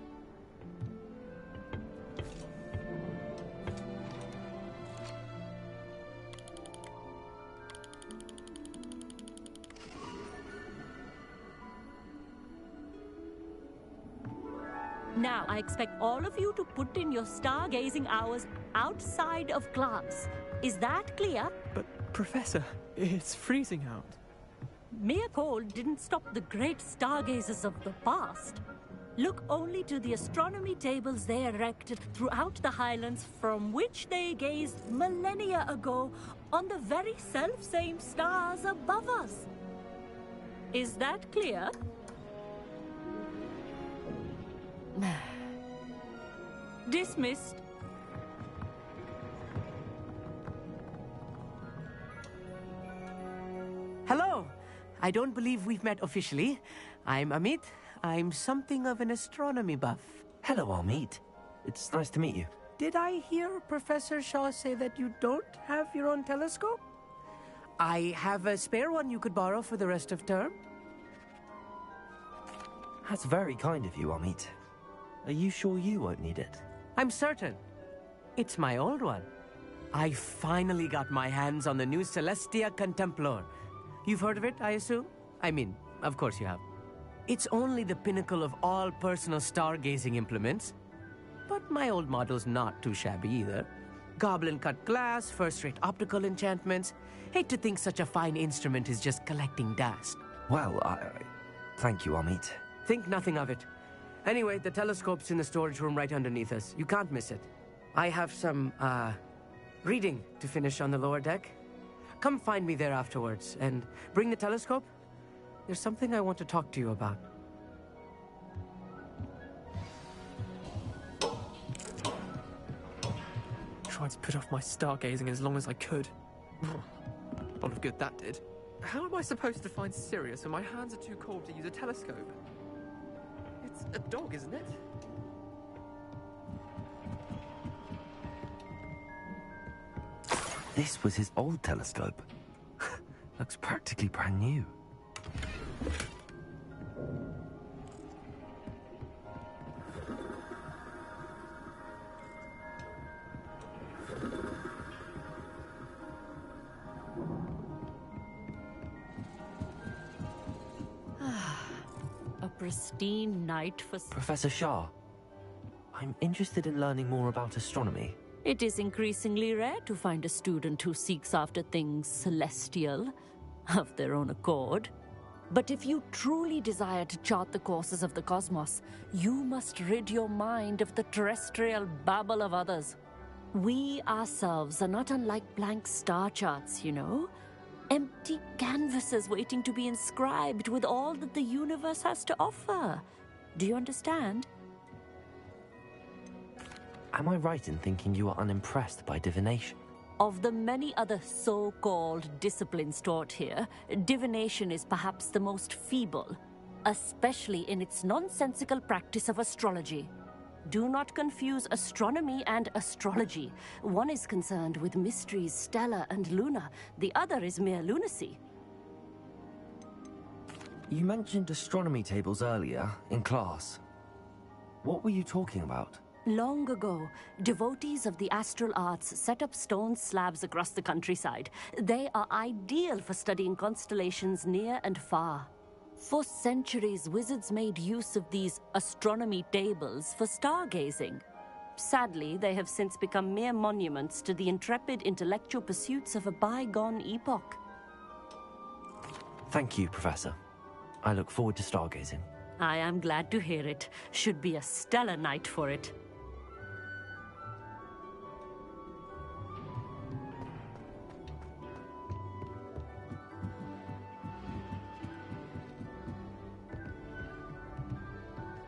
Now, I expect all of you to put in your stargazing hours outside of class. Is that clear? But, Professor, it's freezing out. Mere cold didn't stop the great stargazers of the past. Look only to the astronomy tables they erected throughout the Highlands from which they gazed millennia ago on the very self-same stars above us. Is that clear? Dismissed. Hello. I don't believe we've met officially. I'm Amit. I'm something of an astronomy buff. Hello, Amit. It's nice to meet you. Did I hear Professor Shaw say that you don't have your own telescope? I have a spare one you could borrow for the rest of term. That's very kind of you, Amit. Are you sure you won't need it? I'm certain. It's my old one. I finally got my hands on the new Celestia Contemplar. You've heard of it, I assume? I mean, of course you have. It's only the pinnacle of all personal stargazing implements. But my old model's not too shabby either. Goblin-cut glass, first-rate optical enchantments. Hate to think such a fine instrument is just collecting dust. Well, thank you, Amit. Think nothing of it. Anyway, the telescope's in the storage room right underneath us. You can't miss it. I have some, reading to finish on the lower deck. Come find me there afterwards, and bring the telescope. There's something I want to talk to you about. Tried to put off my stargazing as long as I could. A lot of good that did. How am I supposed to find Sirius when my hands are too cold to use a telescope? It's a dog, isn't it? This was his old telescope. Looks practically brand new. pristine night for... Professor Shah, I'm interested in learning more about astronomy. It is increasingly rare to find a student who seeks after things celestial, of their own accord. But if you truly desire to chart the courses of the cosmos, you must rid your mind of the terrestrial babble of others. We ourselves are not unlike blank star charts, you know. Empty canvases waiting to be inscribed with all that the universe has to offer. Do you understand? Am I right in thinking you are unimpressed by divination? Of the many other so-called disciplines taught here, divination is perhaps the most feeble, especially in its nonsensical practice of astrology. Do not confuse astronomy and astrology. One is concerned with mysteries stellar and lunar, the other is mere lunacy. You mentioned astronomy tables earlier, in class. What were you talking about? Long ago, devotees of the astral arts set up stone slabs across the countryside. They are ideal for studying constellations near and far. For centuries, wizards made use of these astronomy tables for stargazing. Sadly, they have since become mere monuments to the intrepid intellectual pursuits of a bygone epoch. Thank you, Professor. I look forward to stargazing. I am glad to hear it. Should be a stellar night for it.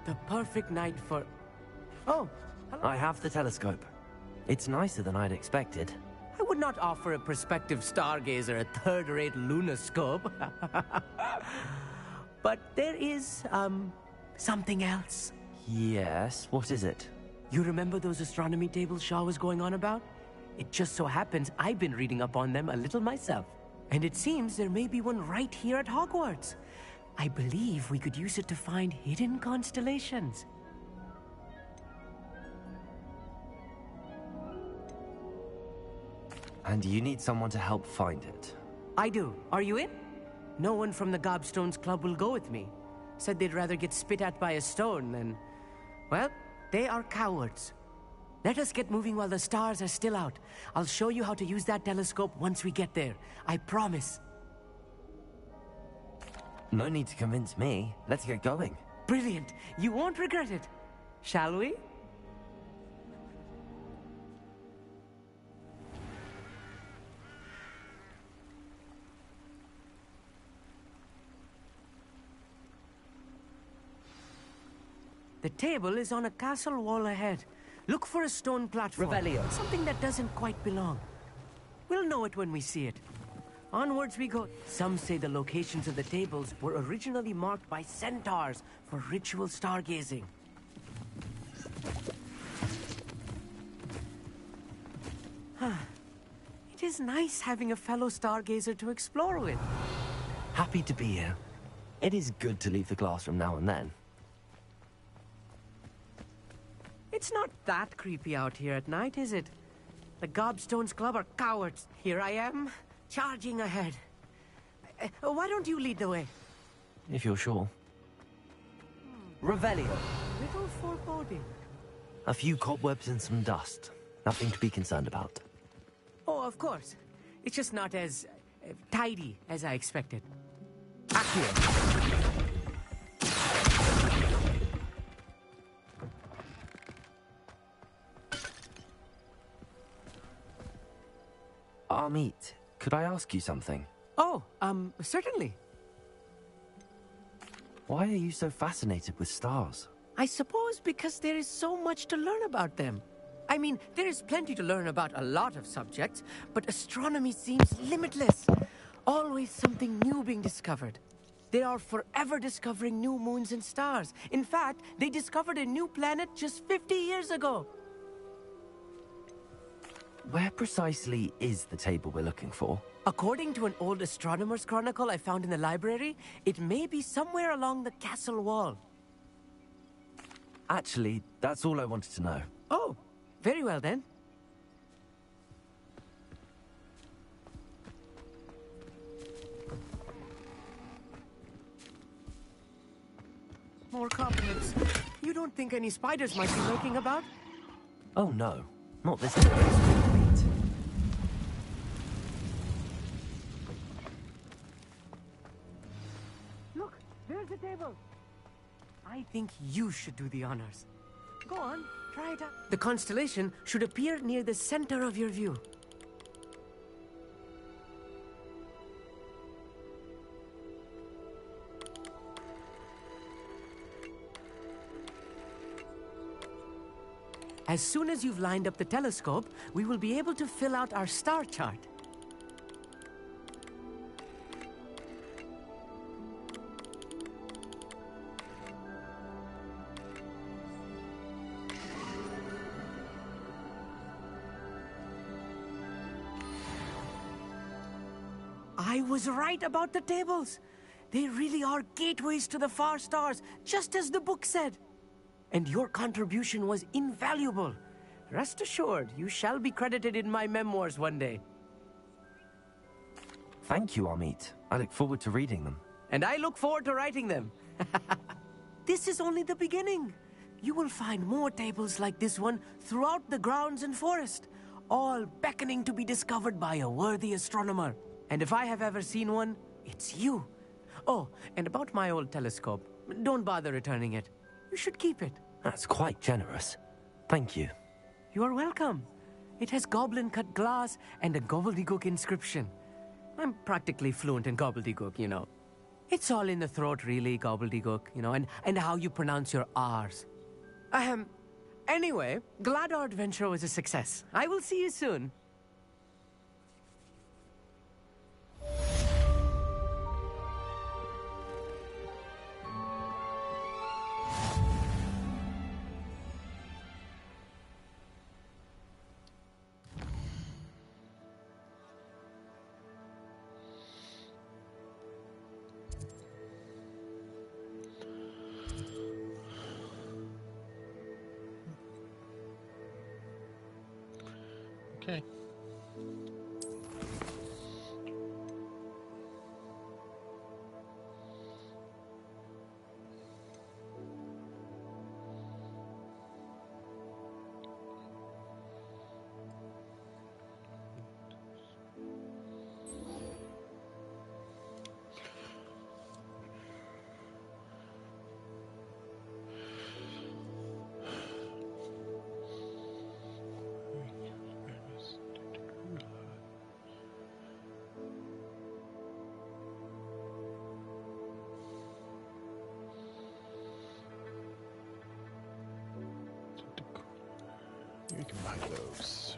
The perfect night for... Oh, hello. I have the telescope. It's nicer than I'd expected. I would not offer a prospective stargazer a third-rate lunoscope. But there is, something else. Yes, what is it? You remember those astronomy tables Shaw was going on about? It just so happens I've been reading up on them a little myself. And it seems there may be one right here at Hogwarts. I believe we could use it to find hidden constellations. And you need someone to help find it. I do. Are you in? No one from the Gobstones Club will go with me. Said they'd rather get spit at by a stone than... Well, they are cowards. Let us get moving while the stars are still out. I'll show you how to use that telescope once we get there. I promise. No need to convince me. Let's get going. Brilliant. You won't regret it. Shall we? The table is on a castle wall ahead. Look for a stone platform. Revelio. Something that doesn't quite belong. We'll know it when we see it. Onwards we go. Some say the locations of the tables were originally marked by centaurs for ritual stargazing. It is nice having a fellow stargazer to explore with. Happy to be here. It is good to leave the classroom now and then. It's not that creepy out here at night, is it? The Gobstones Club are cowards. Here I am, charging ahead. Why don't you lead the way? If you're sure. Revelio. Little foreboding. A few cobwebs and some dust. Nothing to be concerned about. Oh, of course. It's just not as tidy as I expected. Accio. Amit, could I ask you something? Oh, certainly. Why are you so fascinated with stars? I suppose because there is so much to learn about them. I mean, there is plenty to learn about a lot of subjects, but astronomy seems limitless. Always something new being discovered. They are forever discovering new moons and stars. In fact, they discovered a new planet just 50 years ago. Where precisely is the table we're looking for? According to an old astronomer's chronicle I found in the library, it may be somewhere along the castle wall. Actually, that's all I wanted to know. Oh, very well then. more cobwebs. You don't think any spiders might be lurking about? Oh no, not this time. Look, there's the table. I think you should do the honors. Go on, try it out. The constellation should appear near the center of your view. As soon as you've lined up the telescope, we will be able to fill out our star chart. I was right about the tables. They really are gateways to the far stars, just as the book said. And your contribution was invaluable. Rest assured, you shall be credited in my memoirs one day. Thank you, Amit. I look forward to reading them. And I look forward to writing them. This is only the beginning. You will find more tables like this one throughout the grounds and forest, all beckoning to be discovered by a worthy astronomer. And if I have ever seen one, it's you. Oh, and about my old telescope, don't bother returning it. You should keep it. That's quite generous. Thank you. You are welcome. It has goblin-cut glass and a gobbledygook inscription. I'm practically fluent in gobbledygook, you know. It's all in the throat, really, gobbledygook, you know, and how you pronounce your R's. Anyway, glad our adventure was a success. I will see you soon. Okay. We can buy those.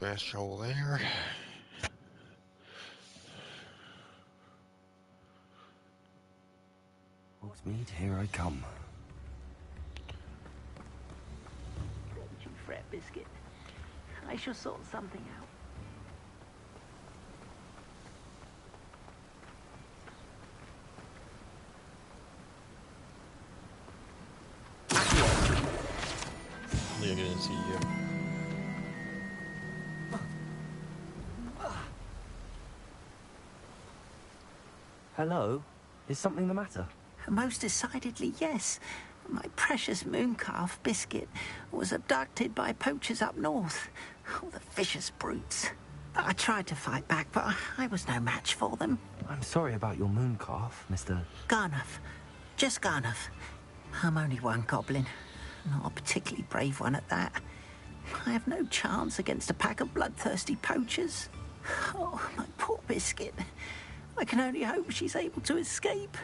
Fast shovel there. Mead, here I come. Don't you fret, Biscuit. I shall sort something out. They're gonna see you. Hello? Is something the matter? Most decidedly, yes. My precious moon calf, Biscuit, was abducted by poachers up north. Oh, the vicious brutes. I tried to fight back, but I was no match for them. I'm sorry about your moon calf, Mr. Garnuff. Just Garnuff. I'm only one goblin. Not a particularly brave one at that. I have no chance against a pack of bloodthirsty poachers. Oh, my poor Biscuit. I can only hope she's able to escape.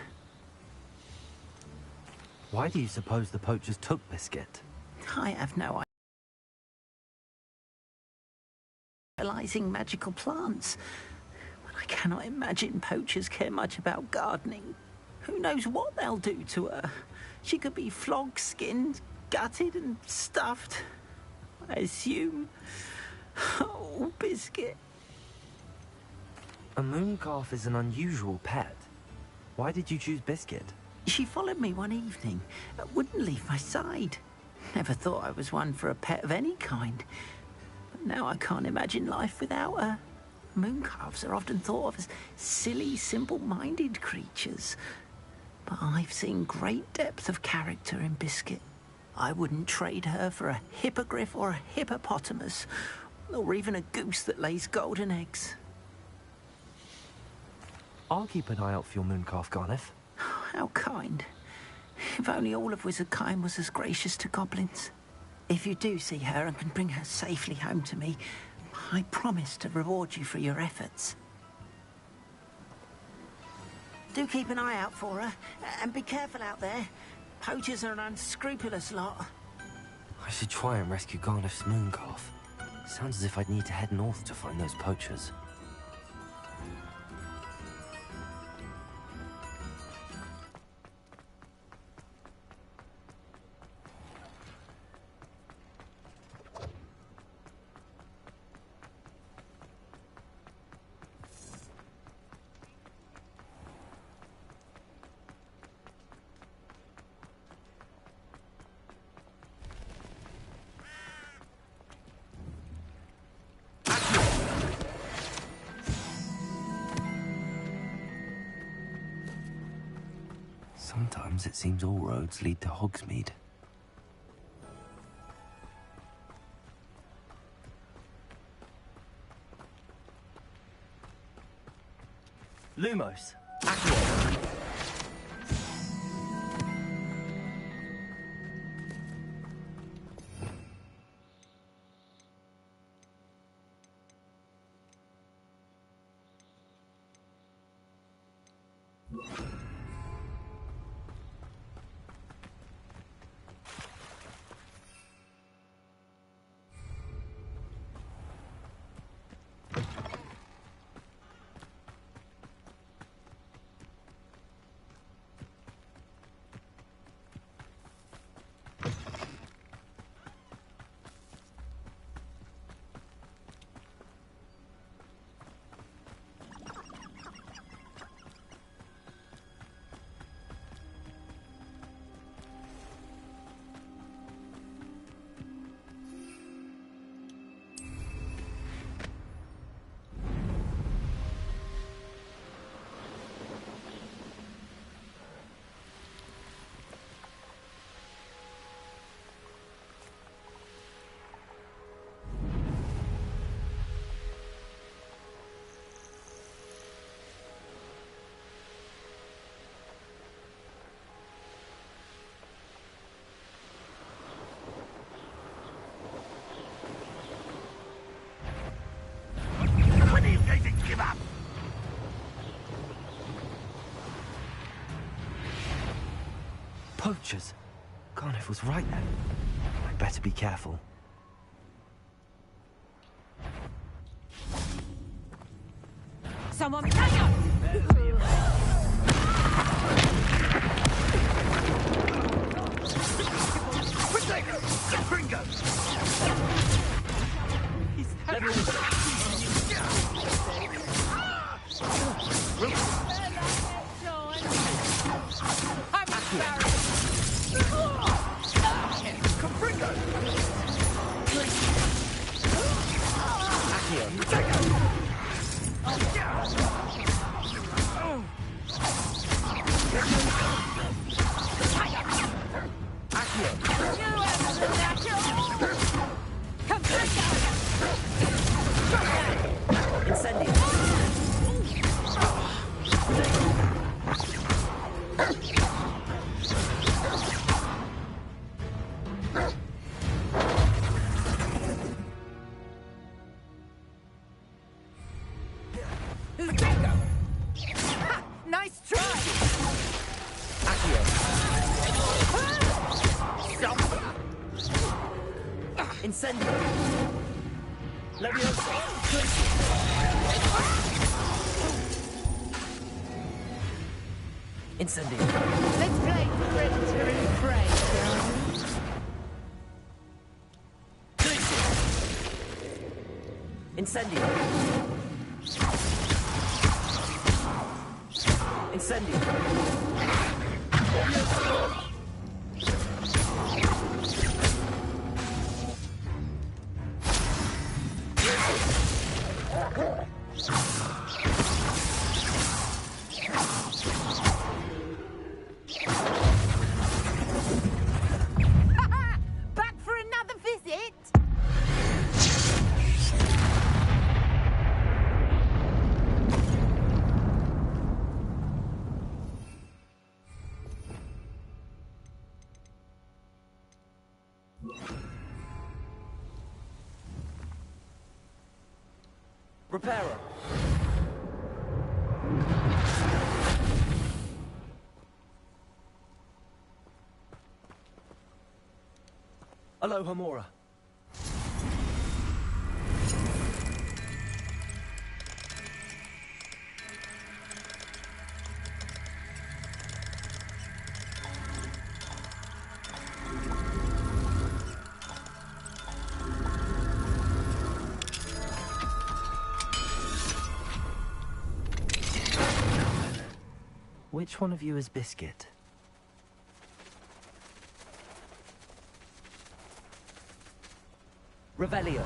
Why do you suppose the poachers took Biscuit? I have no idea. Realizing magical plants. But I cannot imagine poachers care much about gardening. Who knows what they'll do to her? She could be flogged, skinned, gutted and stuffed. I assume. Oh, Biscuit. A mooncalf is an unusual pet. Why did you choose Biscuit? She followed me one evening, wouldn't leave my side. Never thought I was one for a pet of any kind. But now I can't imagine life without her. Mooncalves are often thought of as silly, simple-minded creatures. But I've seen great depth of character in Biscuit. I wouldn't trade her for a hippogriff or a hippopotamus, or even a goose that lays golden eggs. I'll keep an eye out for your mooncalf, Garneth. How kind. If only all of Wizardkind was as gracious to goblins. If you do see her and can bring her safely home to me, I promise to reward you for your efforts. Do keep an eye out for her, and be careful out there. Poachers are an unscrupulous lot. I should try and rescue Garneth's mooncalf. Sounds as if I'd need to head north to find those poachers. Sometimes it seems all roads lead to Hogsmeade. Lumos, Accio. Give up! Poachers! Garneth was right then. I'd better be careful. Someone hang up! Nice try! Incendio! Leviosa! Incendio! Let's play predator and prey, Incendio! Incendio. Back for another visit? Reparo. Aloha Mora. Which one of you is Biscuit? Revelio.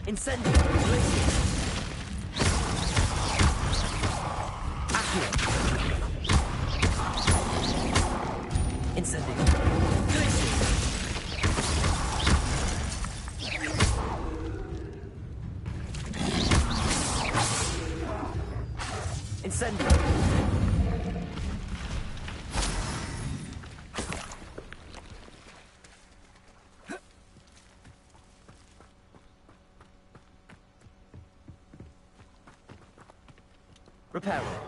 Incendio. Accio. Incendio. Incendio. Reparo.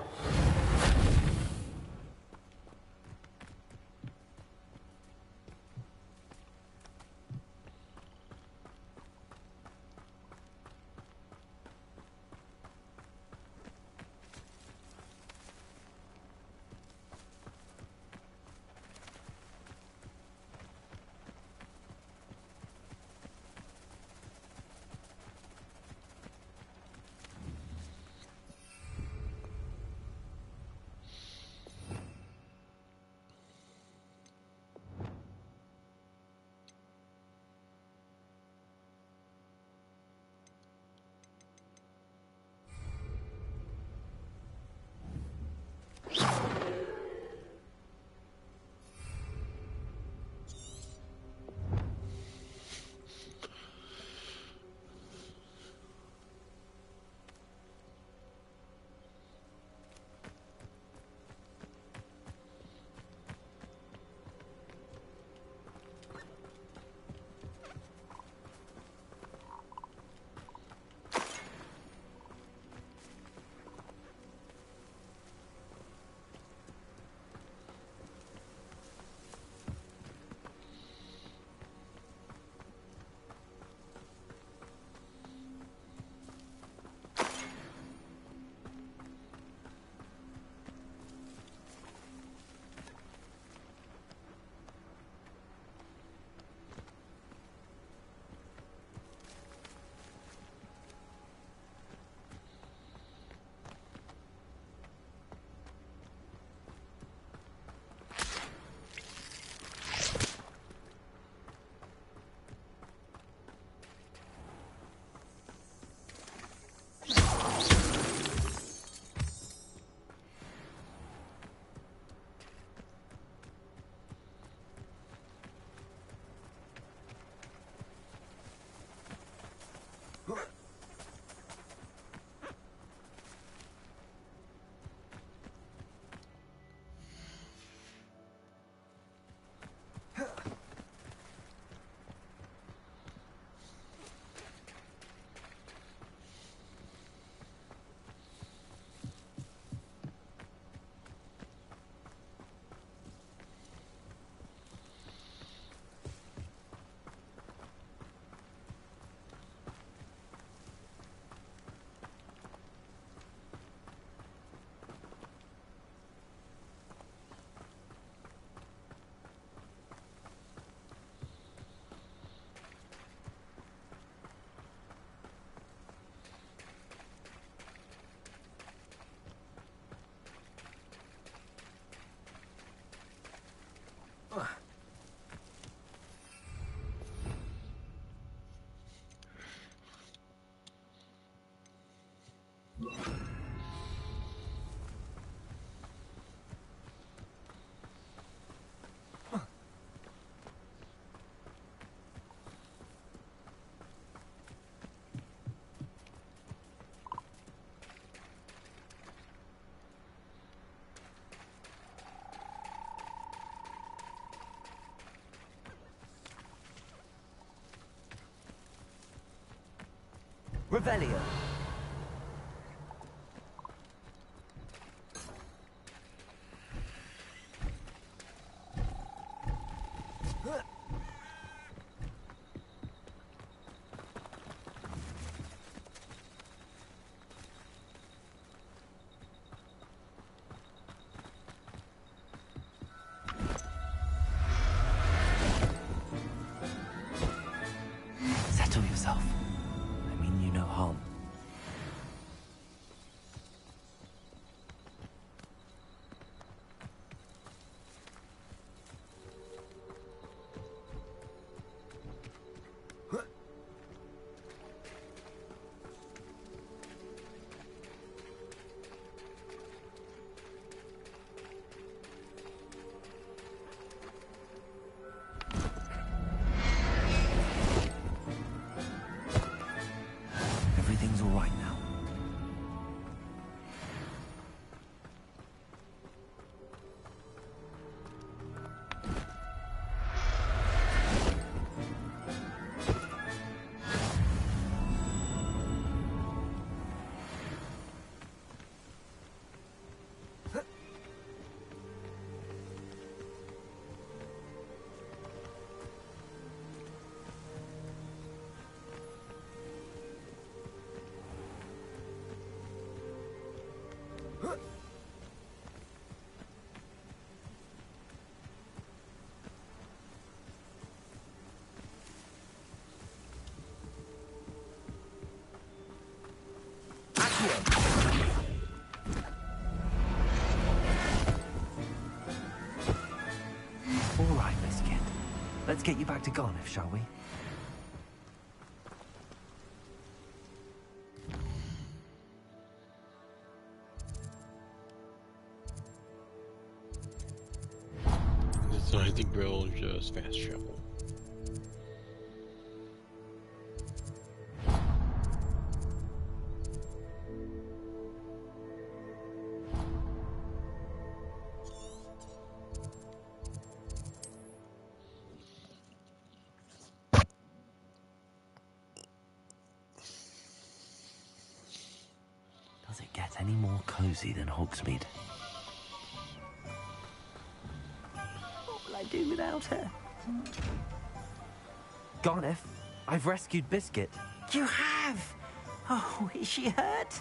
Revelio. Settle yourself. I mean you no harm. Everything's all right now. All right, Biscuit. Let's get you back to Garniff, shall we? So I think we'll just fast travel. Does it get any more cozy than Hogsmeade? What will I do without her? Garniff, I've rescued Biscuit. You have? Oh, is she hurt?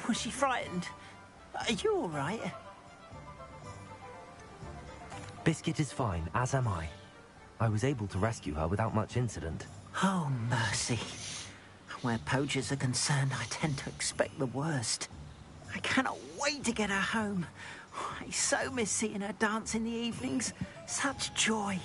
Was she frightened? Are you all right? Biscuit is fine, as am I. I was able to rescue her without much incident. Oh, mercy. Where poachers are concerned, I tend to expect the worst. I cannot wait to get her home. I so miss seeing her dance in the evenings. Such joy.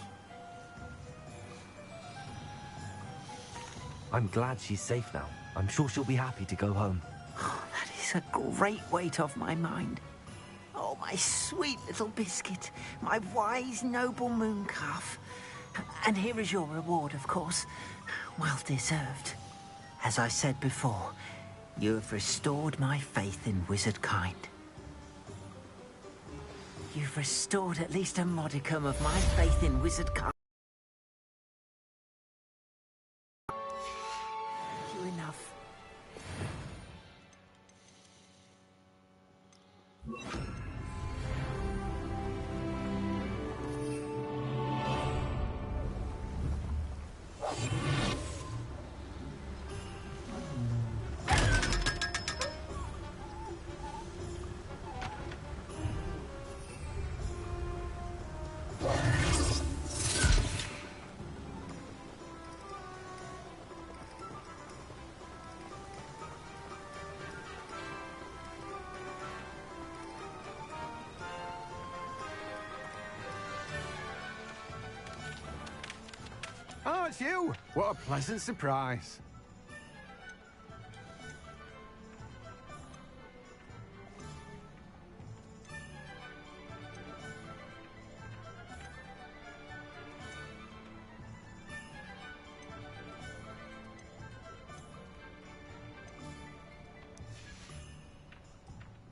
I'm glad she's safe now. I'm sure she'll be happy to go home. Oh, that is a great weight off my mind. Oh, my sweet little Biscuit. My wise, noble mooncalf. And here is your reward, of course. Well deserved. As I said before, you have restored my faith in wizard kind. You've restored at least a modicum of my faith in wizard kind. You enough. Oh, it's you! What a pleasant surprise.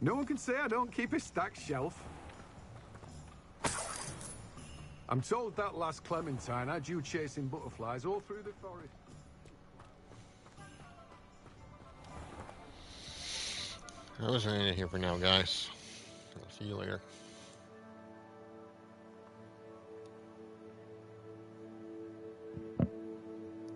No one can say I don't keep a stacked shelf. I'm told that last Clementine had you chasing butterflies all through the forest. I was ending it here for now, guys. I'll see you later.